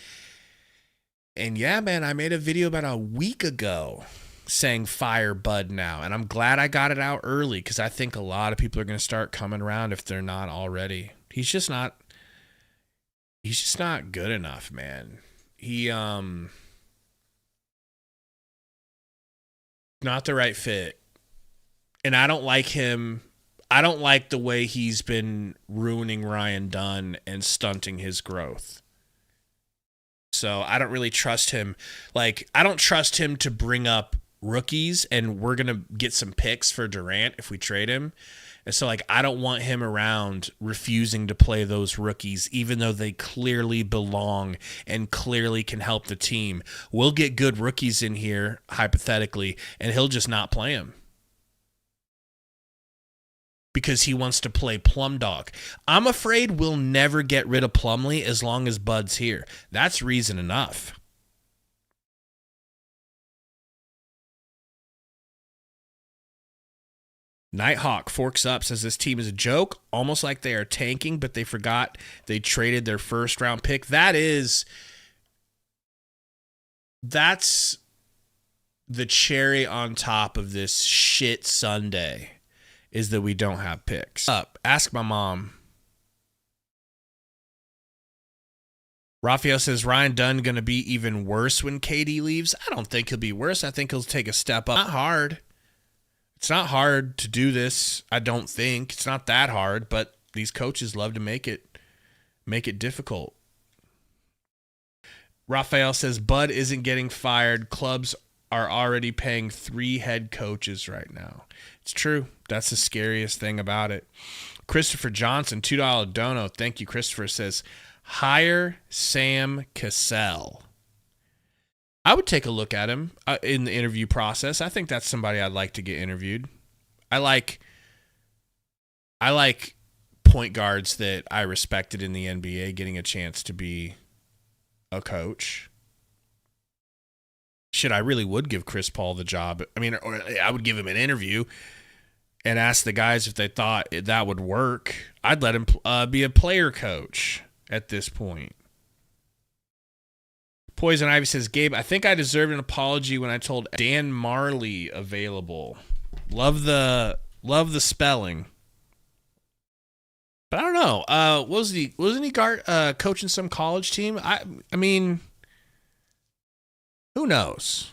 And yeah, man, I made a video about a week ago saying fire Bud now, and I'm glad I got it out early because I think a lot of people are going to start coming around if they're not already. He's just not He's just not good enough, man. He not the right fit. And I don't like him. I don't like the way he's been ruining Ryan Dunn and stunting his growth. So I don't really trust him. Like, I don't trust him to bring up rookies, and we're going to get some picks for Durant if we trade him. And so, like, I don't want him around refusing to play those rookies, even though they clearly belong and clearly can help the team. We'll get good rookies in here, hypothetically, and he'll just not play them because he wants to play Plum Dog. I'm afraid we'll never get rid of Plumlee as long as Bud's here. That's reason enough. Nighthawk forks up, says this team is a joke, almost like they are tanking, but they forgot they traded their first-round pick. That's the cherry on top of this shit Sunday, is that we don't have picks. Ask my mom. Raphael says, Ryan Dunn going to be even worse when KD leaves? I don't think he'll be worse. I think he'll take a step up. Not hard. It's not hard to do this, I don't think. It's not that hard, but these coaches love to make it difficult. Raphael says, Bud isn't getting fired. Clubs are already paying 3 head coaches right now. It's true. That's the scariest thing about it. Christopher Johnson, $2 dono. Thank you, Christopher, says, hire Sam Cassell. I would take a look at him in the interview process. I think that's somebody I'd like to get interviewed. I like point guards that I respected in the NBA getting a chance to be a coach. Shit, I really would give Chris Paul the job. I mean, or I would give him an interview and ask the guys if they thought that would work. I'd let him be a player coach at this point. Poison Ivy says, Gabe, I think I deserved an apology when I told Dan Marley available. Love the spelling. But I don't know. Wasn't he coaching some college team? I mean, who knows?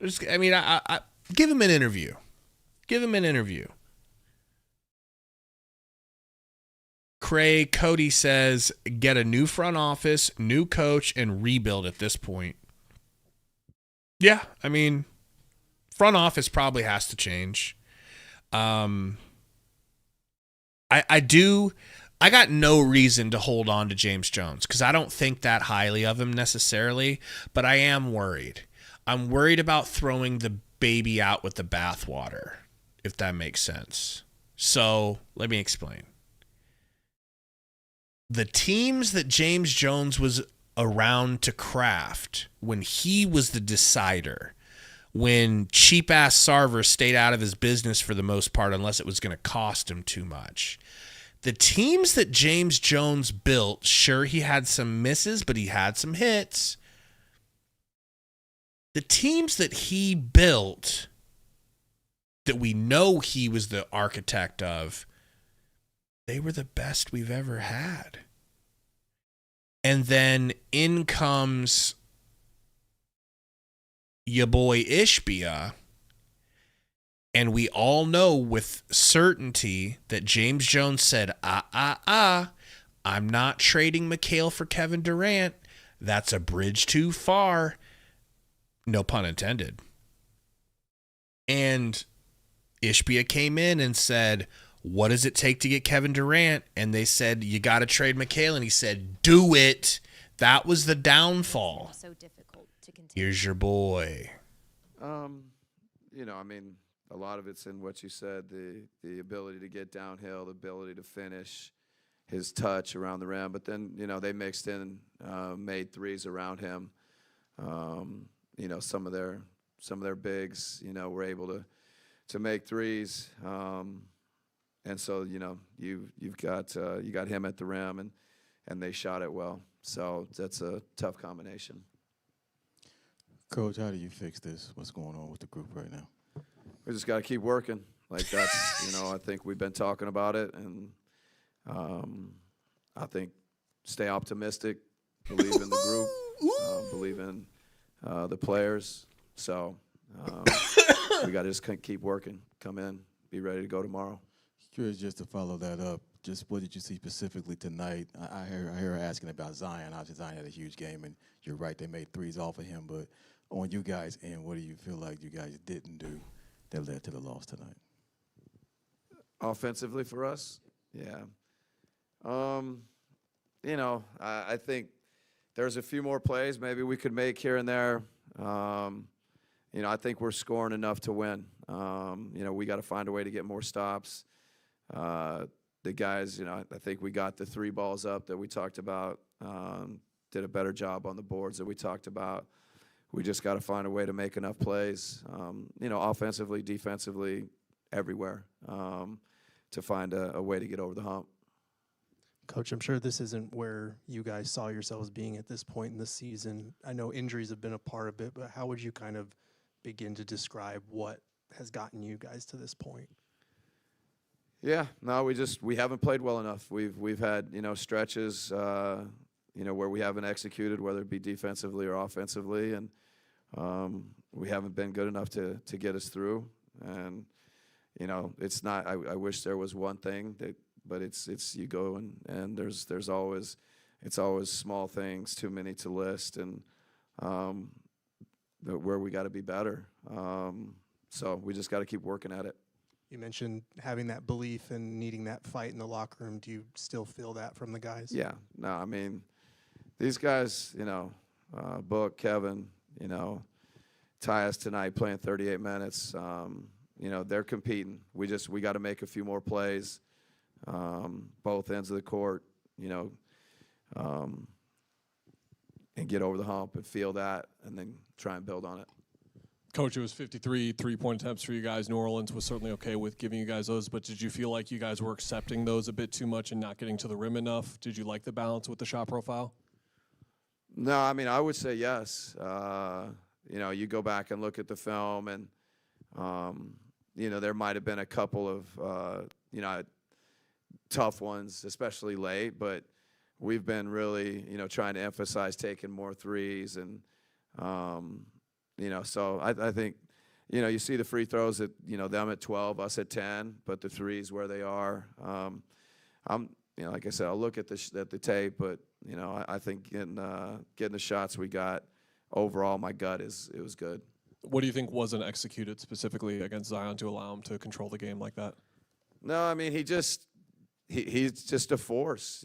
I give him an interview. Give him an interview. Cody says, get a new front office, new coach, and rebuild at this point. Yeah, I mean, front office probably has to change. I got no reason to hold on to James Jones because I don't think that highly of him necessarily, but I am worried. I'm worried about throwing the baby out with the bathwater, if that makes sense. So let me explain. The teams that James Jones was around to craft when he was the decider, when cheap-ass Sarver stayed out of his business for the most part unless it was going to cost him too much. The teams that James Jones built, sure, he had some misses, but he had some hits. The teams that he built that we know he was the architect of, they were the best we've ever had. And then in comes your boy Ishbia, and we all know with certainty that James Jones said, I'm not trading McHale for Kevin Durant. That's a bridge too far. No pun intended. And Ishbia came in and said, what does it take to get Kevin Durant? And they said, you got to trade McHale. And he said, do it. That was the downfall. So difficult to continue. Here's your boy. I mean, a lot of it's in what you said, the ability to get downhill, the ability to finish, his touch around the rim. But then, they mixed in, made threes around him. Some of their bigs, were able to make threes. And so, you got him at the rim, and they shot it well. So that's a tough combination. Coach, how do you fix this? What's going on with the group right now? We just got to keep working. Like that's, I think we've been talking about it, and I think stay optimistic, believe in the group, believe in the players. So we got to just keep working, come in, be ready to go tomorrow. Curious just to follow that up. Just what did you see specifically tonight? I hear her asking about Zion. Obviously, Zion had a huge game, and you're right, they made threes off of him. But on you guys' end, what do you feel like you guys didn't do that led to the loss tonight? Offensively for us? Yeah. I think there's a few more plays maybe we could make here and there. I think we're scoring enough to win. We got to find a way to get more stops. The guys, I think we got the 3 balls up that we talked about, did a better job on the boards that we talked about. We just got to find a way to make enough plays, offensively, defensively, everywhere, to find a way to get over the hump. Coach, I'm sure this isn't where you guys saw yourselves being at this point in the season. I know injuries have been a part of it, but how would you kind of begin to describe what has gotten you guys to this point? Yeah, no, we haven't played well enough. We've had stretches where we haven't executed, whether it be defensively or offensively, and we haven't been good enough to get us through. And it's not. I wish there was one thing but it's you go and there's always small things, too many to list, and where we got to be better. So we just got to keep working at it. You mentioned having that belief and needing that fight in the locker room. Do you still feel that from the guys? Yeah. No, I mean, these guys, Book, Kevin, Tyus tonight playing 38 minutes. They're competing. We got to make a few more plays, both ends of the court, and get over the hump and feel that, and then try and build on it. Coach, it was 53 3-point attempts for you guys. New Orleans was certainly okay with giving you guys those, but did you feel like you guys were accepting those a bit too much and not getting to the rim enough? Did you like the balance with the shot profile? No, I mean, I would say yes. You go back and look at the film, and, there might have been a couple of, tough ones, especially late, but we've been really, trying to emphasize taking more threes. And, so I think, you see the free throws at, them at 12, us at 10, but the threes where they are. Like I said, I'll look at the tape, but, I think getting the shots we got overall, my gut it was good. What do you think wasn't executed specifically against Zion to allow him to control the game like that? No, I mean, he's just a force,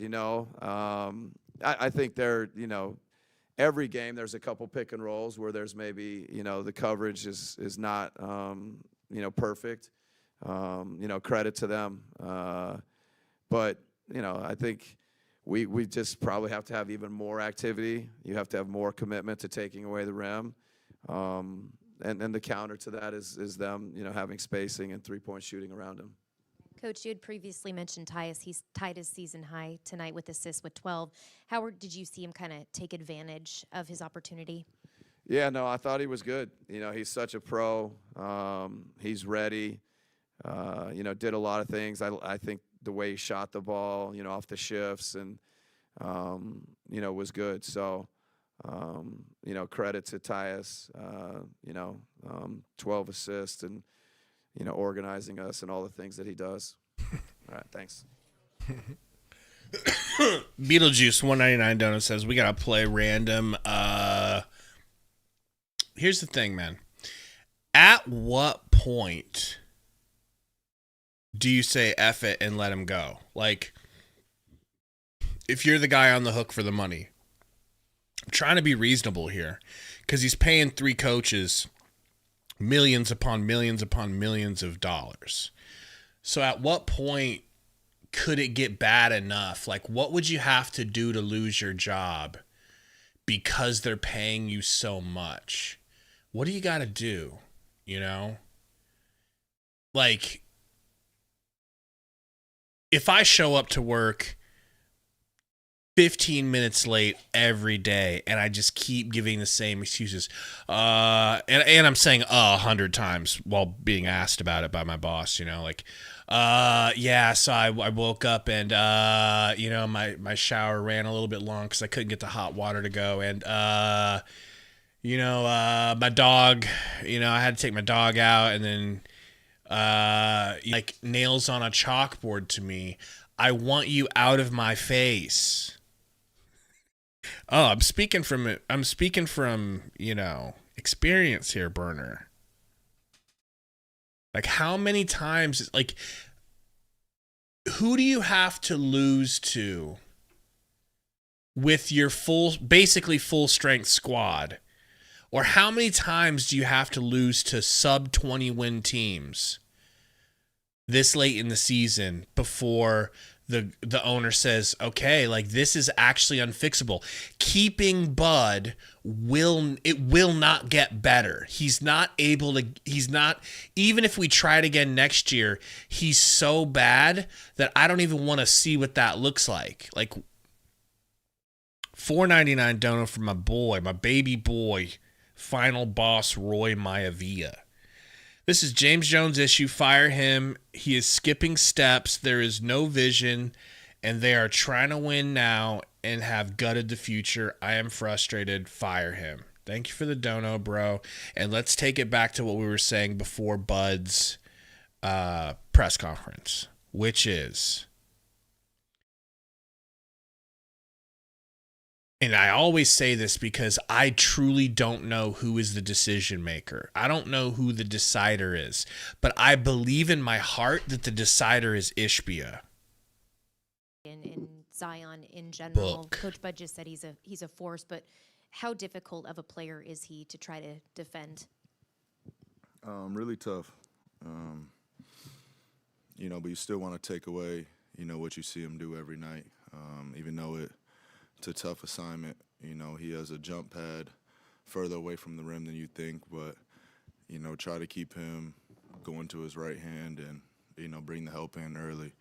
I think every game there's a couple pick and rolls where there's maybe, the coverage is not, perfect. Credit to them. But, I think we just probably have to have even more activity. You have to have more commitment to taking away the rim. And the counter to that is them, having spacing and three-point shooting around him. Coach, you had previously mentioned Tyus. He's tied his season high tonight with assists with 12. How did you see him kind of take advantage of his opportunity? Yeah, no, I thought he was good. He's such a pro. He's ready. Did a lot of things. I think the way he shot the ball, off the shifts and, was good. So, credit to Tyus, 12 assists and, organizing us and all the things that he does. All right, thanks. Beetlejuice 199 Donut says we gotta play random. Here's the thing, man. At what point do you say F it and let him go? Like, if you're the guy on the hook for the money, I'm trying to be reasonable here because he's paying 3 coaches millions upon millions upon millions of dollars. So at what point could it get bad enough? Like, what would you have to do to lose your job because they're paying you so much? What do you got to do? Like, if I show up to work 15 minutes late every day, and I just keep giving the same excuses. And I'm saying 100 times while being asked about it by my boss, like, yeah, so I woke up and, my shower ran a little bit long because I couldn't get the hot water to go. And, my dog, I had to take my dog out, and then, like nails on a chalkboard to me. I want you out of my face. Oh, I'm speaking from experience here, Burner. Like, how many times, like, who do you have to lose to with your basically full strength squad? Or how many times do you have to lose to sub 20 win teams this late in the season before the owner says, okay, like, this is actually unfixable? Keeping Bud will not get better. He's not, even if we try it again next year, he's so bad that I don't even want to see what that looks like. Like, $4.99 dono for my boy, my baby boy, final boss Roy Maivia. This is James Jones' issue. Fire him. He is skipping steps. There is no vision, and they are trying to win now and have gutted the future. I am frustrated. Fire him. Thank you for the dono, bro. And let's take it back to what we were saying before Bud's press conference, which is, and I always say this because I truly don't know who is the decision maker. I don't know who the decider is, but I believe in my heart that the decider is Ishbia. In Zion in general, Coach Bud just said he's a force, but how difficult of a player is he to try to defend? Really tough. But you still want to take away, what you see him do every night, even though it's a tough assignment. He has a jump pad further away from the rim than you think, but, try to keep him going to his right hand and, bring the help in early.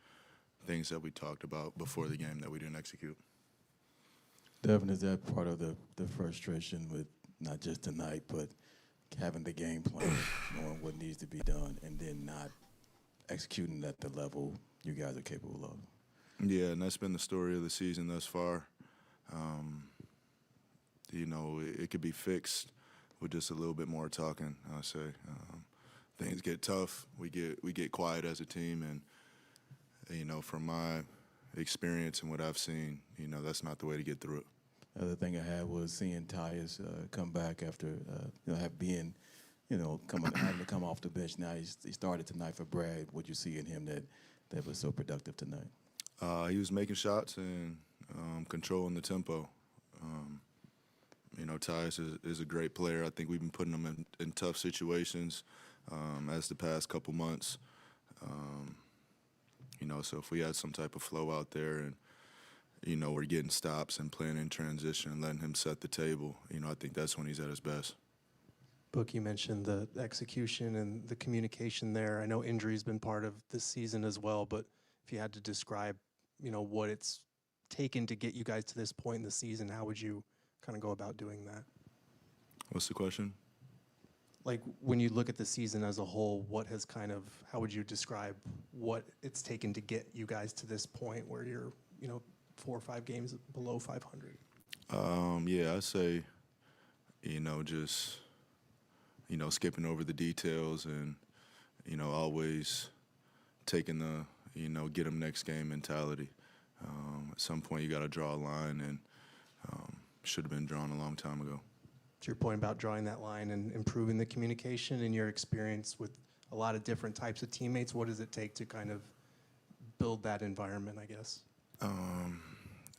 Things that we talked about before the game that we didn't execute. Devin, is that part of the frustration with not just tonight, but having the game plan, knowing what needs to be done, and then not executing at the level you guys are capable of? Yeah, and that's been the story of the season thus far. It could be fixed with just a little bit more talking, I say. Things get tough. We get quiet as a team, and, from my experience and what I've seen, that's not the way to get through it. The other thing I had was seeing Tyus come back after, having to come off the bench. Now he started tonight for Brad. What you see in him that was so productive tonight? He was making shots and controlling the tempo. Tyus is a great player. I think we've been putting him in tough situations as the past couple months. So if we had some type of flow out there and, we're getting stops and playing in transition and letting him set the table, I think that's when he's at his best. Book, you mentioned the execution and the communication there. I know injury's been part of this season as well, but if you had to describe, what it's taken to get you guys to this point in the season, how would you kind of go about doing that? What's the question? Like, when you look at the season as a whole, how would you describe what it's taken to get you guys to this point where you're, 4 or 5 games below 500? Yeah, I say, just, skipping over the details and, always taking the, get them next game mentality. At some point you got to draw a line, and should have been drawn a long time ago. To your point about drawing that line and improving the communication, in your experience with a lot of different types of teammates, what does it take to kind of build that environment, I guess?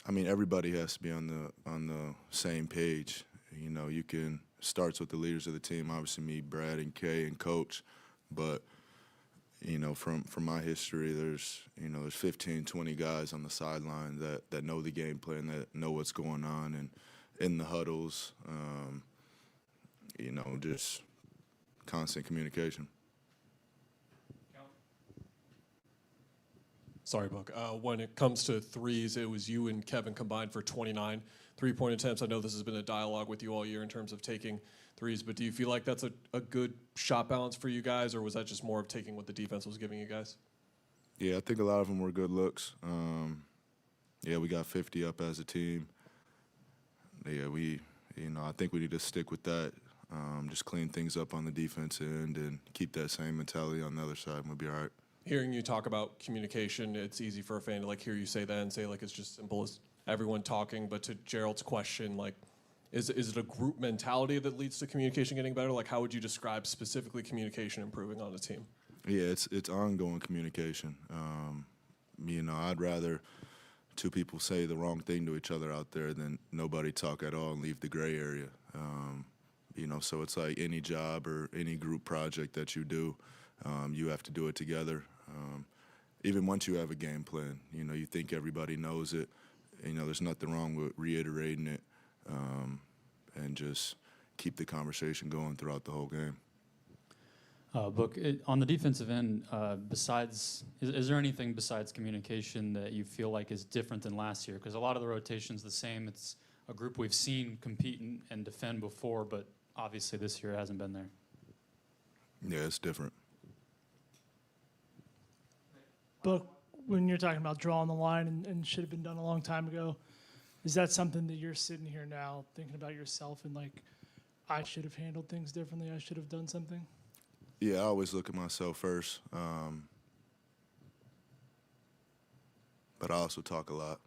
Everybody has to be on the same page. You can starts with the leaders of the team, obviously me, Brad, and Kay, and Coach, but from my history, there's 15, 20 guys on the sideline that know the game plan, that know what's going on, and in the huddles, just constant communication. Sorry, Book. When it comes to threes, it was you and Kevin combined for 29 three-point attempts. I know this has been a dialogue with you all year in terms of taking threes, but do you feel like that's a good shot balance for you guys, or was that just more of taking what the defense was giving you guys? Yeah, I think a lot of them were good looks. Yeah, we got 50 up as a team. Yeah, I think we need to stick with that. Just clean things up on the defense end and keep that same mentality on the other side, and we'll be all right. Hearing you talk about communication, it's easy for a fan to hear you say that and say it's just simple as everyone talking. But to Gerald's question, is it a group mentality that leads to communication getting better? How would you describe specifically communication improving on a team? Yeah, it's ongoing communication. I'd rather two people say the wrong thing to each other out there than nobody talk at all and leave the gray area. So it's like any job or any group project that you do, you have to do it together. Even once you have a game plan, you think everybody knows it. There's nothing wrong with reiterating it and just keep the conversation going throughout the whole game. Book, on the defensive end, is there anything besides communication that you feel like is different than last year? Because a lot of the rotation's the same. It's a group we've seen compete and defend before, but obviously this year it hasn't been there. Yeah, it's different. Book, when you're talking about drawing the line and should have been done a long time ago, is that something that you're sitting here now thinking about yourself and I should have handled things differently, I should have done something? Yeah, I always look at myself first, but I also talk a lot.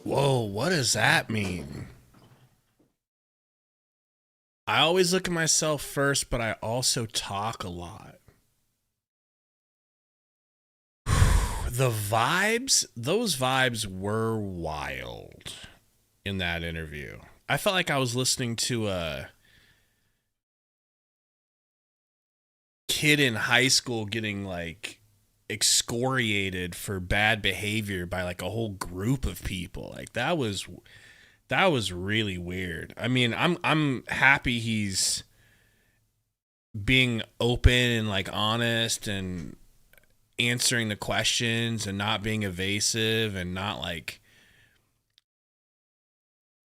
Whoa, what does that mean? I always look at myself first, but I also talk a lot. Those vibes were wild in that interview. I felt like I was listening to a kid in high school getting excoriated for bad behavior by a whole group of people. That was really weird. I mean, I'm happy he's being open and honest and answering the questions and not being evasive and not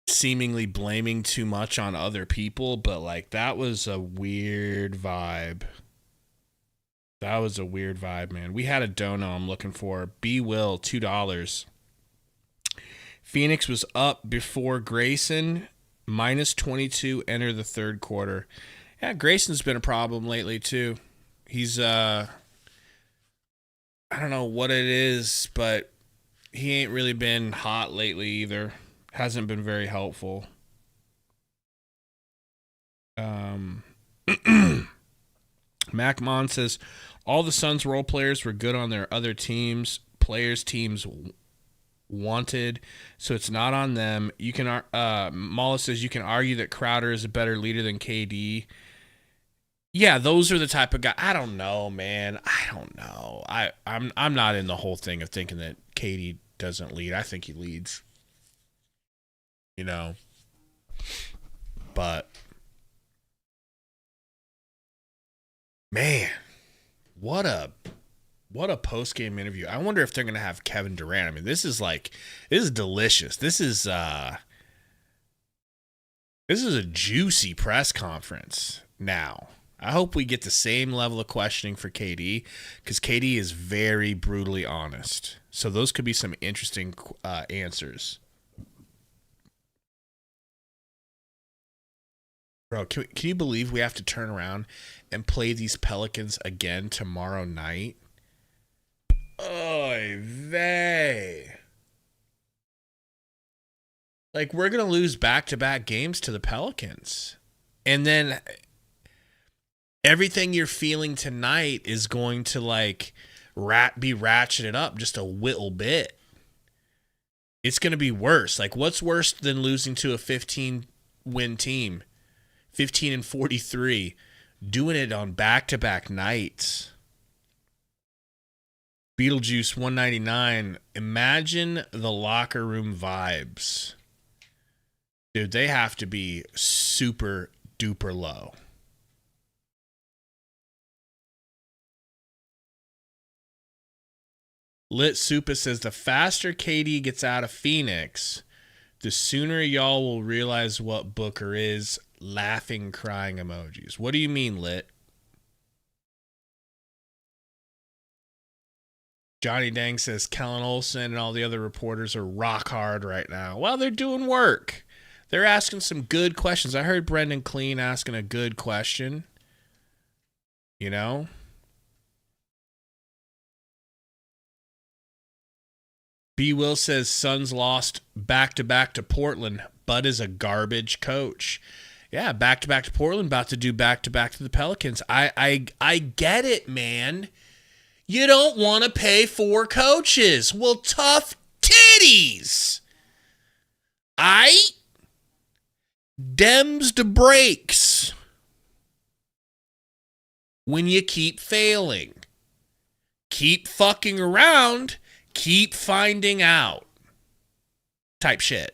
seemingly blaming too much on other people, but that was a weird vibe. That was a weird vibe, man. We had a dono I'm looking for. B Will, $2. Phoenix was up before Grayson, -22, enter the third quarter. Yeah, Grayson's been a problem lately, too. He's, I don't know what it is, but he ain't really been hot lately either. Hasn't been very helpful. Mac Mon says, all the Suns role players were good on their other teams. Teams wanted, so it's not on them. You can Mala says you can argue that Crowder is a better leader than KD. Yeah, those are the type of guy. I don't know, man. I don't know. I'm not in the whole thing of thinking that KD doesn't lead. I think he leads. But man, what a post-game interview. I wonder if they're gonna have Kevin Durant. I mean, this is delicious. This is a juicy press conference now. I hope we get the same level of questioning for KD, because KD is very brutally honest. So those could be some interesting answers. Bro, can you believe we have to turn around and play these Pelicans again tomorrow night? Oy vey. We're going to lose back-to-back games to the Pelicans. And then everything you're feeling tonight is going to, be ratcheted up just a little bit. It's going to be worse. What's worse than losing to a 15-win team? 15-43, doing it on back-to-back nights. Beetlejuice 199, imagine the locker room vibes. Dude, they have to be super duper low. Lit Supa says the faster KD gets out of Phoenix, the sooner y'all will realize what Booker is. Laughing, crying emojis. What do you mean, Lit? Johnny Dang says Kellen Olson and all the other reporters are rock hard right now. Well, they're doing work. They're asking some good questions. I heard Brendan Clean asking a good question. You know? B. Will says Suns lost back-to-back to Portland. Bud is a garbage coach. Yeah, back-to-back to Portland, about to do back-to-back to the Pelicans. I get it, man. You don't want to pay 4 coaches. Well, tough titties. Dems to breaks when you keep failing. Keep fucking around. Keep finding out. Type shit.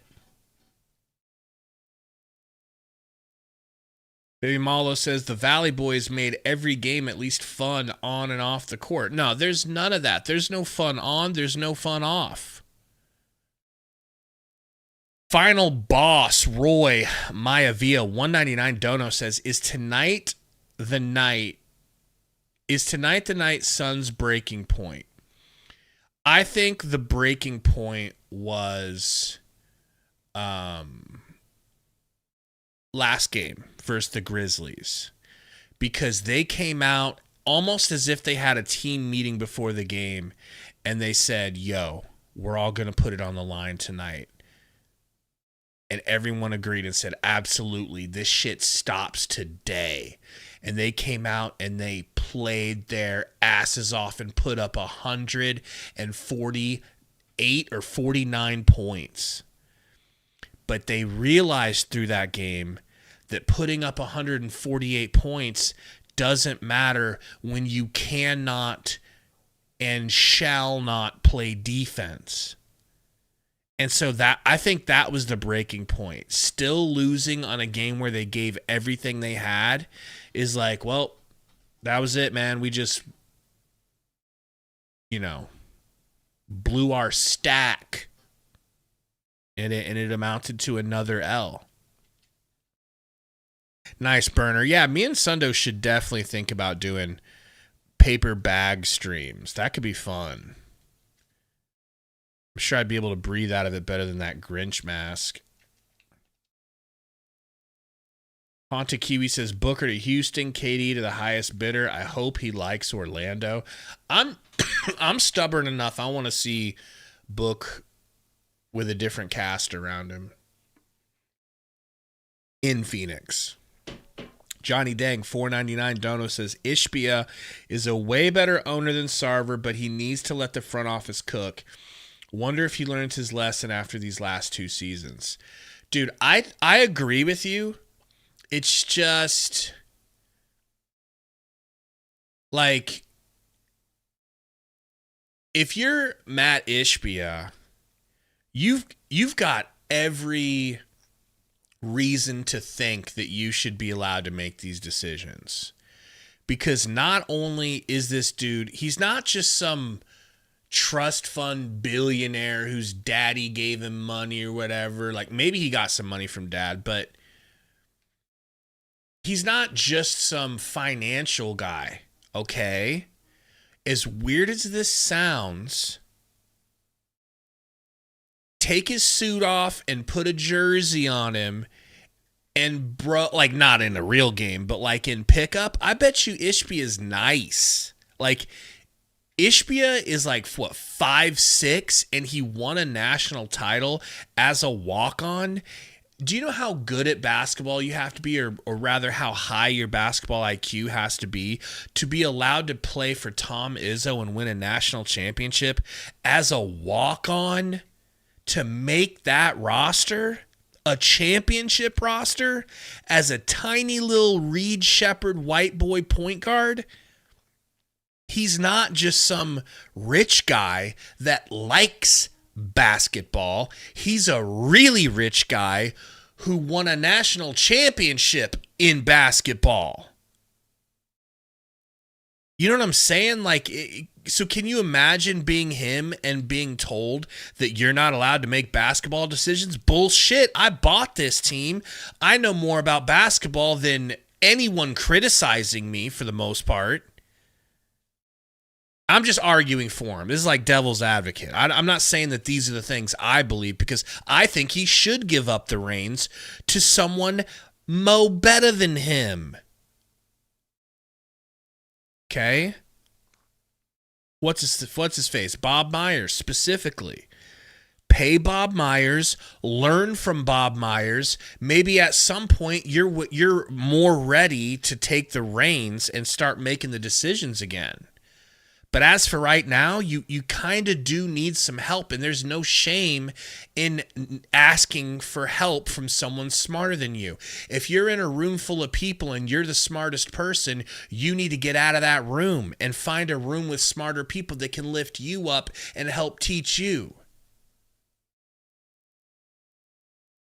Baby Malo says the Valley Boys made every game at least fun on and off the court. No, there's none of that. There's no fun on. There's no fun off. Final boss, Roy Maivia, 199 Dono says, Is tonight the night Suns breaking point? I think the breaking point was last game versus the Grizzlies, because they came out almost as if they had a team meeting before the game and they said, yo, we're all going to put it on the line tonight. And everyone agreed and said, absolutely, this shit stops today. And they came out and they played their asses off and put up 148 or 49 points. But they realized through that game that putting up 148 points doesn't matter when you cannot and shall not play defense. And so that, I think that was the breaking point. Still losing on a game where they gave everything they had is like, well, that was it, man. We just, blew our stack. And it amounted to another L. Nice, Burner. Yeah, me and Sundo should definitely think about doing paper bag streams. That could be fun. I'm sure I'd be able to breathe out of it better than that Grinch mask. Ponta Kiwi says Booker to Houston, KD to the highest bidder. I hope he likes Orlando. I'm stubborn enough. I want to see Book with a different cast around him in Phoenix. Johnny Dang, 499 Dono says Ishbia is a way better owner than Sarver, but he needs to let the front office cook. Wonder if he learned his lesson after these last 2 seasons. Dude, I agree with you. It's just like, if you're Matt Ishbia, you've got every reason to think that you should be allowed to make these decisions. Because not only is this dude, he's not just some trust fund billionaire whose daddy gave him money or whatever. Like, maybe he got some money from dad, but he's not just some financial guy, okay? As weird as this sounds, take his suit off and put a jersey on him, and like, not in a real game, but like in pickup, I bet you Ishbia is nice. Like, Ishbia is like, what, 5'6", and he won a national title as a walk-on. Do you know how good at basketball you have to be, or rather how high your basketball IQ has to be allowed to play for Tom Izzo and win a national championship as a walk-on, to make that roster a championship roster as a tiny little Reed Shepherd white boy point guard? He's not just some rich guy that likes basketball. He's a really rich guy who won a national championship in basketball. You know what I'm saying? Like, so can you imagine being him and being told that you're not allowed to make basketball decisions? Bullshit. I bought this team. I know more about basketball than anyone criticizing me for the most part. I'm just arguing for him. This is like devil's advocate. I'm not saying that these are the things I believe, because I think he should give up the reins to someone better than him. Okay? What's his face? Bob Myers specifically. Pay Bob Myers, learn from Bob Myers. Maybe at some point you're more ready to take the reins and start making the decisions again. But as for right now, you kind of do need some help, and there's no shame in asking for help from someone smarter than you. If you're in a room full of people and you're the smartest person, you need to get out of that room and find a room with smarter people that can lift you up and help teach you.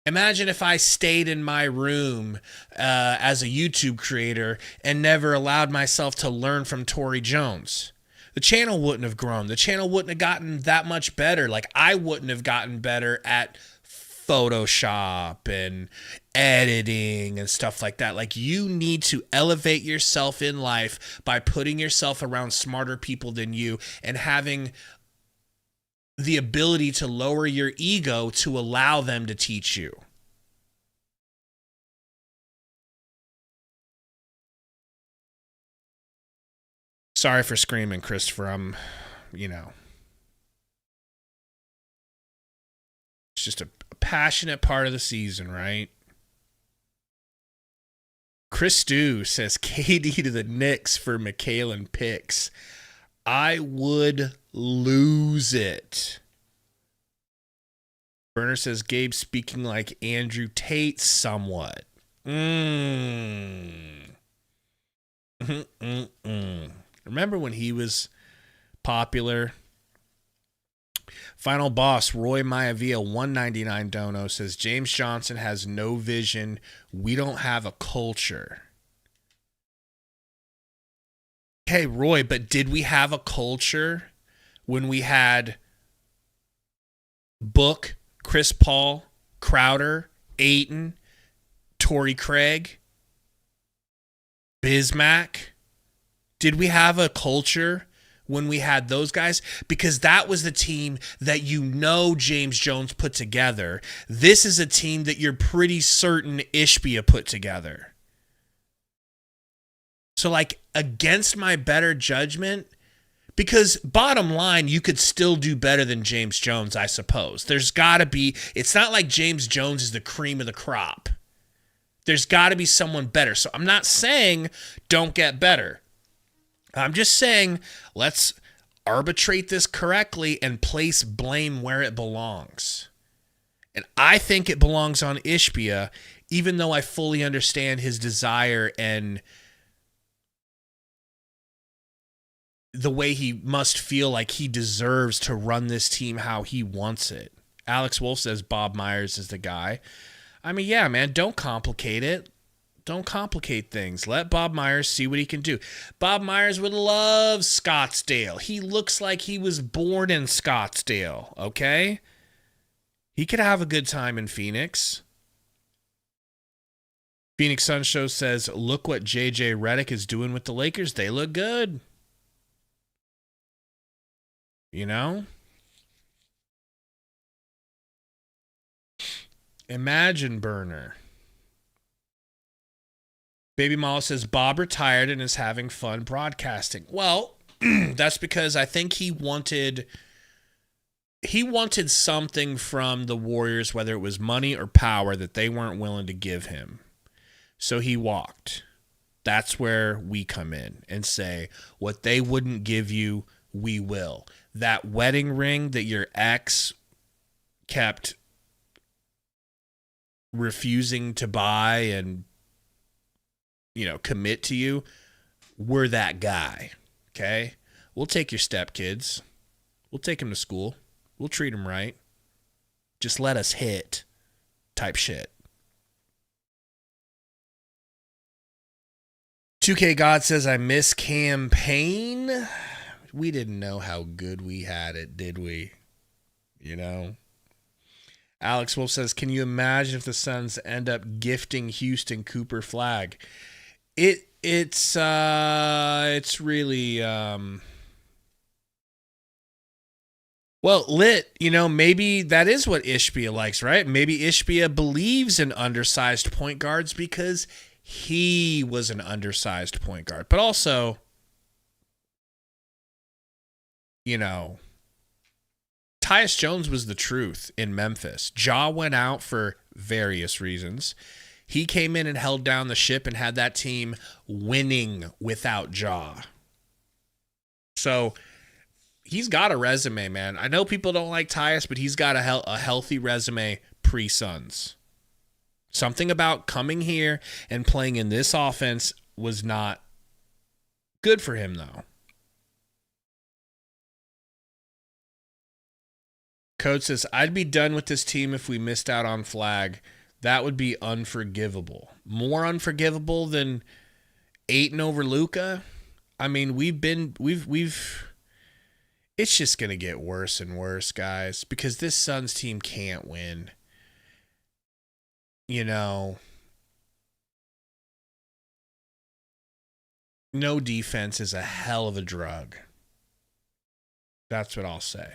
Imagine if I stayed in my room as a YouTube creator and never allowed myself to learn from Tory Jones. The channel wouldn't have grown. The channel wouldn't have gotten that much better. Like, I wouldn't have gotten better at Photoshop and editing and stuff like that. Like, you need to elevate yourself in life by putting yourself around smarter people than you and having the ability to lower your ego to allow them to teach you. Sorry for screaming, Christopher. It's just a passionate part of the season, right? Chris Stew says KD to the Knicks for McHalen picks. I would lose it. Burner says Gabe speaking like Andrew Tate somewhat. Remember when he was popular? Final boss, Roy Maivia, 199 dono, says James Johnson has no vision. We don't have a culture. Okay, Roy, but did we have a culture when we had Book, Chris Paul, Crowder, Ayton, Torrey Craig, Bismack? Did we have a culture when we had those guys? Because that was the team that James Jones put together. This is a team that you're pretty certain Ishbia put together. So, like, against my better judgment, because bottom line, you could still do better than James Jones, I suppose. There's got to be, it's not like James Jones is the cream of the crop. There's got to be someone better. So I'm not saying don't get better. I'm just saying let's arbitrate this correctly and place blame where it belongs. And I think it belongs on Ishbia, even though I fully understand his desire and the way he must feel like he deserves to run this team how he wants it. Alex Wolf says Bob Myers is the guy. I mean, yeah, man, don't complicate it. Don't complicate things. Let Bob Myers see what he can do. Bob Myers would love Scottsdale. He looks like he was born in Scottsdale, okay? He could have a good time in Phoenix. Phoenix Sun Show says, look what JJ Redick is doing with the Lakers. They look good. You know? Imagine Burner. Baby Mala says Bob retired and is having fun broadcasting. Well, that's because I think he wanted something from the Warriors, whether it was money or power, that they weren't willing to give him. So he walked. That's where we come in and say, what they wouldn't give you, we will. That wedding ring that your ex kept refusing to buy and commit to you, we're that guy, okay? We'll take your stepkids. We'll take them to school. We'll treat them right. Just let us hit type shit. 2K God says, I miss campaign. We didn't know how good we had it, did we? You know? Alex Wolf says, can you imagine if the Suns end up gifting Houston Cooper flag? It's really well lit, you know, maybe that is what Ishbia likes, right? Maybe Ishbia believes in undersized point guards because he was an undersized point guard. But also, you know, Tyus Jones was the truth in Memphis. Ja went out for various reasons. He came in and held down the ship and had that team winning without Ja. So he's got a resume, man. I know people don't like Tyus, but he's got a healthy resume pre-Suns. Something about coming here and playing in this offense was not good for him, though. Coach says, I'd be done with this team if we missed out on flag. That would be unforgivable. More unforgivable than Ayton over Luka. I mean, it's just going to get worse and worse, guys, because this Suns team can't win. You know, no defense is a hell of a drug. That's what I'll say.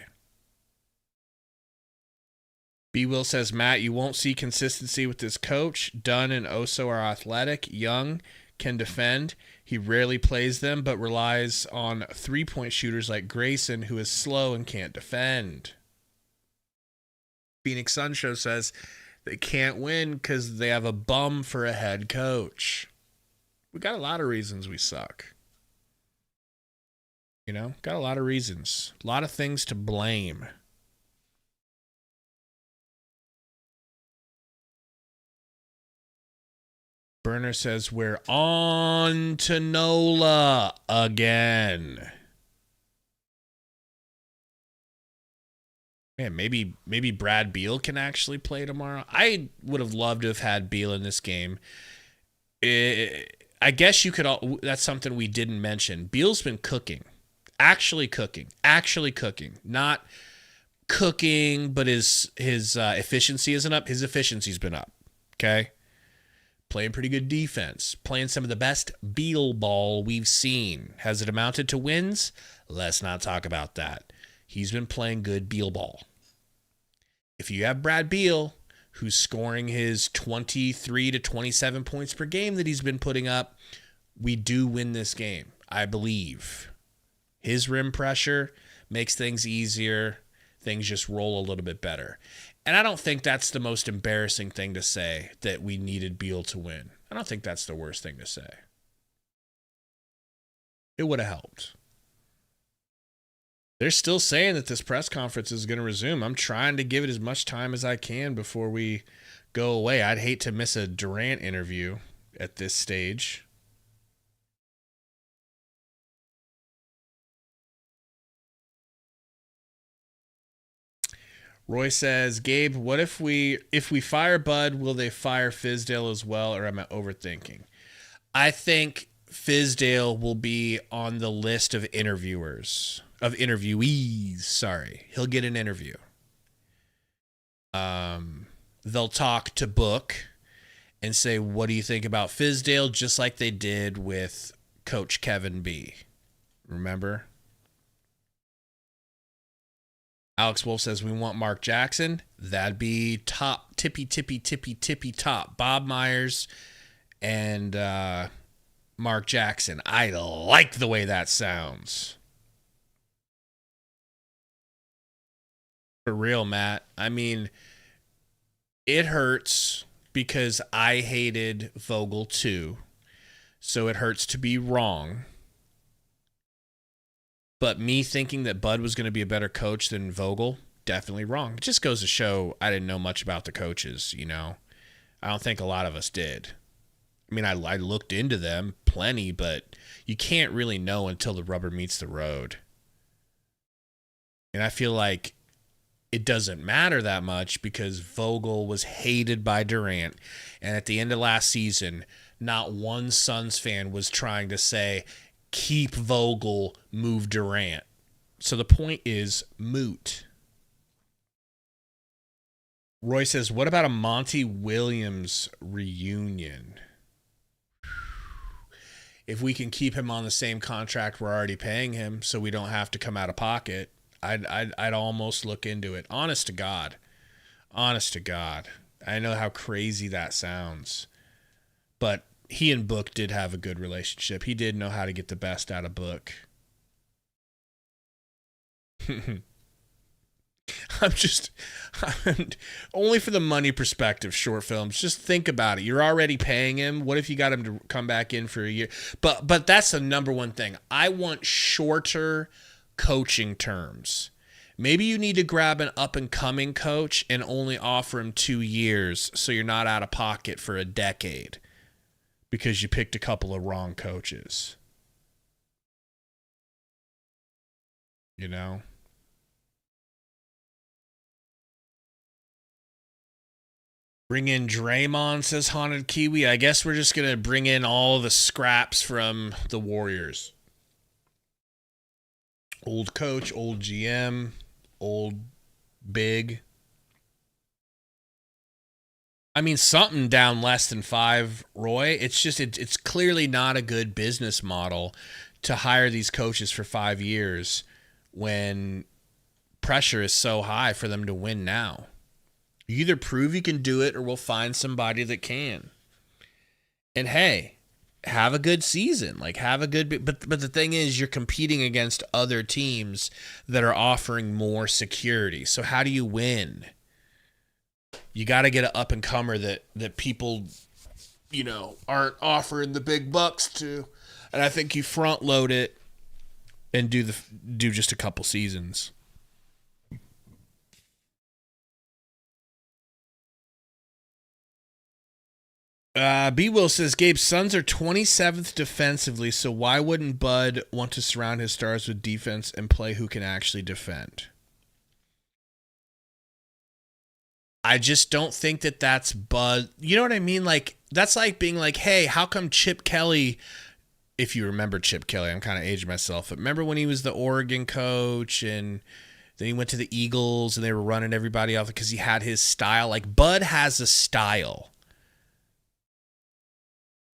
B. Will says, Matt, you won't see consistency with this coach. Dunn and Oso are athletic. Young can defend. He rarely plays them, but relies on three-point shooters like Grayson, who is slow and can't defend. Phoenix Sun Show says they can't win because they have a bum for a head coach. We got a lot of reasons we suck. You know, got a lot of reasons. A lot of things to blame. Burner says we're on to Nola again. Man, maybe Brad Beal can actually play tomorrow. I would have loved to have had Beal in this game. I guess you could. That's something we didn't mention. Beal's been cooking, actually cooking, not cooking, but his efficiency isn't up. His efficiency's been up. Okay. Playing pretty good defense. Playing some of the best Beal ball we've seen. Has it amounted to wins? Let's not talk about that. He's been playing good Beal ball. If you have Brad Beal, who's scoring his 23 to 27 points per game that he's been putting up, we do win this game, I believe. His rim pressure makes things easier. Things just roll a little bit better. And I don't think that's the most embarrassing thing to say, that we needed Beal to win. I don't think that's the worst thing to say. It would have helped. They're still saying that this press conference is going to resume. I'm trying to give it as much time as I can before we go away. I'd hate to miss a Durant interview at this stage. Roy says, Gabe, what if we fire Bud, will they fire Fizdale as well, or am I overthinking? I think Fizdale will be on the list of interviewees. Sorry. He'll get an interview. They'll talk to Book and say, what do you think about Fizdale? Just like they did with Coach Kevin B. Remember? Alex Wolf says, we want Mark Jackson. That'd be top, tippy top. Bob Myers and Mark Jackson. I like the way that sounds. For real, Matt. I mean, it hurts because I hated Vogel too. So it hurts to be wrong. But me thinking that Bud was going to be a better coach than Vogel, definitely wrong. It just goes to show I didn't know much about the coaches, you know. I don't think a lot of us did. I mean, I looked into them plenty, but you can't really know until the rubber meets the road. And I feel like it doesn't matter that much because Vogel was hated by Durant. And at the end of last season, not one Suns fan was trying to say, keep Vogel, move Durant. So the point is moot. Roy says, what about a Monty Williams reunion? If we can keep him on the same contract we're already paying him so we don't have to come out of pocket, I'd almost look into it. Honest to God. Honest to God. I know how crazy that sounds. But he and Book did have a good relationship. He did know how to get the best out of Book. I'm only for the money perspective, short films. Just think about it. You're already paying him. What if you got him to come back in for a year? But that's the number one thing. I want shorter coaching terms. Maybe you need to grab an up-and-coming coach and only offer him 2 years so you're not out of pocket for a decade because you picked a couple of wrong coaches. You know? Bring in Draymond, says Haunted Kiwi. I guess we're just going to bring in all the scraps from the Warriors. Old coach, old GM, old big. I mean, something down less than 5, Roy. It's just, it's clearly not a good business model to hire these coaches for 5 years when pressure is so high for them to win now. You either prove you can do it or we'll find somebody that can. And hey, have a good season. Like, have a good... But the thing is, you're competing against other teams that are offering more security. So how do you win? You got to get an up-and-comer that people, you know, aren't offering the big bucks to. And I think you front-load it and do just a couple seasons. B. Will says, Gabe, Suns are 27th defensively, so why wouldn't Bud want to surround his stars with defense and play who can actually defend? I just don't think that's Bud. You know what I mean? Like, that's like being like, hey, how come Chip Kelly, if you remember Chip Kelly, I'm kind of aging myself, but remember when he was the Oregon coach and then he went to the Eagles and they were running everybody off because he had his style? Like, Bud has a style.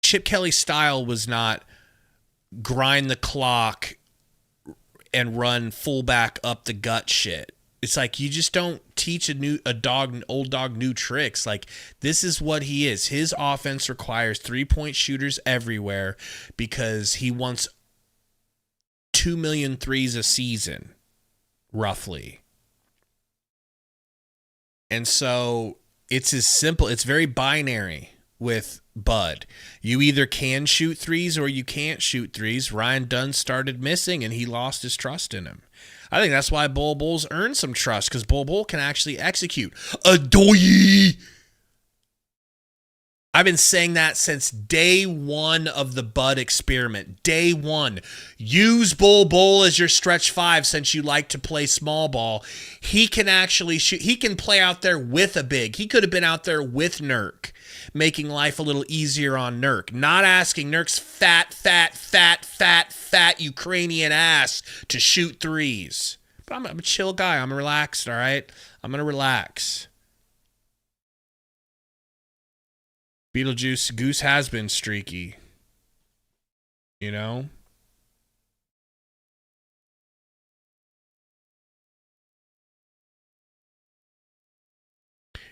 Chip Kelly's style was not grind the clock and run fullback up the gut shit. It's like you just don't teach old dog new tricks. Like, this is what he is. His offense requires 3-point shooters everywhere because he wants 2 million threes a season, roughly. And so it's as simple. It's very binary with Bud. You either can shoot threes or you can't shoot threes. Ryan Dunn started missing and he lost his trust in him. I think that's why Bol Bol's earned some trust, because Bol Bol can actually execute. Adoye! I've been saying that since day one of the Bud experiment. Day one. Use Bol Bol as your stretch 5 since you like to play small ball. He can actually shoot. He can play out there with a big. He could have been out there with Nurk, making life a little easier on Nurk. Not asking Nurk's fat Ukrainian ass to shoot threes. But I'm a chill guy. I'm relaxed, all right? I'm going to relax. Beetlejuice, Goose has been streaky. You know?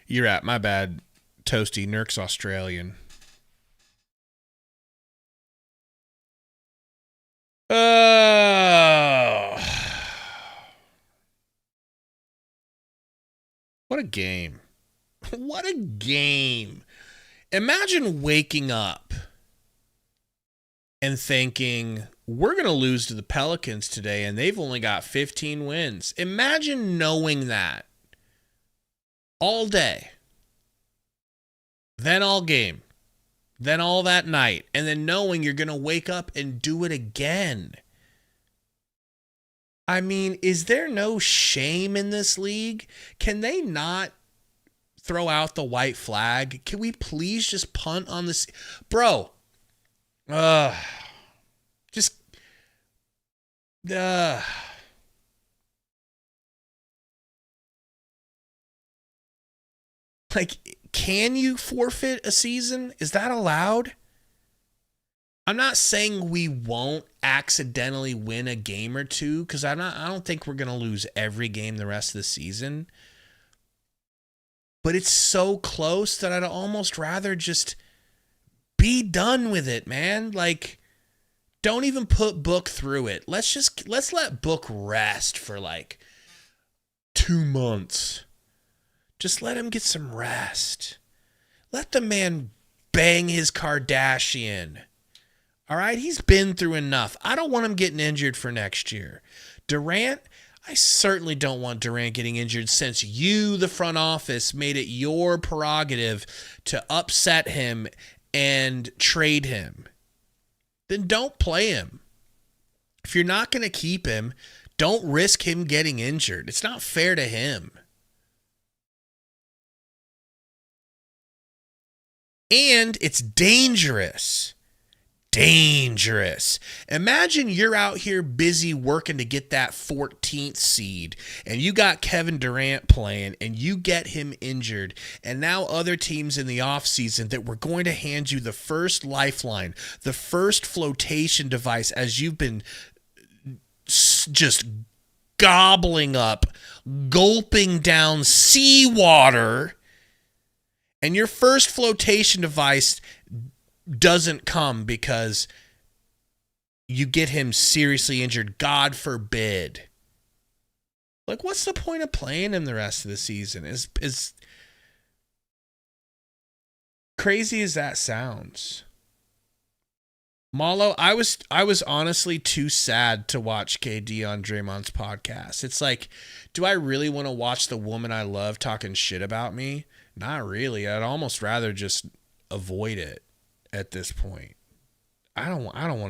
You're at, my bad, Toasty. Nurk's Australian. What a game. What a game. Imagine waking up and thinking, we're going to lose to the Pelicans today, and they've only got 15 wins. Imagine knowing that all day, then all game, then all that night, and then knowing you're going to wake up and do it again. I mean, is there no shame in this league? Can they not throw out the white flag? Can we please just punt on this? Bro, Just like, can you forfeit a season? Is that allowed? I'm not saying we won't accidentally win a game or two, because I don't think we're gonna lose every game the rest of the season. But it's so close that I'd almost rather just be done with it, man. Like, don't even put Book through it. Let's let Book rest for like 2 months. Just let him get some rest. Let the man bang his Kardashian. All right? He's been through enough. I don't want him getting injured for next year. Durant, I certainly don't want Durant getting injured, since you, the front office, made it your prerogative to upset him and trade him. Then don't play him. If you're not going to keep him, don't risk him getting injured. It's not fair to him. And it's dangerous. Dangerous. Imagine you're out here busy working to get that 14th seed, and you got Kevin Durant playing, and you get him injured, and now other teams in the offseason that were going to hand you the first lifeline, the first flotation device, as you've been just gobbling up, gulping down seawater, and your first flotation device doesn't come because you get him seriously injured, God forbid. Like, what's the point of playing him the rest of the season? As crazy as that sounds. Malo, I was honestly too sad to watch KD on Draymond's podcast. It's like, do I really want to watch the woman I love talking shit about me? Not really. I'd almost rather just avoid it at this point. I don't want to, I don't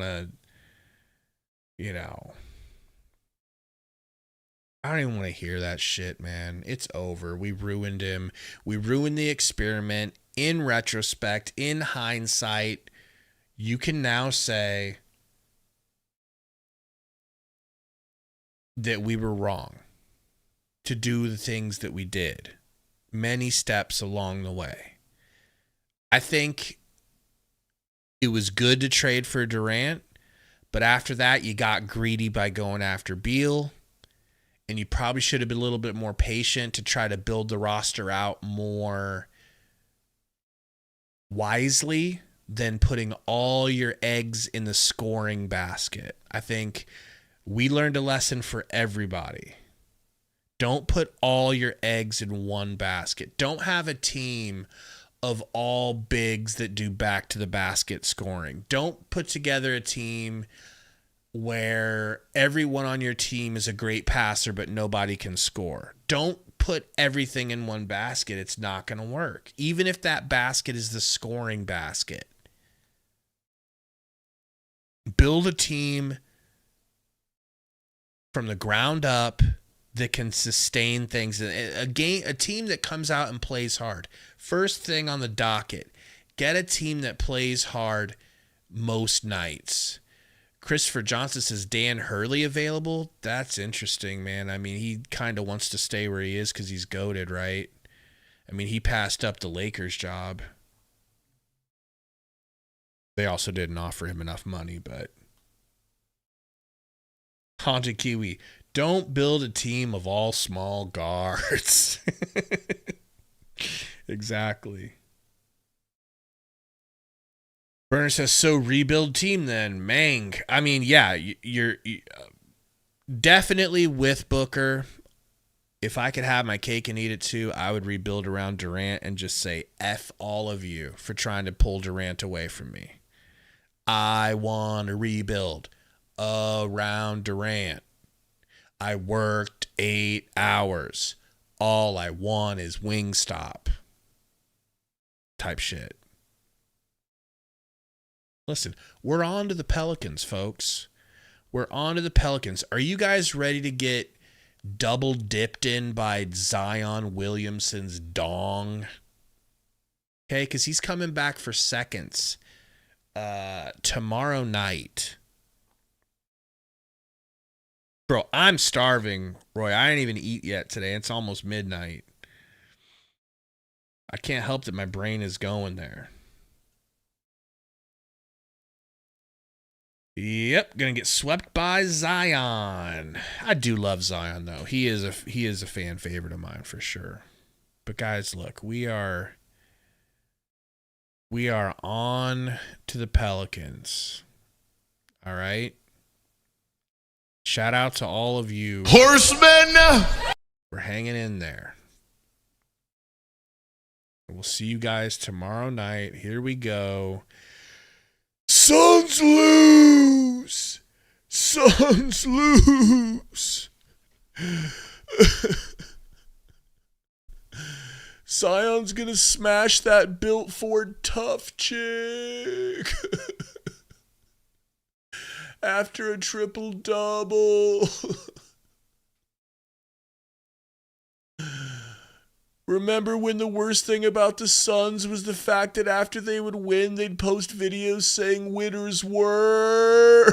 even want to hear that shit, man. It's over. We ruined him. We ruined the experiment. In retrospect, in hindsight, you can now say that we were wrong to do the things that we did. Many steps along the way. I think it was good to trade for Durant, but after that, you got greedy by going after Beal, and you probably should have been a little bit more patient to try to build the roster out more wisely than putting all your eggs in the scoring basket. I think we learned a lesson for everybody. Don't put all your eggs in one basket. Don't have a team of all bigs that do back to the basket scoring. Don't put together a team where everyone on your team is a great passer but nobody can score. Don't put everything in one basket. It's not going to work. Even if that basket is the scoring basket. Build a team from the ground up that can sustain things. A team that comes out and plays hard. First thing on the docket, get a team that plays hard most nights. Christopher Johnson says Dan Hurley available. That's interesting, man. I mean, he kind of wants to stay where he is because he's goated, right? I mean, he passed up the Lakers job. They also didn't offer him enough money, but Haunted Kiwi, don't build a team of all small guards. Exactly. Burner says, so rebuild team then. Mang. I mean, yeah, you're definitely with Booker. If I could have my cake and eat it too, I would rebuild around Durant and just say, F all of you for trying to pull Durant away from me. I want to rebuild around Durant. I worked 8 hours. All I want is Wingstop. Type shit. Listen, we're on to the Pelicans, folks. We're on to the Pelicans. Are you guys ready to get double dipped in by Zion Williamson's dong? Okay, because he's coming back for seconds tomorrow night. Bro, I'm starving, Roy. I didn't even eat yet today. It's almost midnight. I can't help that my brain is going there. Yep, gonna get swept by Zion. I do love Zion though. He is a fan favorite of mine for sure. But guys, look, we are on to the Pelicans. All right. Shout out to all of you Horsemen! We're hanging in there. We'll see you guys tomorrow night. Here we go. Suns lose. Suns lose. Zion's gonna smash that built Ford tough chick. After a triple double. Remember when the worst thing about the Suns was the fact that after they would win, they'd post videos saying winners were?